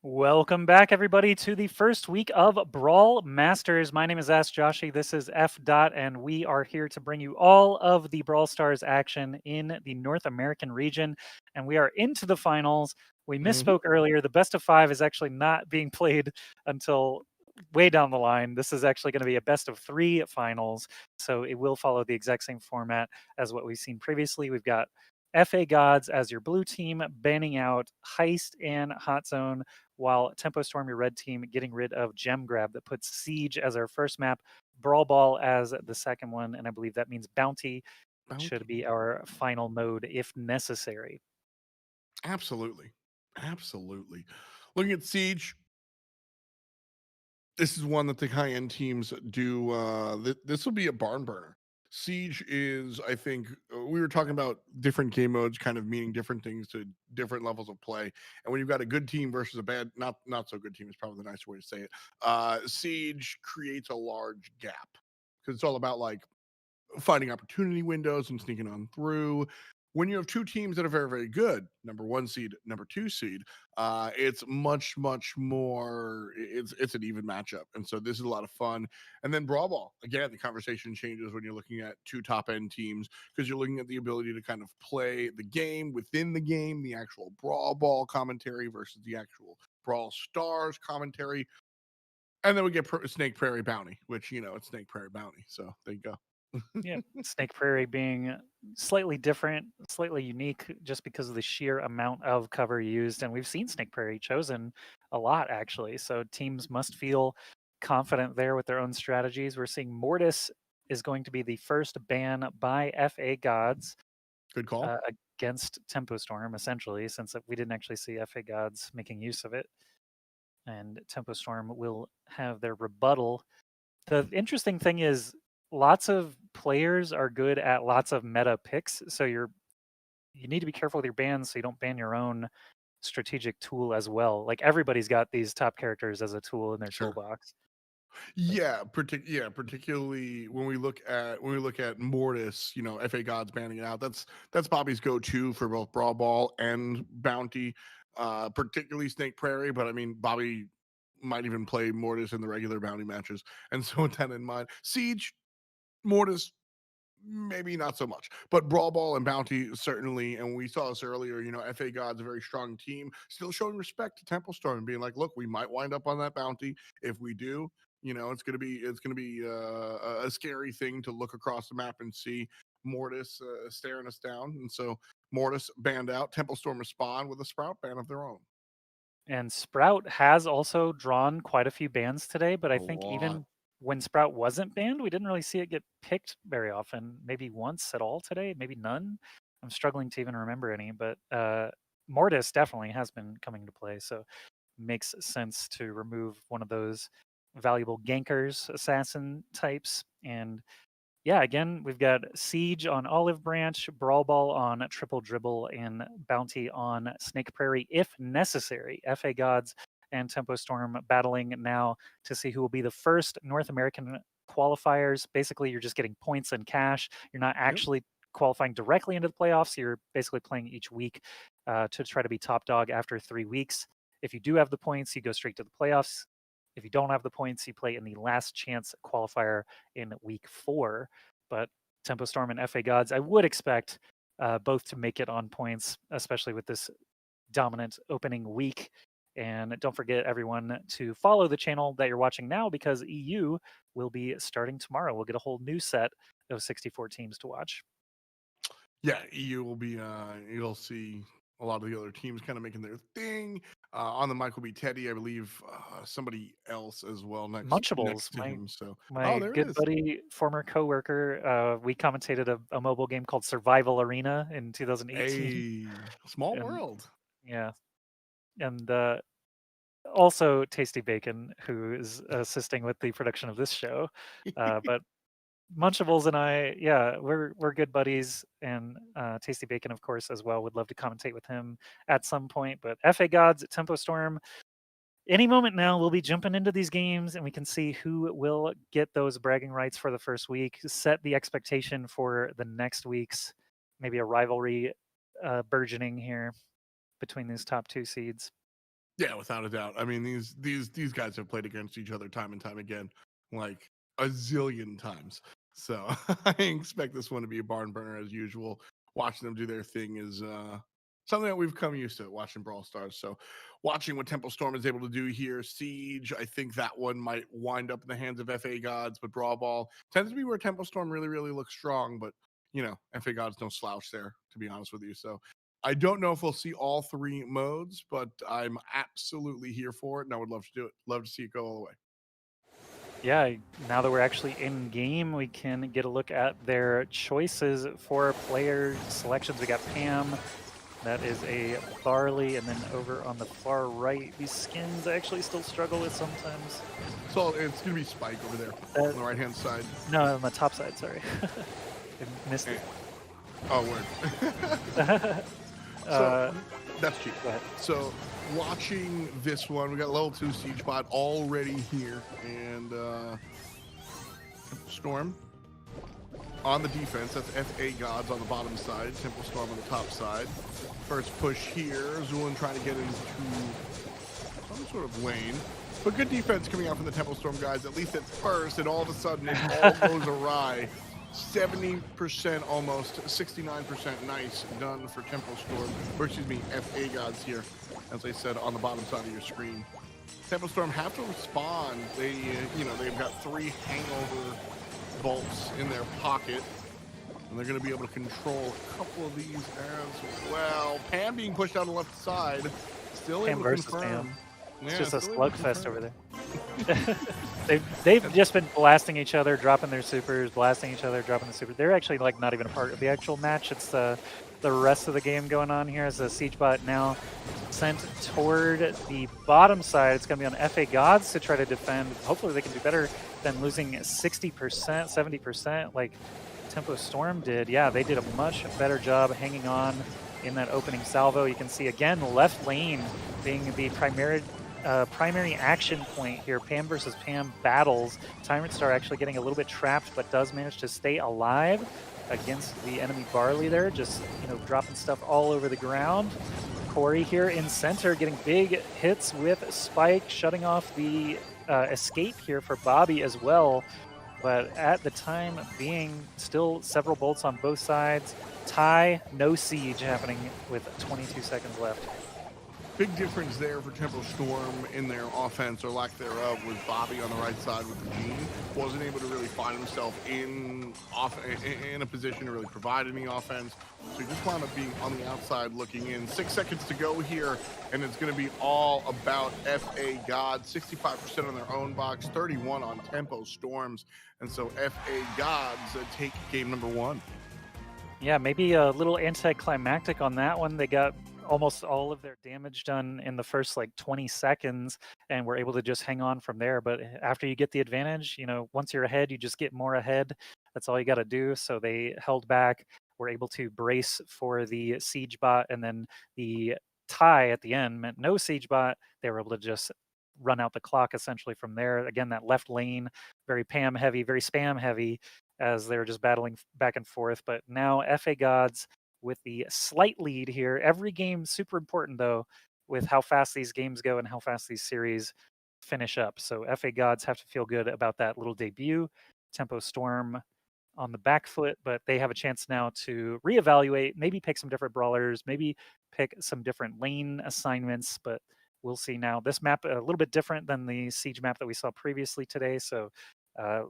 Welcome back, everybody, to the first week of Brawl Masters. My name is Ask Joshi. This is F. Dot, and we are here to bring you all of the Brawl Stars action in the North American region. And we are into the finals. We Mhm. misspoke earlier. The best of 5 is actually not being played until way down the line. This is actually going to be a best of 3 finals. So it will follow the exact same format as what we've seen previously. We've got FA Gods as your blue team, banning out Heist and Hot Zone, while Tempo Storm, your red team, getting rid of Gem Grab. That puts Siege as our first map, Brawl Ball as the second one, and I believe that means Bounty should Bounty. be our final mode if necessary. Absolutely. Absolutely. Looking at Siege, this is one that the high end teams do. This will be a barn burner. Siege is, I think, we were talking about different game modes, kind of meaning different things to different levels of play. And when you've got a good team versus a bad, not so good team is probably the nicer way to say it. Siege creates a large gap because it's all about like finding opportunity windows and sneaking on through. When you have two teams that are very, very good, number 1 seed, number 2 seed, it's much more. It's an even matchup, and so this is a lot of fun. And then Brawl Ball, again, the conversation changes when you're looking at two top end teams because you're looking at the ability to kind of play the game within the game, the actual Brawl Ball commentary versus the actual Brawl Stars commentary, and then we get Snake Prairie Bounty, which it's Snake Prairie Bounty. So there you go. Yeah, Snake Prairie being slightly different, slightly unique, just because of the sheer amount of cover used. And we've seen Snake Prairie chosen a lot, actually. So teams must feel confident there with their own strategies. We're seeing Mortis is going to be the first ban by FA Gods Good call. against Tempo Storm, essentially, since we didn't actually see FA Gods making use of it. And Tempo Storm will have their rebuttal. The interesting thing is lots of players are good at lots of meta picks, so you need to be careful with your bans so you don't ban your own strategic tool as well. Like everybody's got these top characters as a tool in their Sure. toolbox. Particularly when we look at Mortis, FA Gods banning it out. That's Bobby's go-to for both Brawl Ball and Bounty, particularly Snake Prairie. But I mean, Bobby might even play Mortis in the regular Bounty matches. And so with that in mind, Siege, Mortis, maybe not so much, but Brawl Ball and Bounty certainly. And we saw this earlier. FA God's a very strong team, still showing respect to Temple Storm and being like, look, we might wind up on that bounty. If we do, it's gonna be a scary thing to look across the map and see Mortis staring us down. And so Mortis banned out. Temple Storm respond with a Sprout ban of their own. And Sprout has also drawn quite a few bans today, but I A think lot. even when Sprout wasn't banned, we didn't really see it get picked very often. Maybe once at all today, maybe none. I'm struggling to even remember any, but Mortis definitely has been coming to play, so makes sense to remove one of those valuable gankers, assassin types. And yeah, again, we've got Siege on Olive Branch, Brawl Ball on Triple Dribble, and Bounty on Snake Prairie if necessary. FA Gods and Tempo Storm battling now to see who will be the first North American qualifiers. Basically, you're just getting points and cash. You're not Yep. actually qualifying directly into the playoffs. You're basically playing each week to try to be top dog after 3 weeks. If you do have the points, you go straight to the playoffs. If you don't have the points, you play in the last chance qualifier in week 4. But Tempo Storm and FA Gods, I would expect both to make it on points, especially with this dominant opening week. And don't forget, everyone, to follow the channel that you're watching now because EU will be starting tomorrow. We'll get a whole new set of 64 teams to watch. Yeah, EU will be. You'll see a lot of the other teams kind of making their thing. On the mic will be Teddy, I believe. Somebody else as well next Munchables, to him. So, oh, my there it good is. buddy, former coworker, we commentated a mobile game called Survival Arena in 2018, A small and world. yeah, and also Tasty Bacon, who is assisting with the production of this show. But Munchables and I, yeah, we're good buddies, and Tasty Bacon, of course, as well. Would love to commentate with him at some point. But FA Gods, Tempo Storm, any moment now, we'll be jumping into these games, and we can see who will get those bragging rights for the first week. Set the expectation for the next weeks. Maybe a rivalry burgeoning here between these top 2 seeds. Yeah, without a doubt. I mean, these guys have played against each other time and time again, like a zillion times. So I expect this one to be a barn burner as usual. Watching them do their thing is something that we've come used to watching Brawl Stars. So watching what Temple Storm is able to do here, Siege, I think that one might wind up in the hands of FA Gods, but Brawl Ball tends to be where Temple Storm really, really looks strong. But you know, FA Gods no slouch there, to be honest with you. So I don't know if we'll see all three modes, but I'm absolutely here for it, and I would love to do it. Love to see it go all the way. Yeah, now that we're actually in game, we can get a look at their choices for player selections. We got Pam, that is a Barley, and then over on the far right, these skins I actually still struggle with sometimes. So it's going to be Spike over there on the right-hand side. No, on the top side, sorry. I missed it. Oh, word. So that's cheap. Go ahead. So watching this one, we got level 2 Siege bot already here, and Storm on the defense. That's FA Gods on the bottom side, Temple Storm on the top side. First push here, Zulin trying to get into some sort of lane. But good defense coming out from the Temple Storm guys, at least at first, and all of a sudden it all goes awry. 70% almost, 69% nice done for Temple Storm, or excuse me, FA Gods here, as I said, on the bottom side of your screen. Temple Storm have to respond. They, you know, they've got 3 hangover bolts in their pocket, and they're going to be able to control a couple of these as well. Pam being pushed out on the left side, still Pam able to versus confirm. Pam. It's Yeah, just a still able to slugfest confirm. over there. they've just been blasting each other, dropping their supers, blasting each other, dropping the super. They're actually like not even a part of the actual match. It's the rest of the game going on here. As the Siege bot now sent toward the bottom side. It's going to be on FA Gods to try to defend. Hopefully they can do better than losing 60%, 70% like Tempo Storm did. Yeah, they did a much better job hanging on in that opening salvo. You can see again left lane being the primary action point here. Pam versus Pam battles. Tyrant Star actually getting a little bit trapped, but does manage to stay alive against the enemy Barley there, just, you know, dropping stuff all over the ground. Corey here in center getting big hits with Spike, shutting off the escape here for Bobby as well. But at the time being, still several bolts on both sides. Tie, no siege happening with 22 seconds left. Big difference there for Temple Storm in their offense, or lack thereof, was Bobby on the right side with the Gene. Wasn't able to really find himself in a position to really provide any offense. So he just wound up being on the outside looking in. 6 seconds to go here, and it's going to be all about FA Gods. 65% on their own box, 31 on Tempo Storms. And so FA Gods take game number 1. Yeah, maybe a little anticlimactic on that one. They got almost all of their damage done in the first like 20 seconds and were able to just hang on from there. But after you get the advantage, you know, once you're ahead, you just get more ahead. That's all you got to do. So they held back, were able to brace for the Siege bot, and then the tie at the end meant no Siege bot. They were able to just run out the clock essentially from there. Again, that left lane, very Pam heavy, very spam heavy, as they were just battling back and forth. But now FA Gods with the slight lead here. Every game super important though, with how fast these games go and how fast these series finish up. So FA Gods have to feel good about that little debut. Tempo Storm on the back foot, but they have a chance now to reevaluate, maybe pick some different brawlers, maybe pick some different lane assignments, but we'll see now. This map a little bit different than the Siege map that we saw previously today. So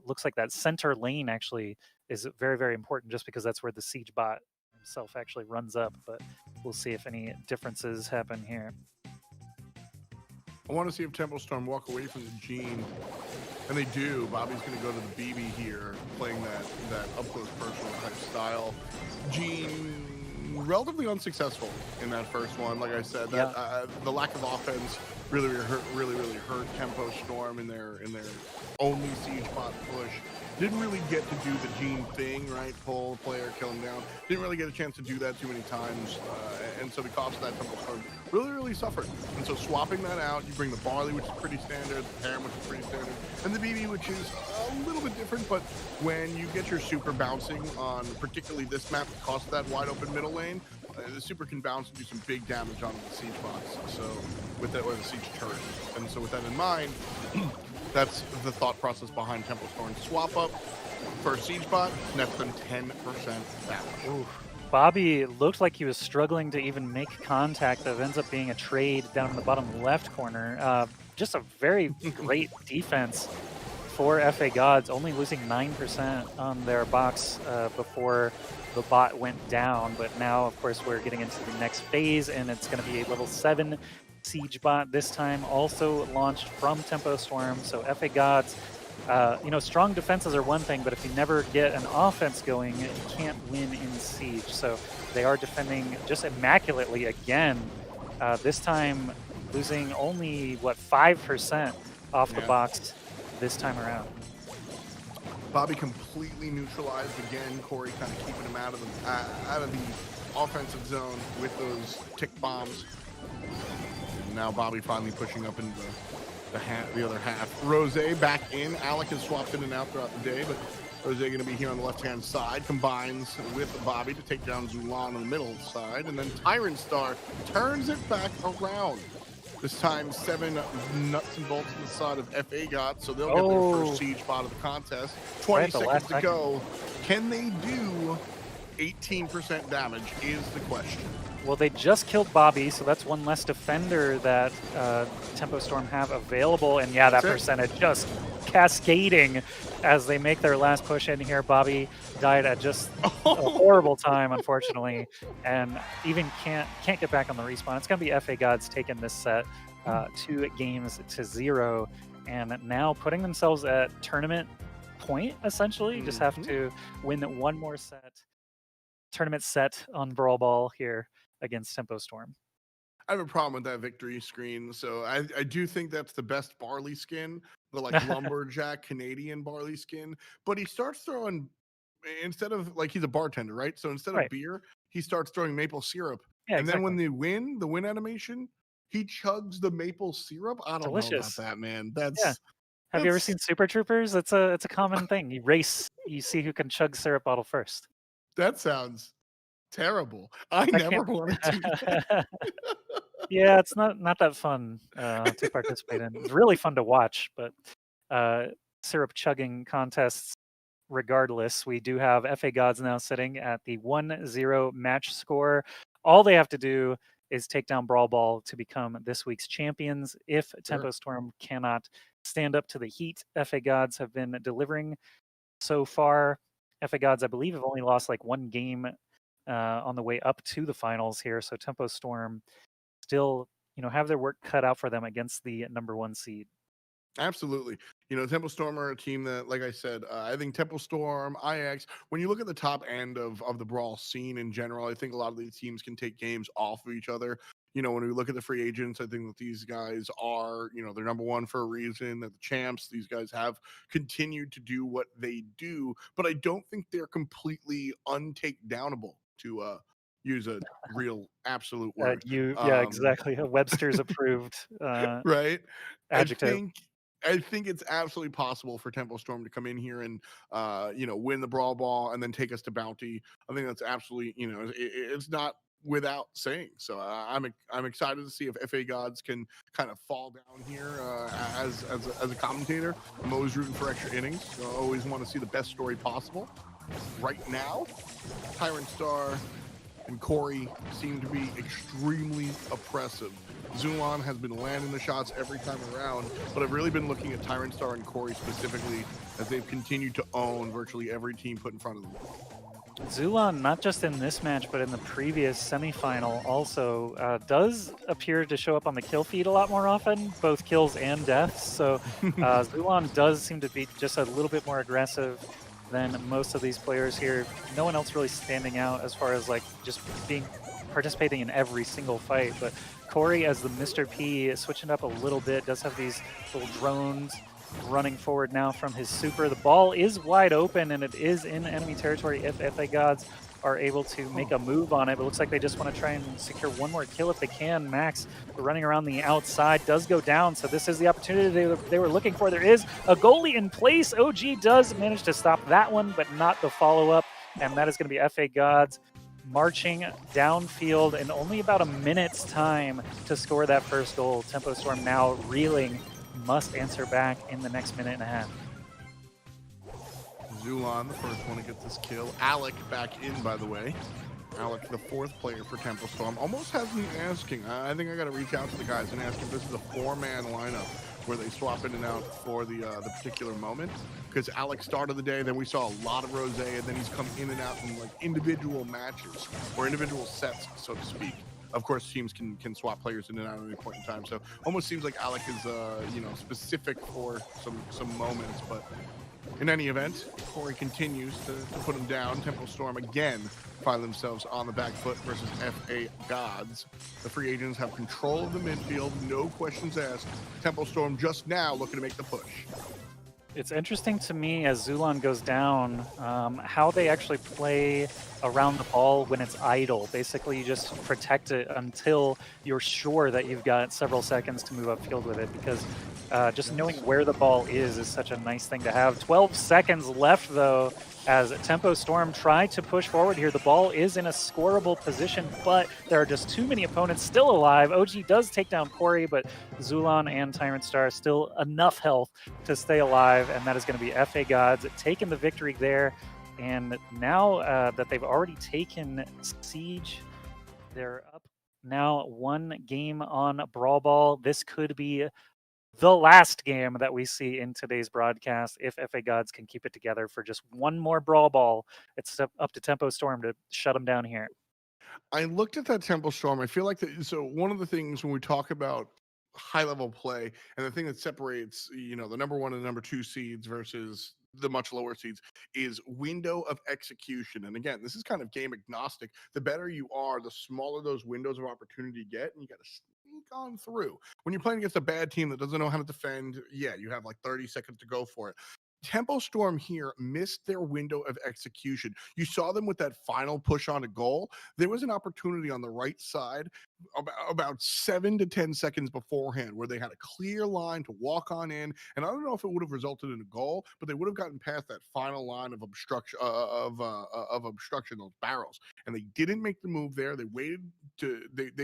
looks like that center lane actually is very, very important, just because that's where the Siege bot himself actually runs up, but we'll see if any differences happen here. I want to see if Temple Storm walk away from the Gene, and they do. Bobby's going to go to the BB here, playing that up-close personal type style. Gene relatively unsuccessful in that first one. Like I said, that the lack of offense really hurt Tempo Storm in their only Siege bot push. Didn't really get to do the Gene thing, right? Pull the player, kill him down. Didn't really get a chance to do that too many times. And so because of that, Temple Storm really suffered. And so swapping that out, you bring the Barley, which is pretty standard, the Pam, which is pretty standard, and the BB, which is a little bit different. But when you get your super bouncing on particularly this map because of that wide open middle lane, the super can bounce and do some big damage onto the siege box. So with that, or the siege turret. And so with that in mind, that's the thought process behind Tempo Storm. Swap up for siege bot, nets them 10% damage. Ooh. Bobby looked like he was struggling to even make contact. That ends up being a trade down in the bottom left corner. Just a very great defense for FA Gods, only losing 9% on their box before the bot went down. But now, of course, we're getting into the next phase, and it's going to be a level 7 siege bot this time, also launched from Tempo Storm. So FA Gods, you know, strong defenses are one thing, but if you never get an offense going, you can't win in siege. So they are defending just immaculately again. This time losing only, what, 5% off the box this time around. Bobby completely neutralized again. Corey kind of keeping him out of the offensive zone with those tick bombs. And now Bobby finally pushing up into the other half. Rose back in. Alec has swapped in and out throughout the day, but Rose going to be here on the left-hand side. Combines with Bobby to take down Zulan on the middle side. And then Tyrant Star turns it back around. This time, 7 nuts and bolts on the side of FA got, so they'll get their first siege bot of the contest. 20 seconds to go. Can they do 18% damage is the question. Well, they just killed Bobby, so that's one less defender that Tempo Storm have available. And yeah, that percentage just cascading as they make their last push in here. Bobby died at just a horrible time, unfortunately, and even can't get back on the respawn. It's going to be FA Gods taking this set 2 games to 0, and now putting themselves at tournament point, essentially. Just have to win one more tournament set on Brawl Ball here against Tempo Storm. I have a problem with that victory screen. So I do think that's the best barley skin, the like lumberjack Canadian barley skin. But he starts throwing, instead of, like, he's a bartender, right? So instead of beer, he starts throwing maple syrup. Yeah, and then when they win, the win animation, he chugs the maple syrup. I don't know about that, man. Have you ever seen Super Troopers? It's a common thing. You race, you see who can chug syrup bottle first. That sounds terrible. I never wanted to. Yeah, it's not that fun to participate in. It's really fun to watch, but syrup chugging contests regardless. We do have FA Gods now sitting at the 1-0 match score. All they have to do is take down Brawl Ball to become this week's champions. If Tempo Storm cannot stand up to the heat FA Gods have been delivering so far. FA Gods, I believe, have only lost like 1 game on the way up to the finals here. So Tempo Storm still, you know, have their work cut out for them against the #1 seed. Absolutely. You know, Tempo Storm are a team that, like I said, I think Tempo Storm, IX, when you look at the top end of the Brawl scene in general, I think a lot of these teams can take games off of each other. You know, when we look at the free agents, I think that these guys are, you know, they're #1 for a reason. They're the champs. These guys have continued to do what they do, but I don't think they're completely untakedownable, to use a real absolute word. Yeah, exactly. Webster's approved right? adjective. I think it's absolutely possible for Tempo Storm to come in here and, you know, win the Brawl Ball and then take us to Bounty. I think that's absolutely, you know, it's not without saying. So I'm excited to see if FA Gods can kind of fall down here as a commentator. I'm always rooting for extra innings. So I always want to see the best story possible. Right now, Tyrant Star and Corey seem to be extremely oppressive. Zulan has been landing the shots every time around, but I've really been looking at Tyrant Star and Corey specifically as they've continued to own virtually every team put in front of them. Zulan, not just in this match, but in the previous semifinal also, does appear to show up on the kill feed a lot more often, both kills and deaths. So Zulan does seem to be just a little bit more aggressive than most of these players here. No one else really standing out as far as like just participating in every single fight. But Corey, as the Mr. P, switching up a little bit, does have these little drones running forward now from his super. The ball is wide open and it is in enemy territory if FA Gods are able to make a move on it. But it looks like they just want to try and secure one more kill if they can. Max running around the outside does go down, so this is the opportunity they were looking for. There is a goalie in place. OG does manage to stop that one, but not the follow-up, and that is going to be FA Gods marching downfield in only about a minute's time to score that first goal. Tempo Storm now reeling, must answer back in the next minute and a half. Zulon, the first one to get this kill. Alec back in, by the way. Alec, the fourth player for Tempo Storm, almost has me asking. I think I got to reach out to the guys and ask if this is a four-man lineup where they swap in and out for the particular moment. Because Alec started the day, then we saw a lot of Rose, and then he's come in and out in like individual matches or individual sets, so to speak. Of course, teams can swap players in and out at any point in time. So almost seems like Alec is specific for some moments, but. In any event, Corey continues to put him down. Tempo Storm again find themselves on the back foot versus FA Gods. The free agents have control of the midfield, no questions asked. Tempo Storm just now looking to make the push. It's interesting to me as Zulon goes down, how they actually play around the ball when it's idle. Basically, you just protect it until you're sure that you've got several seconds to move upfield with it, because just knowing where the ball is such a nice thing to have. 12 seconds left, though, as Tempo Storm try to push forward here. The ball is in a scoreable position, but there are just too many opponents still alive. OG does take down Corey, but Zulon and Tyrant Star still enough health to stay alive, and that is going to be FA Gods taking the victory there. And now that they've already taken Siege, they're up now one game on Brawl Ball. This could be the last game that we see in today's broadcast if FA Gods can keep it together for just one more Brawl Ball. It's up to Tempo Storm to shut them down here. I looked at that Tempo Storm. I feel like so one of the things when we talk about high level play and the thing that separates, the number one and number two seeds versus the much lower seeds is window of execution. And again, this is kind of game agnostic. The better you are, the smaller those windows of opportunity get, and you got to sneak on through. When you're playing against a bad team that doesn't know how to defend, yeah, you have like 30 seconds to go for it. Tempo Storm here missed their window of execution. You saw them with that final push on a goal. There was an opportunity on the right side about 7 to 10 seconds beforehand where they had a clear line to walk on in. And I don't know if it would have resulted in a goal, but they would have gotten past that final line of obstruction of obstruction, those barrels. And they didn't make the move there. They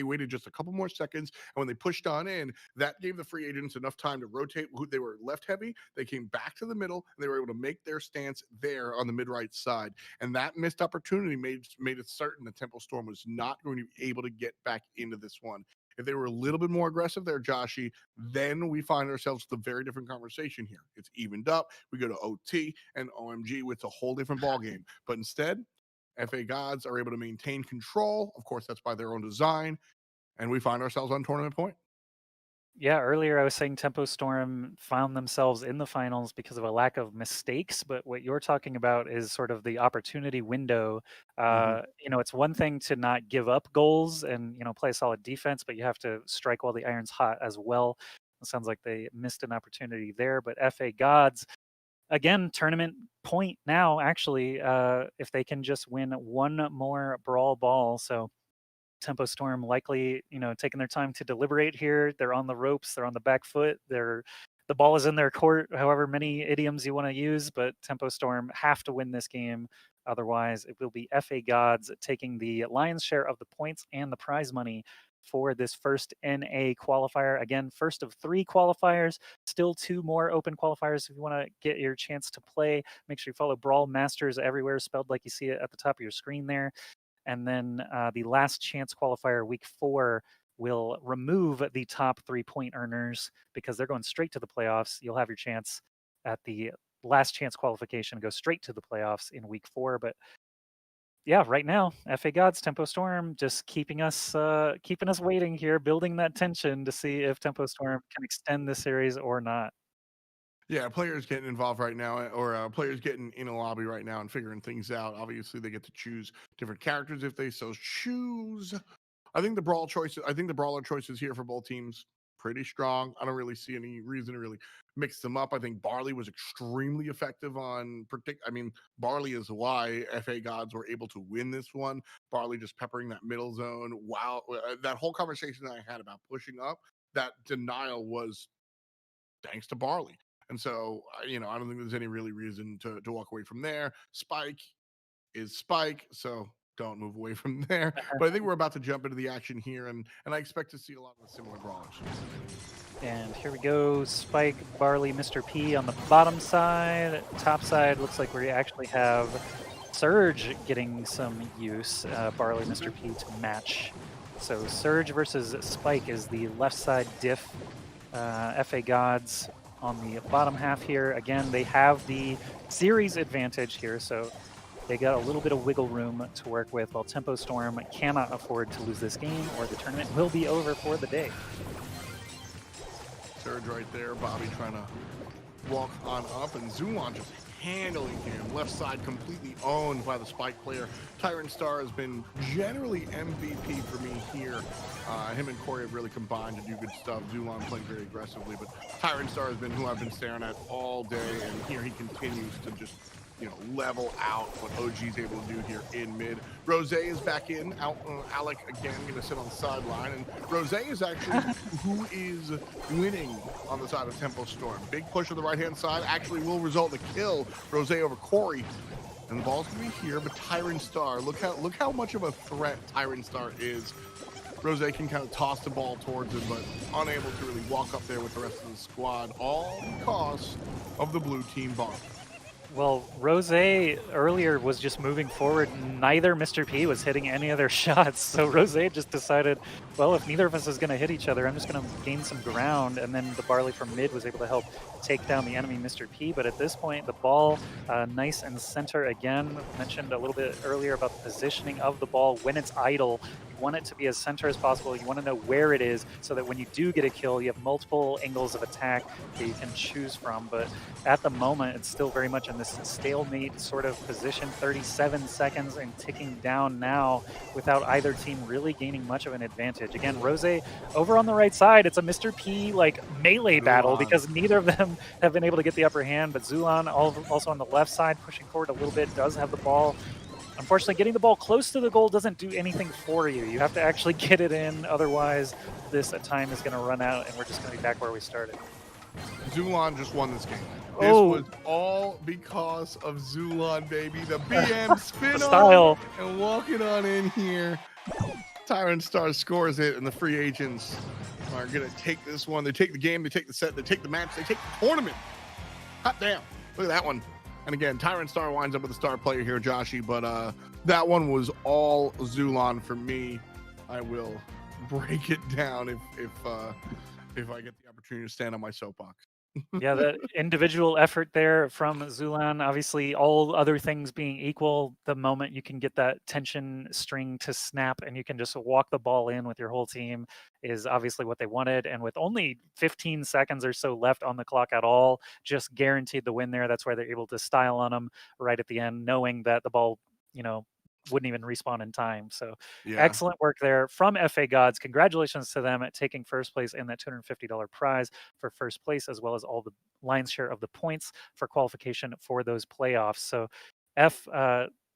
waited just a couple more seconds. And when they pushed on in, that gave the free agents enough time to rotate. They were left heavy. They came back to the middle. They were able to make their stance there on the mid-right side. And that missed opportunity made it certain that Tempo Storm was not going to be able to get back into this one. If they were a little bit more aggressive there, Joshy, then we find ourselves with a very different conversation here. It's evened up. We go to OT and OMG with a whole different ballgame. But instead, FA Gods are able to maintain control. Of course, that's by their own design. And we find ourselves on tournament point. Yeah, earlier I was saying Tempo Storm found themselves in the finals because of a lack of mistakes, but what you're talking about is sort of the opportunity window. It's one thing to not give up goals and, play solid defense, but you have to strike while the iron's hot as well. It sounds like they missed an opportunity there, but FA Gods, again, tournament point now, actually, if they can just win one more Brawl Ball. So Tempo Storm likely, taking their time to deliberate here. They're on the ropes. They're on the back foot. The ball is in their court, however many idioms you want to use, but Tempo Storm have to win this game. Otherwise, it will be FA Gods taking the lion's share of the points and the prize money for this first NA qualifier. Again, first of 3 qualifiers, still 2 more open qualifiers. If you want to get your chance to play, make sure you follow BrawlMSTRS everywhere, spelled like you see it at the top of your screen there. And then the last chance qualifier, week 4, will remove the top 3-point earners because they're going straight to the playoffs. You'll have your chance at the last chance qualification, go straight to the playoffs in week 4. But yeah, right now, FA Gods, Tempo Storm, just keeping us waiting here, building that tension to see if Tempo Storm can extend the series or not. Yeah, players getting involved right now, or players getting in a lobby right now and figuring things out. Obviously, they get to choose different characters if they so choose. I think the brawler choices here for both teams pretty strong. I don't really see any reason to really mix them up. I think Barley was extremely effective on predict. I mean, Barley is why FA Gods were able to win this one. Barley just peppering that middle zone. Wow, that whole conversation that I had about pushing up, that denial was thanks to Barley. And so, I don't think there's any really reason to walk away from there. Spike is Spike. So don't move away from there. But I think we're about to jump into the action here, and I expect to see a lot of the similar brawlers. And here we go, Spike, Barley, Mr. P on the bottom side. Top side looks like we actually have Surge getting some use, Barley, Mr. P to match. So Surge versus Spike is the left side diff. FA Gods on the bottom half here. Again, they have the series advantage here, so they got a little bit of wiggle room to work with, while Tempo Storm cannot afford to lose this game or the tournament will be over for the day. Surge right there, Bobby trying to walk on up, and Zulon just handling him. Left side completely owned by the Spike player. Tyrant Star has been generally MVP for me here. Him and Corey have really combined to do good stuff. Zulon playing very aggressively, but Tyrant Star has been who I've been staring at all day, and here he continues to just, you know, level out what OG's able to do here in mid. Rose is back in. Alec again going to sit on the sideline, and Rose is actually who is winning on the side of Tempo Storm. Big push on the right-hand side actually will result in a kill. Rose over Corey, and the ball's going to be here, but Tyrant Star, look how much of a threat Tyrant Star is. Rose can kind of toss the ball towards him, but unable to really walk up there with the rest of the squad, all because of the blue team bomb. Well, Rose earlier was just moving forward. Neither Mr. P was hitting any of their shots. So Rose just decided, well, if neither of us is going to hit each other, I'm just going to gain some ground. And then the Barley from mid was able to help take down the enemy Mr. P. But at this point, the ball nice and center again. Mentioned a little bit earlier about the positioning of the ball when it's idle. You want it to be as center as possible. You want to know where it is so that when you do get a kill, you have multiple angles of attack that you can choose from. But at the moment, it's still very much in this stalemate sort of position. 37 seconds and ticking down now without either team really gaining much of an advantage. Again, Rose over on the right side, it's a Mr. P like melee battle because neither of them have been able to get the upper hand, but Zulon also on the left side pushing forward a little bit, does have the ball. Unfortunately, getting the ball close to the goal doesn't do anything for you. You have to actually get it in, otherwise this time is going to run out and we're just going to be back where we started. Zulon just won this game. This was all because of Zulon, baby. The BM spin style and walking on in here. Tyrant Star scores it, and the free agents are going to take this one. They take the game, they take the set, they take the match, they take the tournament. Hot damn. Look at that one. And again, Tyrant Star winds up with a star player here, Joshy, but that one was all Zulon for me. I will break it down if I get the opportunity to stand on my soapbox. Yeah, the individual effort there from Zulon, obviously all other things being equal, the moment you can get that tension string to snap and you can just walk the ball in with your whole team is obviously what they wanted. And with only 15 seconds or so left on the clock at all, just guaranteed the win there. That's why they're able to style on them right at the end, knowing that the ball, you know, wouldn't even respawn in time. So yeah, excellent work there from FA Gods. Congratulations to them at taking first place and that $250 prize for first place, as well as all the lion's share of the points for qualification for those playoffs. So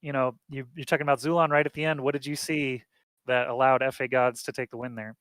you know, you're talking about Zulon right at the end. What did you see that allowed FA Gods to take the win there?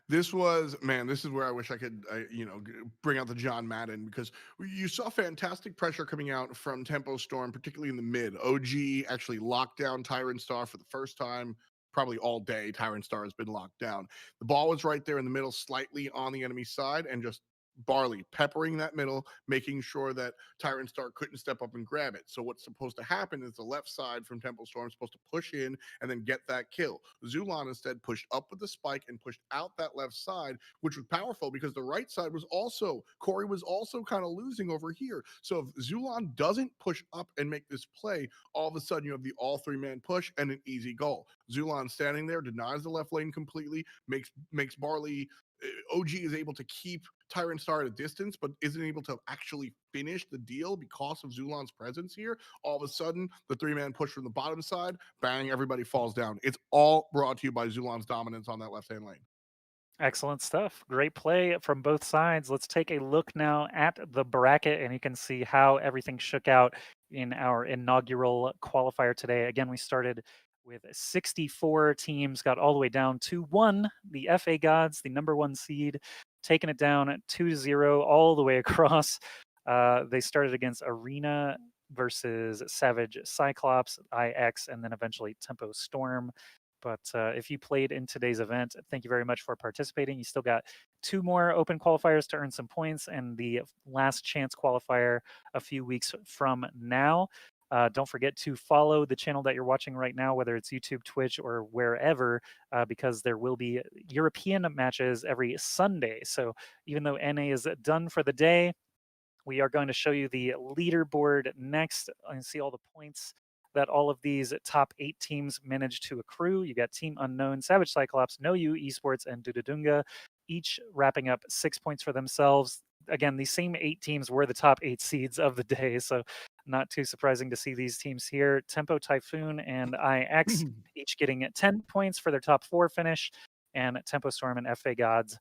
This was, man, this is where I wish I could, you know, bring out the John Madden, because you saw fantastic pressure coming out from Tempo Storm, particularly in the mid. OG actually locked down Tyrant Star for the first time, probably all day. Tyrant Star has been locked down. The ball was right there in the middle, slightly on the enemy side, and just Barley peppering that middle, making sure that Tyrant Star couldn't step up and grab it. So what's supposed to happen is the left side from Temple Storm is supposed to push in and then get that kill. Zulon instead pushed up with the spike and pushed out that left side, which was powerful because the right side was also, Corey was also kind of losing over here. So if Zulon doesn't push up and make this play, all of a sudden you have the all three-man push and an easy goal. Zulon standing there, denies the left lane completely, makes Barley, OG is able to keep Tyrant Star at a distance, but isn't able to actually finish the deal because of Zulon's presence here. All of a sudden, the three-man push from the bottom side, bang, everybody falls down. It's all brought to you by Zulon's dominance on that left-hand lane. Excellent stuff. Great play from both sides. Let's take a look now at the bracket, and you can see how everything shook out in our inaugural qualifier today. Again, we started with 64 teams, got all the way down to 1. The FA Gods, the #1 seed, taking it down 2-0 all the way across. They started against Arena versus Savage Cyclops, IX, and then eventually Tempo Storm. But if you played in today's event, thank you very much for participating. You still got 2 more open qualifiers to earn some points, and the last chance qualifier a few weeks from now. Don't forget to follow the channel that you're watching right now, whether it's YouTube, Twitch, or wherever, because there will be European matches every Sunday. So even though NA is done for the day, we are going to show you the leaderboard next and see all the points that all of these top 8 teams managed to accrue. You got Team Unknown, Savage Cyclops, No You Esports, and Dudadunga, each wrapping up 6 points for themselves. Again, these same 8 teams were the top 8 seeds of the day, so not too surprising to see these teams here. Tempo Typhoon and IX each getting 10 points for their top 4 finish, and Tempo Storm and FA Gods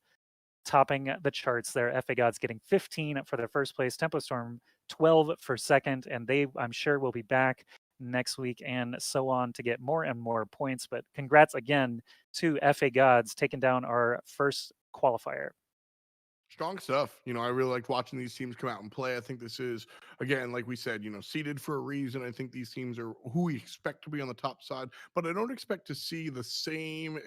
topping the charts there. FA Gods getting 15 for their first place, Tempo Storm 12 for second, and they, I'm sure, will be back next week and so on to get more and more points. But congrats again to FA Gods taking down our first qualifier. Strong stuff. I really liked watching these teams come out and play. I think this is, again, like we said, seeded for a reason. I think these teams are who we expect to be on the top side, but I don't expect to see the same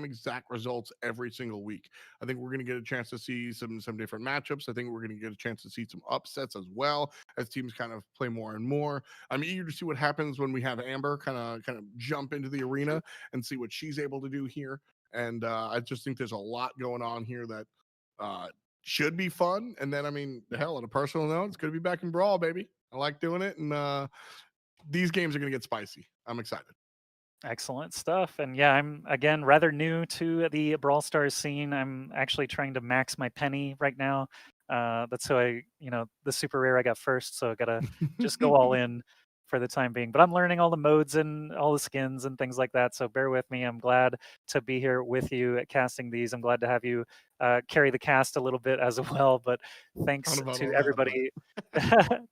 exact results every single week. I think we're going to get a chance to see some different matchups. I think we're going to get a chance to see some upsets as well as teams kind of play more and more. I'm eager to see what happens when we have Amber kind of jump into the arena and see what she's able to do here. And I just think there's a lot going on here that should be fun. And then, I mean, hell, on a personal note, it's going to be back in Brawl, baby. I like doing it. And these games are going to get spicy. I'm excited. Excellent stuff. And yeah, I'm again rather new to the Brawl Stars scene. I'm actually trying to max my penny right now. That's how the super rare I got first. So I gotta just go all in for the time being. But I'm learning all the modes and all the skins and things like that. So bear with me. I'm glad to be here with you at casting these. I'm glad to have you carry the cast a little bit as well. But thanks to everybody.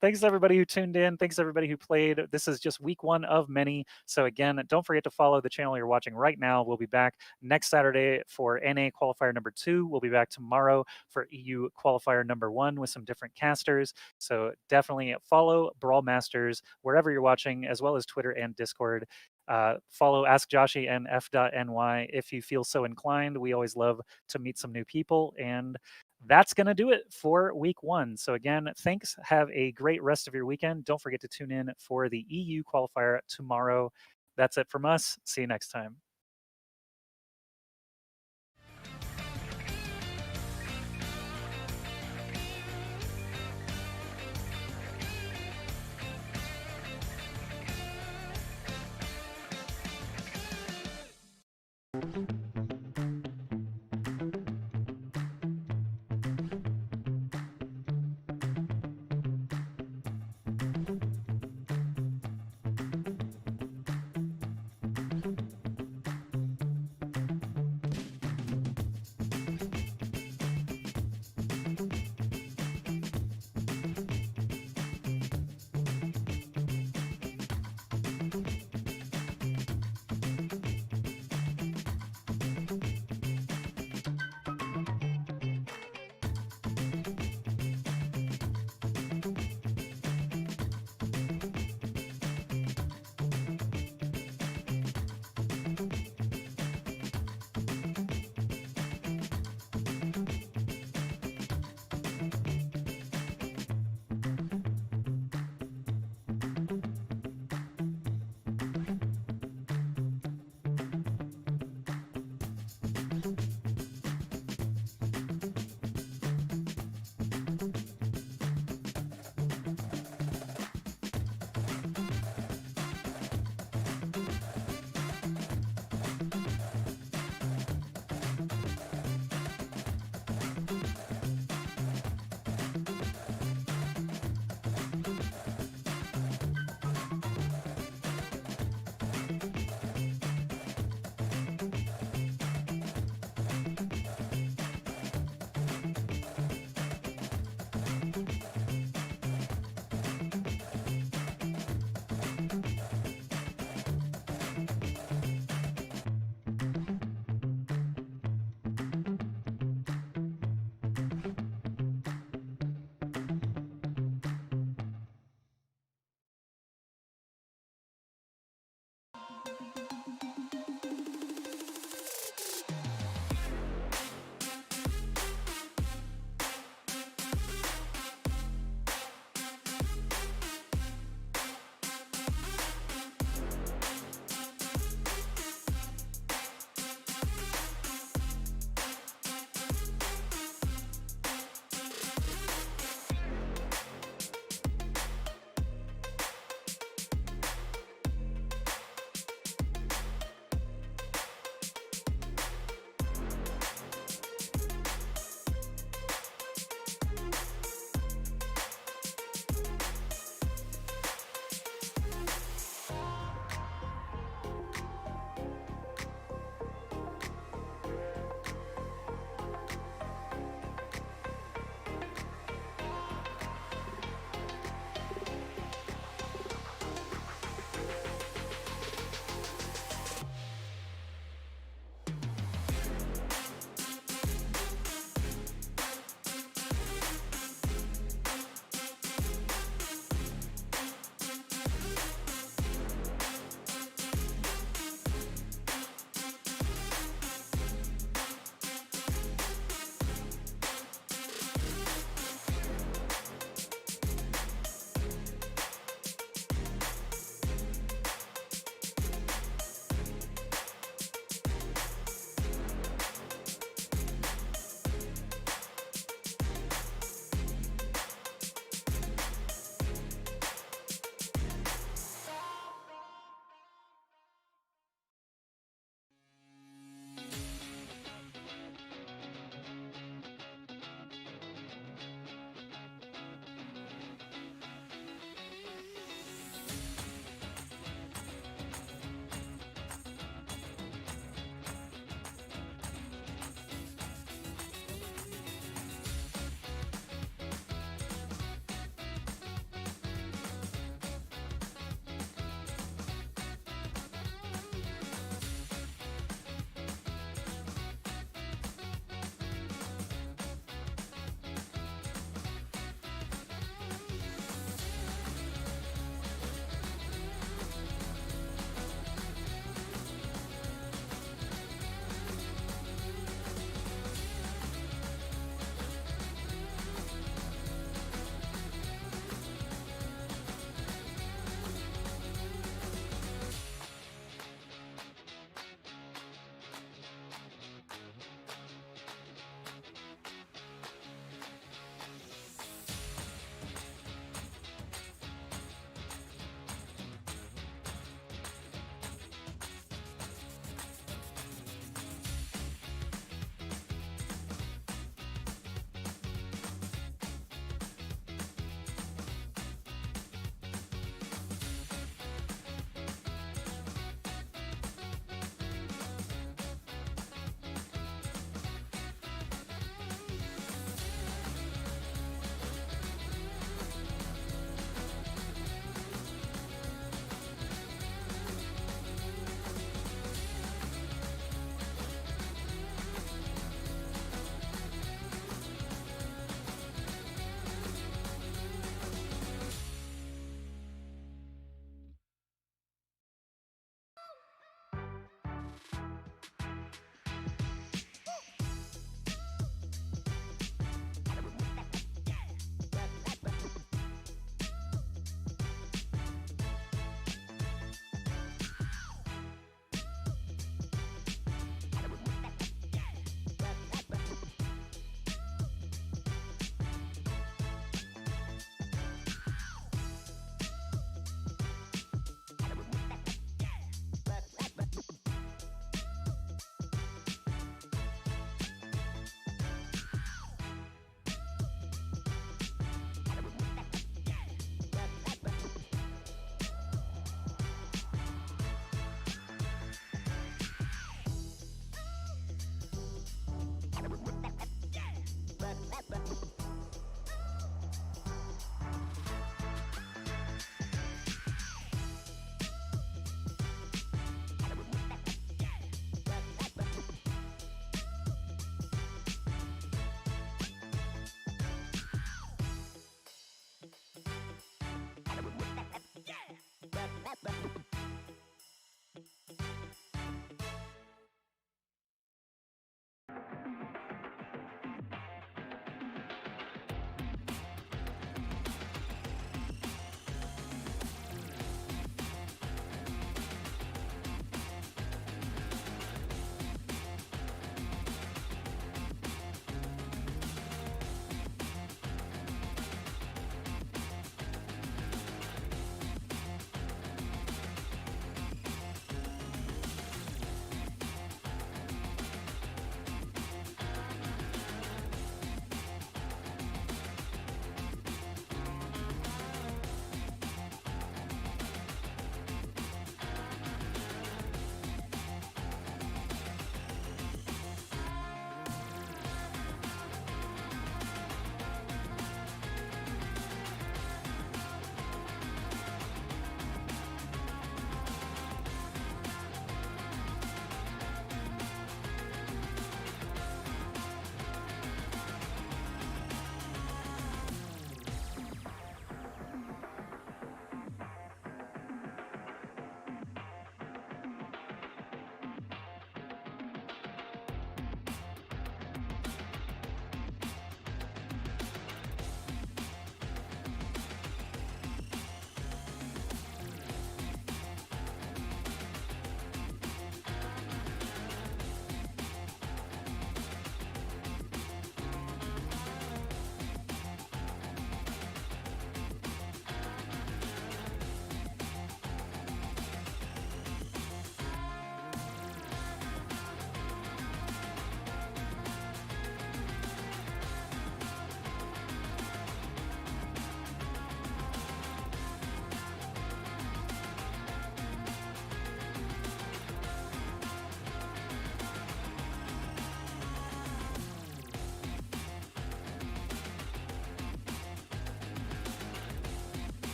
Thanks to everybody who tuned in. Thanks to everybody who played. This is just week 1 of many. So again, don't forget to follow the channel you're watching right now. We'll be back next Saturday for NA qualifier number 2. We'll be back tomorrow for EU qualifier number 1 with some different casters. So definitely follow BrawlMSTRS wherever you're watching, as well as Twitter and Discord. Follow Ask Joshi and F.NY if you feel so inclined. We always love to meet some new people. And that's going to do it for week 1. So again, thanks. Have a great rest of your weekend. Don't forget to tune in for the EU qualifier tomorrow. That's it from us. See you next time.